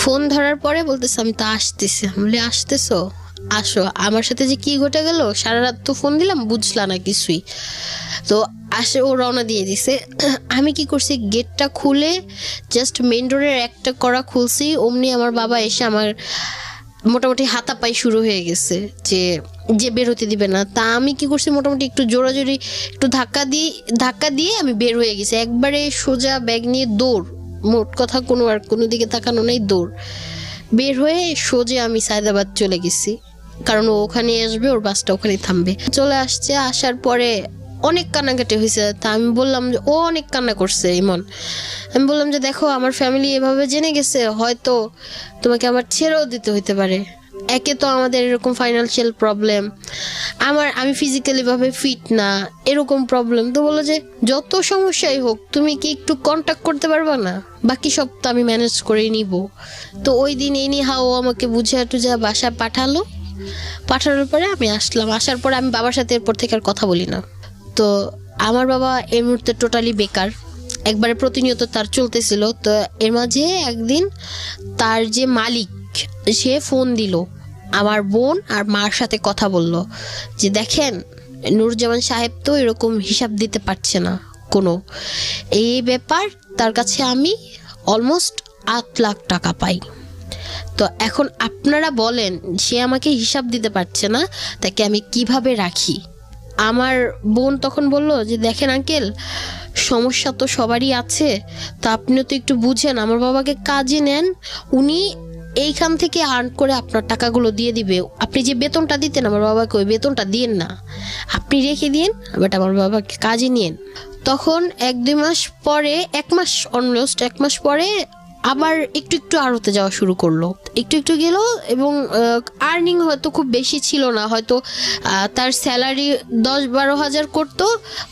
ফোন ধরার পরে বলতেছে আমি তো আসতেছি। আমি বলি আসতেছো, আসো। আমার সাথে যে কি ঘটে গেল, সারা রাত তো ফোন দিলাম, বুঝলা না কিছুই। তো আসে, ও রওনা দিয়ে দিছে। আমি কি করছি, গেটটা খুলে জাস্ট মেইন রোডের একটা কড়া খুলছি, অমনি আমার বাবা এসে আমার মোটামুটি হাতাপাই শুরু হয়ে গেছে যে বের হতে দিবে না। তা আমি কি করছি, মোটামুটি একটু জোরাজোরি একটু ধাক্কা দিয়ে আমি বের হয়ে গেছি। একবারে সোজা ব্যাগ নিয়ে দৌড়, মোট কথা কোনো দিকে তাকানো নেই, দৌড়। বের হয়ে সোজা আমি সায়দাবাদ চলে গেছি, কারণ ও ওখানে আসবে, ওর বাসটা ওখানে থামবে। চলে আসছে, আসার পরে অনেক কান্নাকাটি হয়েছে। তা আমি বললাম যে, ও অনেক কান্না করছে ইমন। আমি বললাম যে দেখো, আমার ফ্যামিলি এভাবে জেনে গেছে, হয়তো তোমাকে আমার ছেড়েও দিতে হইতে পারে। একে তো আমাদের এরকম ফাইন্যান্সিয়াল প্রবলেম, আমি ফিজিক্যালি ভাবে ফিট না, এরকম প্রবলেম। তো বলো যে যত সমস্যাই হোক, তুমি কি একটু কন্ট্যাক্ট করতে পারবা না? বাকি সব তো আমি ম্যানেজ করে নিব। তো ওই দিন এনি হাও আমাকে বুঝে টুঝা বাসায় পাঠানোর পরে আমি আসলাম। আসার পরে আমি বাবার সাথে এরপর থেকে আর কথা বলি না। তো আমার বাবা এই মুহূর্তে টোটালি বেকার, একবারে প্রতিনিয়ত তার চলতেছিল। তো এর মাঝে একদিন তার যে মালিক, সে ফোন দিল, আমার বোন আর মার সাথে কথা বলল যে দেখেন, নুরুজ্জামান সাহেব তো এরকম হিসাব দিতে পারছে না কোনো, এই ব্যাপার তার কাছে আমি অলমোস্ট 8 লাখ টাকা পাই। তো এখন আপনারা বলেন, সে আমাকে হিসাব দিতে পারছে না, তাকে আমি কিভাবে রাখি? আমার বোন তখন বলল যে দেখেন আঙ্কেল, সমস্যা তো সবারই আছে, তো আপনিও তো একটু বুঝেন, আমার বাবাকে কাজে নেন, উনি এইখান থেকে আর্ন করে আপনার টাকাগুলো দিয়ে দিবে। আপনি যে বেতনটা দিতেন আমার বাবাকে, ওই বেতনটা দিন না, আপনি রেখে দিন, বাট আমার বাবাকে কাজে নিন। তখন 1-2 মাস পরে, 1 মাস অলমোস্ট 1 মাস পরে আবার একটু আড়তে যাওয়া শুরু করলো, একটু গেল। এবং আর্নিং হয়তো খুব বেশি ছিল না, হয়তো তার স্যালারি 10-12 হাজার করতো,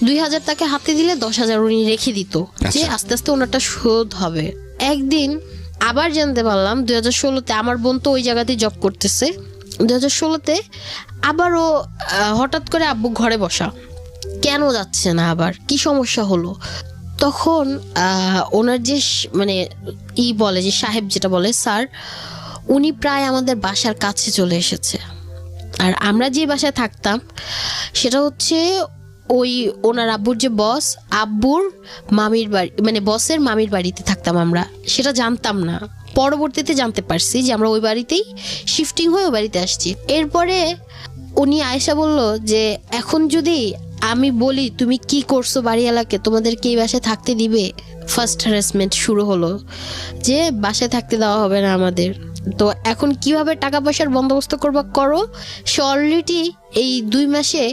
2,000 তাকে হাতে দিলে 10,000 উনি রেখে দিত, যে আস্তে আস্তে ওনারটা শোধ হবে। একদিন আবার জানতে পারলাম 2016-তে, আমার বোন তো ওই জায়গাতেই জব করতেছে, 2016-তে আবারও হঠাৎ করে আব্বু ঘরে বসা, কেন যাচ্ছে না, আবার কি সমস্যা হলো? তখন ওনার যে মানে বলে যে সাহেব যেটা বলে স্যার, উনি প্রায় আমাদের বাসার কাছে চলে এসেছে। আর আমরা যে বাসায় থাকতাম সেটা হচ্ছে ওই ওনার আব্বুর যে বস, আব্বুর মামির বাড়ি, মানে বসের মামির বাড়িতে থাকতাম আমরা। সেটা জানতাম না, পরবর্তীতে জানতে পারছি যে আমরা ওই বাড়িতেই শিফটিং হয়ে ওই বাড়িতে আসছি। এরপরে উনি আয়েশা বলল যে এখন যদি আমি বলি তুমি কি করছো বাড়িওয়ালাকে, তোমাদেরকে এই বাসায় থাকতে দিবে? ফার্স্ট হ্যারাসমেন্ট শুরু হলো যে বাসায় থাকতে দেওয়া হবে না আমাদের। তো এখন কিভাবে টাকা পয়সার বন্দোবস্ত করবা করো। সে অলরেডি এই 2 মাসে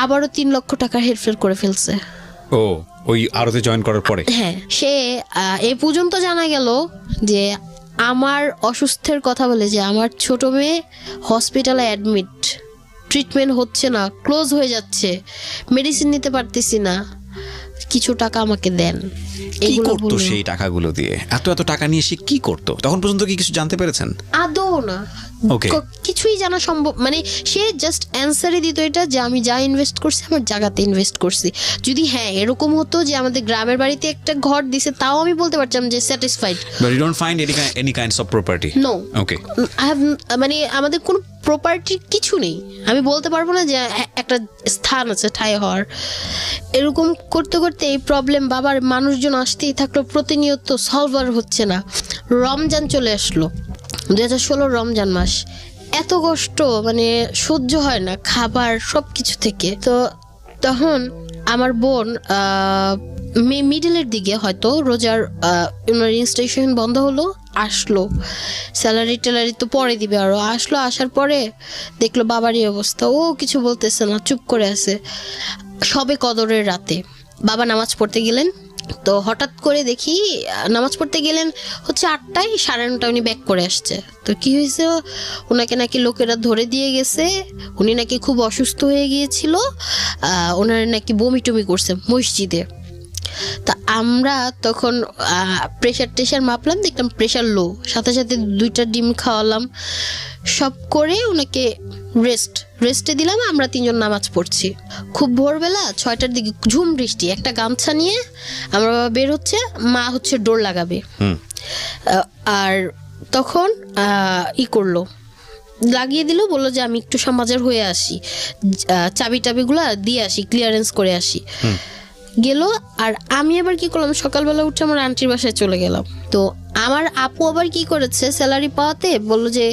আবারও 3 লক্ষ টাকার হেরফের করে ফেলছে। ও, ওই আরতে জয়েন করার পরে? হ্যাঁ, সে এ পর্যন্ত জানা গেল যে আমার অসুস্থের কথা বলে যে আমার ছোট মেয়ে হসপিটালে অ্যাডমিট, ট্রিটমেন্ট হচ্ছে না, ক্লোজ হয়ে যাচ্ছে, মেডিসিন নিতে পারতেছি না, কিছু টাকা আমাকে দেন। কি এগুলো করতো বললো। সেই টাকাগুলো দিয়ে? এত টাকা নিয়ে সে কি করতো? তখন পর্যন্ত কি কিছু জানতে পেরেছেন? আদৌ না, Okay. কিছুই জানা সম্ভব, মানে সে জাস্ট অ্যান্সারই দিত এটা যে আমি যা ইনভেস্ট করছি আমার জায়গাতে ইনভেস্ট করছি। যদি হ্যাঁ এরকম হতো যে আমাদের গ্রামের বাড়িতে একটা ঘর দিছে, তাও আমি বলতে পারতাম যে satisfied. But you don't find any kinds of property? No, Okay. মানে আমাদের কোনো প্রপার্টি কিছু নেই। আমি বলতে পারবো না যে একটা স্থান আছে ঠাঁই হওয়ার। এরকম করতে করতে এই প্রবলেম বাবার মানুষজন আসতেই থাকলো, প্রতিনিয়ত সলভার হচ্ছে না। রমজান চলে আসলো, 2016 রমজান মাস। এত কষ্ট মানে সহ্য হয় না, খাবার সব কিছু থেকে। তো তখন আমার বোন মিডলের দিকে হয়তো রোজার ইনস্টিটিউশন বন্ধ হলো, আসলো, স্যালারি ট্যালারি তো পরে দিবে, আরও আসলো। আসার পরে দেখলো বাবারই অবস্থা, ও কিছু বলতেছে না, চুপ করে আছে। সবে কদরের রাতে বাবা নামাজ পড়তে গেলেন, তো হঠাৎ করে দেখি নামাজ পড়তে গেলেন হচ্ছে 8টায়, 9:30 উনি ব্যাক করে আসছে। তো কি হয়েছে, ওনাকে নাকি লোকেরা ধরে দিয়ে গেছে, উনি নাকি খুব অসুস্থ হয়ে গিয়েছিল, ওনার নাকি বমি টমি করছে মসজিদে। তা আমরা তখন প্রেশার মাপলাম, দেখলাম প্রেশার লো, সাথে সাথে 2টা ডিম খাওয়ালাম, সব করে ওনাকে রেস্টে দিলাম। আমরা 3জন নামাজ পড়ছি। খুব ভোরবেলা 6টার দিকে ঝুম বৃষ্টি, একটা গামছা নিয়ে আমার বাবা বের হচ্ছে, মা হচ্ছে ডোর লাগাবে। আর তখন করলো, লাগিয়ে দিল, বললো যে আমি একটু সমাজের হয়ে আসি, চাবি টাবিগুলো দিয়ে আসি, ক্লিয়ারেন্স করে আসি। গেল। আর আমি আবার কি করলাম, সকালবেলা উঠে আমার আন্টির বাসায় চলে গেলাম। তো আমার আপু আবার কি করেছে, স্যালারি পাওয়াতে বললো যে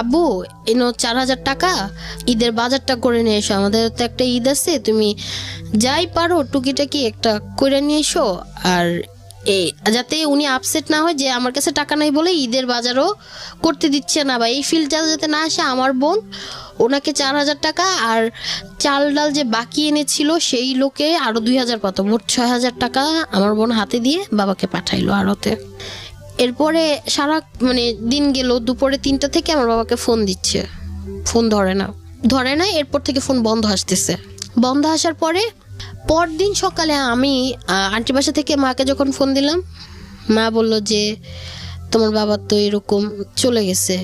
আব্বু এনো 4000 টাকা, ঈদের বাজারটা করে নিয়ে এসো, আমাদের তো একটা ঈদ আছে, তুমি যাই পারো টুকিটাকি একটা করে নিয়ে এসো। আর যাতে উনি আপসেট না হয় যে আমার কাছে টাকা নাই বলে ঈদের বাজারও করতে দিচ্ছে না, বা এই ফিল্ডটা যাতে না আসে। আমার বোন ওনাকে 4000 টাকা আর চাল ডাল যে বাকি এনেছিল সেই লোকে আরো 2000 পাতো, মোট 6000 টাকা আমার বোন হাতে দিয়ে বাবাকে পাঠাইলো আড়তে। এরপরে সারা মানে দিন গেল, দুপুরে 3টা থেকে আমার বাবাকে ফোন দিচ্ছে, ফোন ধরে না। এরপর থেকে ফোন বন্ধ আসতেছে। বন্ধ আসার পরদিন সকালে আমি আন্টি বাসা থেকে মাকে যখন ফোন দিলাম, মা বলল যে তোমার বাবা তো এরকম চলে গেছে,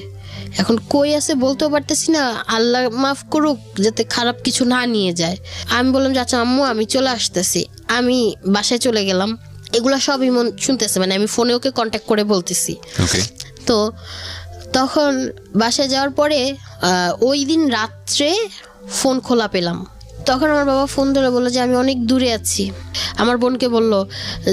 এখন কই আছে বলতেও পারতেছি না, আল্লাহ মাফ করুক যাতে খারাপ কিছু না নিয়ে যায়। আমি বললাম যে আচ্ছা আম্মু আমি চলে আসতেছি। আমি বাসায় চলে গেলাম, এগুলো সব ইমন শুনতেছে, মানে আমি ফোনে ওকে কন্ট্যাক্ট করে বলতেছি। তো তখন বাসায় যাওয়ার পরে ওই দিন রাত্রে ফোন খোলা পেলাম। তখন আমার বাবা ফোন ধরে বললো যে আমি অনেক দূরে আছি। আমার বোনকে বললো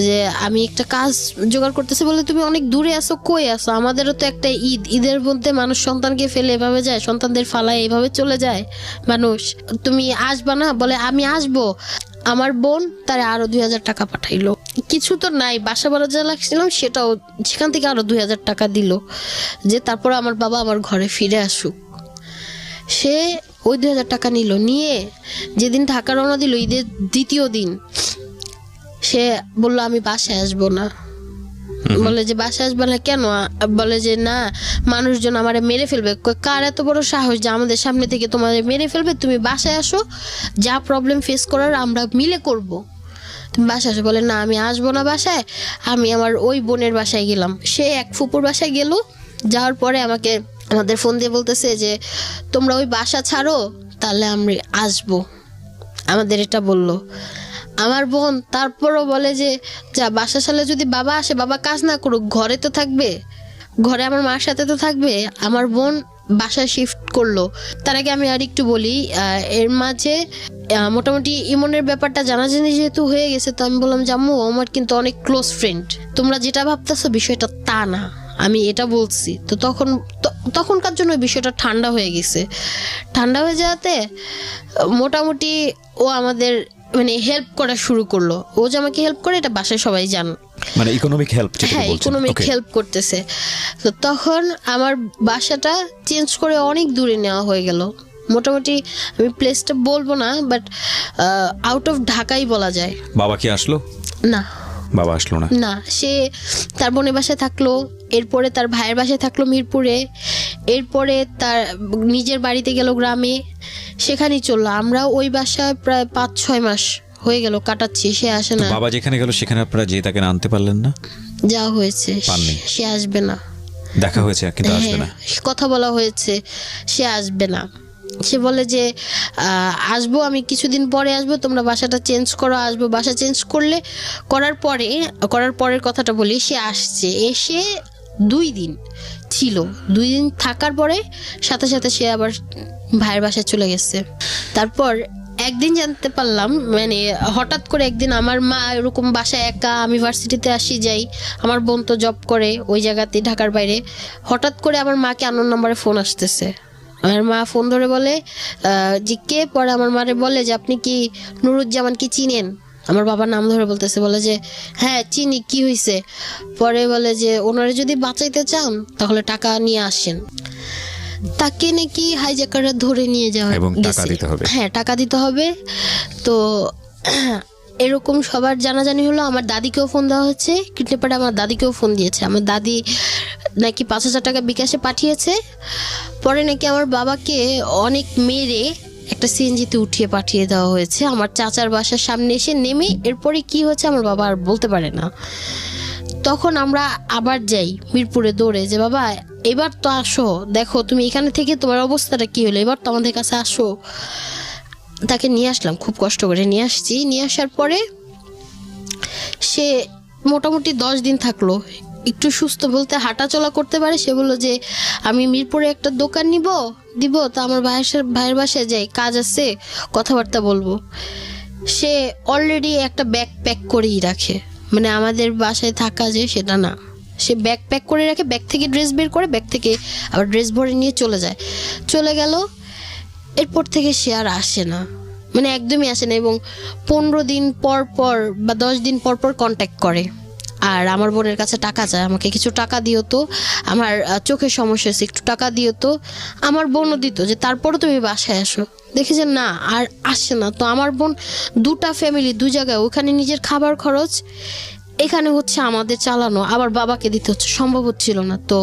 যে আমি একটা কাজ জোগাড় করতেছি, বলে তুমি অনেক দূরে আছো, কই আছো? আমাদেরও তো একটা ঈদের মধ্যে মানুষ সন্তানকে ফেলে এভাবে যায়, সন্তানদের ফালায় এভাবে চলে যায় মানুষ, তুমি আসবা না? বলে আমি আসবো। আমার বোন তার আরো 2000 টাকা পাঠাইলো। কিছু তো নাই, বাসা ভাড়া যা লাগছিলাম সেটাও, সেখান থেকে আরো 2000 টাকা দিল যে তারপর আমার বাবা আমার ঘরে ফিরে আসুক। সে ওই 2000 টাকা নিল, নিয়ে যেদিন ঢাকা রওনা দিল ঈদের দ্বিতীয় দিন, সে বললো আমি বাসায় আসবো না। বলে যে বাসায় আসবে না কেন? বলে যে না, মানুষজন আমারে মেরে ফেলবে। কার এত বড় সাহস যে আমাদের সামনে থেকে তোমার মেরে ফেলবে? তুমি বাসায় আসো, যা প্রবলেম ফেস করার আমরা মিলে করব, তুমি বাসায় আসো। বলে না আমি আসবো না বাসায়, আমি আমার ওই বোনের বাসায় গেলাম। সে এক ফুপুর বাসায় গেল, যাওয়ার পরে আমাদের ফোন দিয়ে বলতেছে যে তোমরা ওই বাসা ছাড়ো, তাহলে আমরা আসবো, আমাদের এটা বললো। আমার বোন তারপরও বলে যে যা বাসা সালে যদি বাবা আসে, বাবা কাজ না করুক, ঘরে তো থাকবে, ঘরে আমার মার সাথে তো থাকবে। আমার বোন বাসায় শিফট করলো। তার আগে আমি আর একটু বলি, এর মাঝে মোটামুটি ইমনের ব্যাপারটা জানাজানি যেহেতু হয়ে গেছে, তো আমি বললাম যে আম্মু আমার কিন্তু অনেক ক্লোজ ফ্রেন্ড, তোমরা যেটা ভাবতেছো বিষয়টা তা না, আমি এটা বলছি। তো তখনকার জন্য বিষয়টা ঠান্ডা হয়ে গেছে। ঠান্ডা হয়ে যাওয়াতে মোটামুটি ও আমাদের মানে হেল্প করা শুরু করলো। ও যে আমাকে হেল্প করে এটা বাসায় সবাই জান, মানে ইকোনমিক হেল্প। হ্যাঁ ইকোনমিক হেল্প করতেছে। তো তখন আমার বাসাটা চেঞ্জ করে অনেক দূরে নেওয়া হয়ে গেল। মোটামুটি আমি প্লেসটা বলবো না, বাট আউট অফ ঢাকাই বলা যায়। বাবা কি আসলো? না, বাবা আসলো না। না, সে তার বোনের বাসায় থাকলো, এরপরে তার ভাইয়ের বাসায় থাকলো মিরপুরে, এরপরে তার নিজের বাড়িতে গেল গ্রামে, সেখানেই চললো। আমরা ওই বাসায় প্রায় 5-6 মাস হয়ে গেল কাটাচ্ছি, সে আসে না। বাবা যেখানে গেল সেখানে আপনারা যে তাকে আনতে পারলেন না? যা হয়েছে পাননি? সে আসবে না। দেখা হয়েছে কিন্তু আসবে না। হ্যাঁ, কথা বলা হয়েছে, সে আসবে না। সে বলে যে আসবো, আমি কিছুদিন পরে আসবো, তোমরা বাসাটা চেঞ্জ করো, আসবো। বাসা চেঞ্জ করার পরের কথাটা বলি, সে আসছে, এসে 2 দিন ছিল। 2 দিন থাকার পরে সাথে সাথে সে আবার ভাইয়ের বাসায় চলে গেছে। তারপর একদিন জানতে পারলাম, মানে হঠাৎ করে একদিন আমার মা এরকম বাসায় একা, আমি ভার্সিটিতে আসি যাই, আমার বোন তো জব করে ওই জায়গাতে ঢাকার বাইরে। হঠাৎ করে আমার মাকে আননোন নাম্বারে ফোন আসতেছে। আমার মা ফোন ধরে বলে যে কে? পরে আমার মারে বলে যে আপনি কি নুরুজ্জামান কি চিনেন? আমার বাবার নাম ধরে বলতেছে, বলে যে হ্যাঁ চিনি, কি হয়েছে? পরে বলে যে ওনারে যদি বাঁচাইতে চান তাহলে টাকা নিয়ে আসেন। তাকে নাকি হাইজ্যাকাররা ধরে নিয়ে যাওয়া এবং টাকা গেছে। দিতে হবে। হ্যাঁ টাকা দিতে হবে। তো এরকম সবার জানাজানি হলো। আমার দাদিকেও ফোন দেওয়া হচ্ছে, কিডন্যাপার আমার দাদিকেও ফোন দিয়েছে। আমার দাদি নাকি 5,000 টাকা বিকাশে পাঠিয়েছে। পরে নাকি আমার বাবাকে অনেক মেরে একটা সিএনজিতে উঠিয়ে পাঠিয়ে দেওয়া হয়েছে আমার চাচার বাসার সামনে এসে নেমে। এরপরে কি হচ্ছে আমার বাবা আর বলতে পারে না। তখন আমরা আবার যাই মিরপুরে দৌড়ে, যে বাবা এবার তো আসো, দেখো তুমি এখানে থেকে তোমার অবস্থাটা কি হলো, এবার তো আমাদের কাছে আসো। তাকে নিয়ে আসলাম, খুব কষ্ট করে নিয়ে আসছি। নিয়ে আসার পরে সে মোটামুটি 10 দিন থাকলো, একটু সুস্থ বলতে হাঁটাচলা করতে পারে। সে বললো যে আমি মিরপুরে একটা দোকান দিব, তা আমার ভাইয়ের বাসায় যাই, কাজ আছে, কথাবার্তা বলবো। সে অলরেডি একটা ব্যাগ প্যাক করেই রাখে, মানে আমাদের বাসায় থাকা যে সেটা না, সে ব্যাগ প্যাক করে রাখে, ব্যাগ থেকে ড্রেস বের করে, ব্যাগ থেকে আবার ড্রেস ভরে নিয়ে চলে গেল। এরপর থেকে সে আর আসে না, মানে একদমই আসে না। এবং 15 দিন পর পর বা 10 দিন পর পর কন্ট্যাক্ট করে। আর আমার বোনের কাছে টাকা চায়, আমাকে কিছু টাকা দিও তো, আমার চোখের সমস্যা হয়েছে, একটু টাকা দিও তো। আমার বোনও দিত, যে তারপরও তুমি বাসায় আসো। দেখে যে না, আর আসে না। তো আমার বোন 2টা ফ্যামিলি 2 জায়গায়, ওখানে নিজের খাবার খরচ, এখানে হচ্ছে আমাদের চালানো, আবার বাবাকে দিতে হচ্ছে, সম্ভব হচ্ছিল না। তো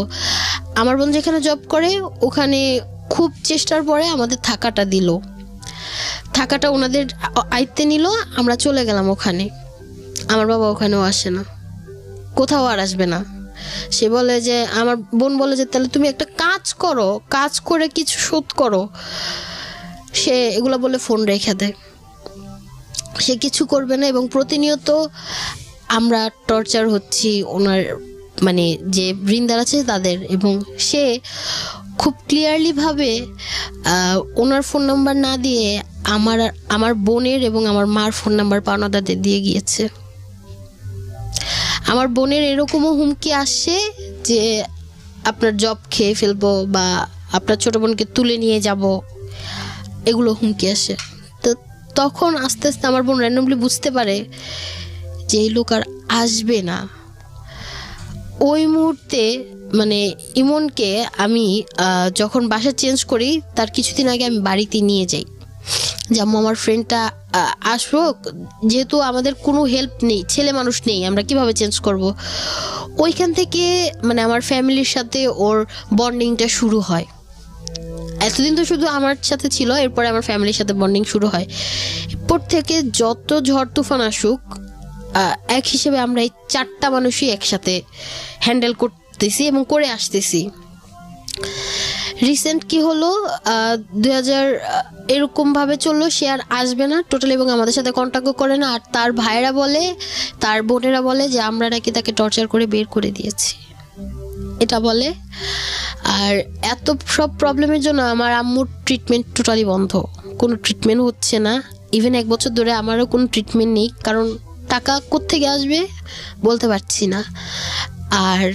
আমার বোন যেখানে জব করে ওখানে খুব চেষ্টার পরে আমাদের থাকাটা ওনাদের আয়ত্তে নিল। আমরা চলে গেলাম ওখানে। আমার বাবা ওখানেও আসে না, কোথাও আর আসবে না। সে বলে যে, আমার বোন বলে যে তাহলে তুমি একটা কাজ করো, কাজ করে কিছু শোধ করো। সে এগুলো বলে ফোন রেখে দেয়, সে কিছু করবে না। এবং প্রতিনিয়ত আমরা টর্চার হচ্ছি ওনার, মানে যে বৃন্দার আছে তাদের। এবং সে খুব ক্লিয়ারলি ভাবে ওনার ফোন নাম্বার না দিয়ে আমার বোনের এবং আমার মার ফোন নাম্বার পাওনাদারদের দিয়ে গিয়েছে। আমার বোনের এরকমও হুমকি আসছে যে আপনার জব খেয়ে ফেলবো বা আপনার ছোট বোনকে তুলে নিয়ে যাব, এগুলো হুমকি আসে। তো তখন আস্তে আস্তে আমার বোন র্যান্ডমলি বুঝতে পারে যে এই লোক আর আসবে না। ওই মুহূর্তে মানে ইমনকে আমি যখন বাসা চেঞ্জ করি তার কিছুদিন আগে আমি বাড়িতে নিয়ে যাই, যেমন আমার ফ্রেন্ডটা আসুক, যেহেতু আমাদের কোনো হেল্প নেই, ছেলে মানুষ নেই, আমরা কিভাবে চেঞ্জ করব। ওইখান থেকে মানে আমার ফ্যামিলির সাথে ওর বন্ডিংটা শুরু হয়। এতদিন তো শুধু আমার সাথে ছিল, এরপরে আমার ফ্যামিলির সাথে বন্ডিং শুরু হয়। এরপর থেকে যত ঝড় তুফান আসুক, এক হিসেবে আমরা এই 4টা মানুষই একসাথে হ্যান্ডেল করতেছি এবং করে আসতেছি। রিসেন্ট কি হলো, 2000 এরকম ভাবে চললো, সে আর আসবে না টোটালি এবং আমাদের সাথে কন্ট্যাক্টও করে না। আর তার ভাইরা বলে, তার বোনেরা বলে যে আমরা নাকি তাকে টর্চার করে বের করে দিয়েছি, এটা বলে। আর এত সব প্রবলেমের জন্য আমার আম্মুর ট্রিটমেন্ট টোটালি বন্ধ, কোনো ট্রিটমেন্ট হচ্ছে না। ইভেন 1 বছর ধরে আমারও কোনো ট্রিটমেন্ট নেই, কারণ টাকা কোত্থেকে আসবে বলতে পারছি না। আর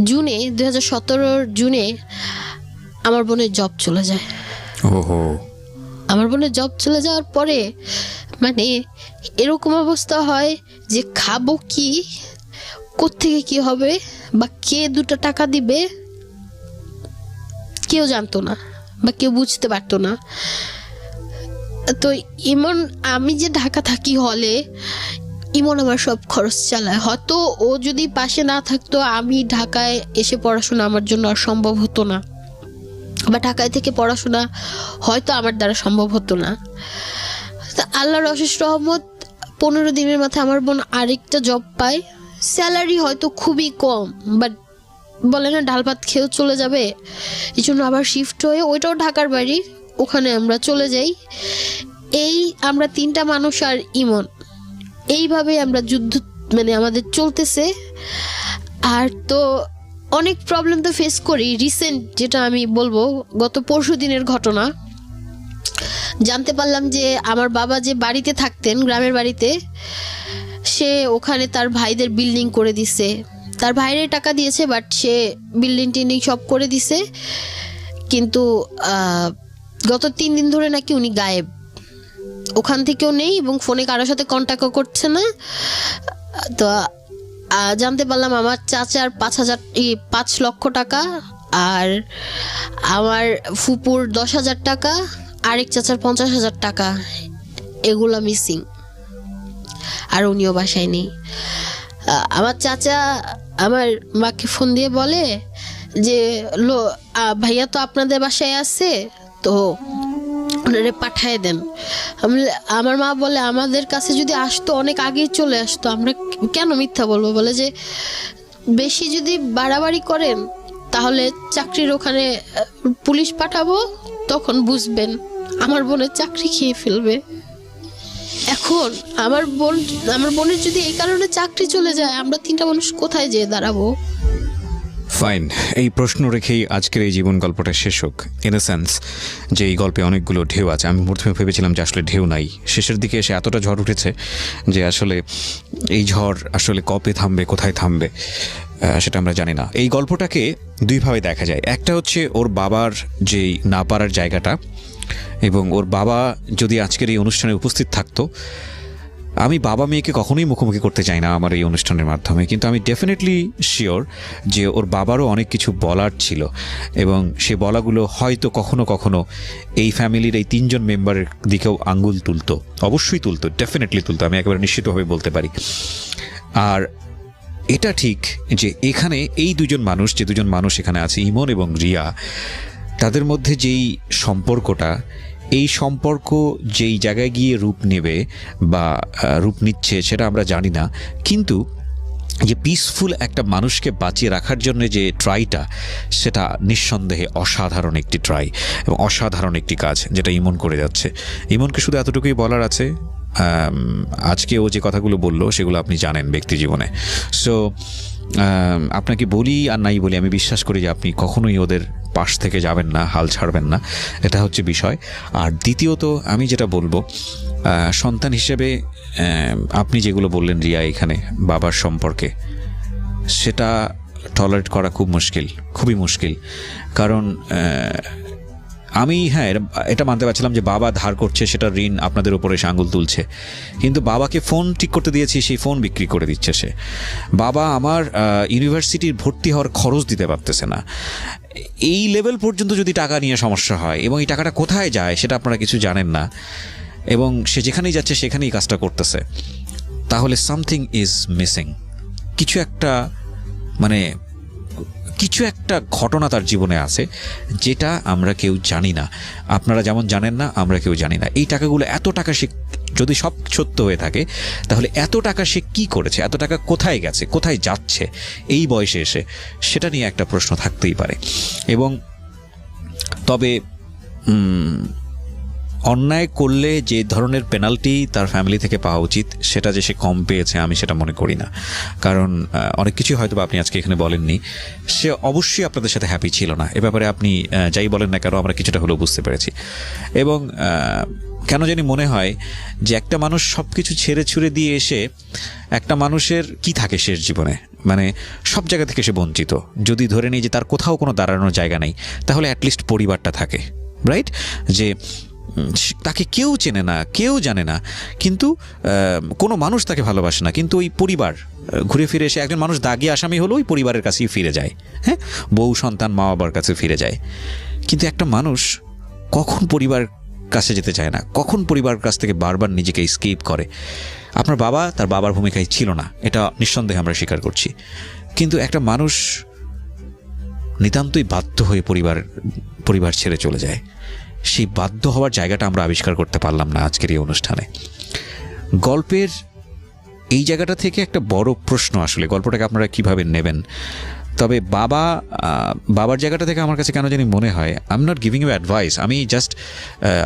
জুনে 2017 জুনে আমার বোনের জব চলে যায়। ওহো, আমার বোনের জব চলে যাওয়ার পরে মানে এরকম অবস্থা হয় যে খাবো কি, কোত্থেকে কি হবে, বা কে 2টা টাকা দিবে কেউ জানতো না বা কেউ বুঝতে পারতো না। তো ইমন, আমি যে ঢাকা থাকি হলে, ইমন আমার সব খরচ চালায়। হয়তো ও যদি পাশে না থাকতো আমি ঢাকায় এসে পড়াশোনা আমার জন্য আর সম্ভব হতো না, বা ঢাকায় থেকে পড়াশোনা হয়তো আমার দ্বারা সম্ভব হতো না। তো আল্লাহর অশেষ রহমত, 15 দিনের মাথায় আমার বোন আরেকটা জব পায়। স্যালারি হয়তো খুবই কম, বাট বলে না ডাল ভাত খেয়েও চলে যাবে, এই জন্য আবার শিফট হয়ে, ওইটাও ঢাকার বাড়ি, ওখানে আমরা চলে যাই। এই আমরা 3টা মানুষ আর ইমন, এইভাবে আমরা যুদ্ধ মানে আমাদের চলতেছে। আর তো অনেক প্রবলেম তো ফেস করি। রিসেন্ট যেটা আমি বলবো, গত পরশু দিনের ঘটনা, জানতে পারলাম যে আমার বাবা যে বাড়িতে থাকতেন, গ্রামের বাড়িতে, সে ওখানে তার ভাইদের বিল্ডিং করে দিছে। তার ভাইরে টাকা দিয়েছে, বাট সে বিল্ডিং টিল্ডিং সব করে দিছে। কিন্তু গত 3 দিন ধরে নাকি উনি গায়েব, ওখান থেকেও নেই এবং ফোনে কারোর সাথে কন্ট্যাক্টও করছে না। তো জানতে পারলাম আমার চাচার 5 লক্ষ টাকা, আর আমার ফুপুর 10,000 টাকা, আরেক চাচার 50,000 টাকা, এগুলো মিসিং। আর উনিও বাসায় নেই। আমার চাচা আমার মাকে ফোন দিয়ে বলে যে ভাইয়া তো আপনাদের বাসায় আছে, তো ওনারে পাঠায় দেন। আমার মা বলে আমাদের কাছে যদি আসতো অনেক আগেই চলে আসতো, আমরা কেন মিথ্যা বলবো। বলে যে বেশি যদি বাড়াবাড়ি করেন তাহলে চাকরির ওখানে পুলিশ পাঠাবো, তখন বুঝবেন আমার বোনের চাকরি খেয়ে ফেলবে। এখন আমার বোনের যদি এই কারণে চাকরি চলে যায়, আমরা 3টা মানুষ কোথায় যেয়ে দাঁড়াবো? ফাইন, এই প্রশ্ন রেখেই আজকের এই জীবন গল্পটা শেষ হোক। ইন এ সেন্স যে এই গল্পে অনেকগুলো ঢেউ আছে। আমি প্রথমে ভেবেছিলাম যে আসলে ঢেউ নাই, শেষের দিকে এসে এতটা ঝড় উঠেছে যে আসলে এই ঝড় আসলে কবে থামবে, কোথায় থামবে সেটা আমরা জানি না। এই গল্পটাকে 2 ভাবে দেখা যায়। একটা হচ্ছে ওর বাবার যেই না পারার জায়গাটা, এবং ওর বাবা যদি আজকের এই অনুষ্ঠানে উপস্থিত থাকতো, আমি বাবা মেয়েকে কখনোই মুখোমুখি করতে চাই না আমার এই অনুষ্ঠানের মাধ্যমে, কিন্তু আমি ডেফিনেটলি শিওর যে ওর বাবারও অনেক কিছু বলার ছিল, এবং সে বলাগুলো হয়তো কখনো কখনো এই ফ্যামিলির এই 3 জন মেম্বারের দিকেও আঙ্গুল তুলতো, অবশ্যই তুলতো, ডেফিনেটলি তুলতো, আমি একেবারে নিশ্চিতভাবে বলতে পারি। আর এটা ঠিক যে এখানে এই 2 জন মানুষ, যে 2 জন মানুষ এখানে আছে, ইমন এবং রিয়া, তাদের মধ্যে যেই সম্পর্কটা, এই সম্পর্ক যেই জায়গায় গিয়ে রূপ নেবে বা রূপ নিচ্ছে সেটা আমরা জানি না, কিন্তু যে পিসফুল একটা মানুষকে বাঁচিয়ে রাখার জন্য যে ট্রাইটা, সেটা নিঃসন্দেহে অসাধারণ একটি ট্রাই এবং অসাধারণ একটি কাজ যেটা ইমন করে যাচ্ছে। ইমনকে শুধু এতটুকুই বলার আছে, আজকে ও যে কথাগুলো বললো সেগুলো আপনি জানেন ব্যক্তি জীবনে। সো আপনাকে বলি আর নাই বলি, আমি বিশ্বাস করি যে আপনি কখনোই ওদের পাশ থেকে যাবেন না, হাল ছাড়বেন না, এটা হচ্ছে বিষয়। আর দ্বিতীয়ত আমি যেটা বলবো, সন্তান হিসেবে আপনি যেগুলো বললেন রিয়া এখানে বাবার সম্পর্কে, সেটা টলারেট করা খুব মুশকিল, খুবই মুশকিল। কারণ আমি এটা মানতে পারছিলাম যে বাবা ধার করছে, সেটা ঋণ আপনাদের উপরে এসে আঙুল তুলছে, কিন্তু বাবাকে ফোন ঠিক করতে দিয়েছি, সেই ফোন বিক্রি করে দিচ্ছে সে। বাবা আমার ইউনিভার্সিটির ভর্তি হওয়ার খরচ দিতে পারতেছে না। এই লেভেল পর্যন্ত যদি টাকা নিয়ে সমস্যা হয়, এবং এই টাকাটা কোথায় যায় সেটা আপনারা কিছু জানেন না, এবং সে যেখানেই যাচ্ছে সেখানেই কাজটা করতেছে, তাহলে সামথিং ইজ মিসিং। কিছু একটা ঘটনা তার জীবনে আছে যেটা আমরা কেউ জানি না। আপনারা যেমন জানেন না, আমরা কেউ জানি না। এই টাকাগুলো, এত টাকা সে যদি সব সত্য হয়ে থাকে, তাহলে এত টাকা সে কি করেছে, এত টাকা কোথায় গেছে, কোথায় যাচ্ছে এই বয়সে এসে, সেটা নিয়ে একটা প্রশ্ন থাকতেই পারে। এবং তবে অন্যায় করলে যে ধরনের পেনাল্টি তার ফ্যামিলি থেকে পাওয়া উচিত সেটা যে সে কম পেয়েছে আমি সেটা মনে করি না। কারণ অনেক কিছুই হয়তো আপনি আজকে এখানে বলেননি, সে অবশ্যই আপনাদের সাথে হ্যাপি ছিল না। এ ব্যাপারে আপনি যাই বলেন না কেন আমরা কিছুটা হলেও বুঝতে পেরেছি। এবং কেন জানি মনে হয় যে একটা মানুষ সব কিছু ছেড়ে ছুড়ে দিয়ে এসে একটা মানুষের কি থাকে শেষ জীবনে, মানে সব জায়গা থেকে সে বঞ্চিত। যদি ধরে নিই যে তার কোথাও কোনো দাঁড়ানোর জায়গা নেই, তাহলে অ্যাটলিস্ট পরিবারটা থাকে, রাইট? যে তাকে কেউ চেনে না, কেউ জানে না, কিন্তু কোনো মানুষ তাকে ভালোবাসে না, কিন্তু ওই পরিবার ঘুরে ফিরে এসে একজন মানুষ দাগি আসামি হলো ওই পরিবারের কাছেই ফিরে যায়, হ্যাঁ, বউ সন্তান মা বাবার কাছে ফিরে যায়। কিন্তু একটা মানুষ কখন পরিবার কাছে যেতে চায় না, কখন পরিবারের কাছ থেকে বারবার নিজেকে এসকেপ করে। আপনার বাবা তার বাবার ভূমিকায় ছিল না, এটা নিঃসন্দেহে আমরা স্বীকার করছি, কিন্তু একটা মানুষ নিতান্তই বাধ্য হয়ে পরিবার ছেড়ে চলে যায়। সেই বাধ্য হওয়ার জায়গাটা আমরা আবিষ্কার করতে পারলাম না আজকের এই অনুষ্ঠানে। গল্পের এই জায়গাটা থেকে একটা বড় প্রশ্ন আসলে, গল্পটাকে আপনারা কিভাবে নেবেন। তবে বাবার জায়গাটা থেকে আমার কাছে কেন জানি মনে হয়, I am not giving you advice, আমি জাস্ট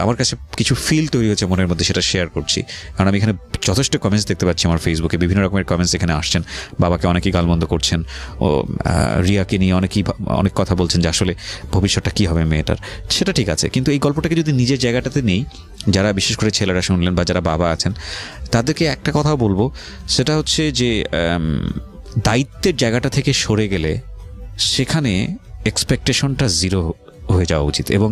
আমার কাছে কিছু ফিল তৈরি হচ্ছে মনের মধ্যে, সেটা শেয়ার করছি। কারণ আমি এখানে যথেষ্ট কমেন্টস দেখতে পাচ্ছি আমার ফেসবুকে, বিভিন্ন রকমের কমেন্টস এখানে আসছেন। বাবাকে অনেকেই গালমন্দ করছেন, ও রিয়াকে নিয়ে অনেক কথা বলছেন যে আসলে ভবিষ্যৎটা কী হবে মেয়েটার। সেটা ঠিক আছে, কিন্তু এই গল্পটাকে যদি নিজের জায়গাটাতে নেই, যারা বিশেষ করে ছেলেরা শুনলেন বা যারা বাবা আছেন তাদেরকে একটা কথা বলবো, সেটা হচ্ছে যে দায়িত্বের জায়গাটা থেকে সরে গেলে সেখানে এক্সপেকটেশনটা জিরো হয়ে যাওয়া উচিত। এবং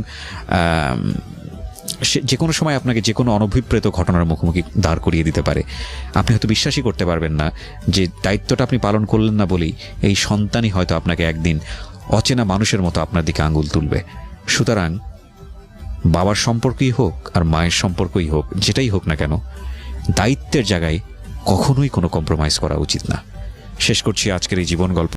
যে কোনো সময় আপনাকে যে কোনো অনভিপ্রেত ঘটনার মুখোমুখি দাঁড় করিয়ে দিতে পারে। আপনি হয়তো বিশ্বাসই করতে পারবেন না যে দায়িত্বটা আপনি পালন করলেন না বলেই এই সন্তানই হয়তো আপনাকে একদিন অচেনা মানুষের মতো আপনার দিকে আঙুল তুলবে। সুতরাং বাবার সম্পর্কই হোক আর মায়ের সম্পর্কই হোক, যেটাই হোক না কেন, দায়িত্বের জায়গায় কখনোই কোনো কম্প্রোমাইজ করা উচিত না। শেষ করছি আজকের এই জীবন গল্প।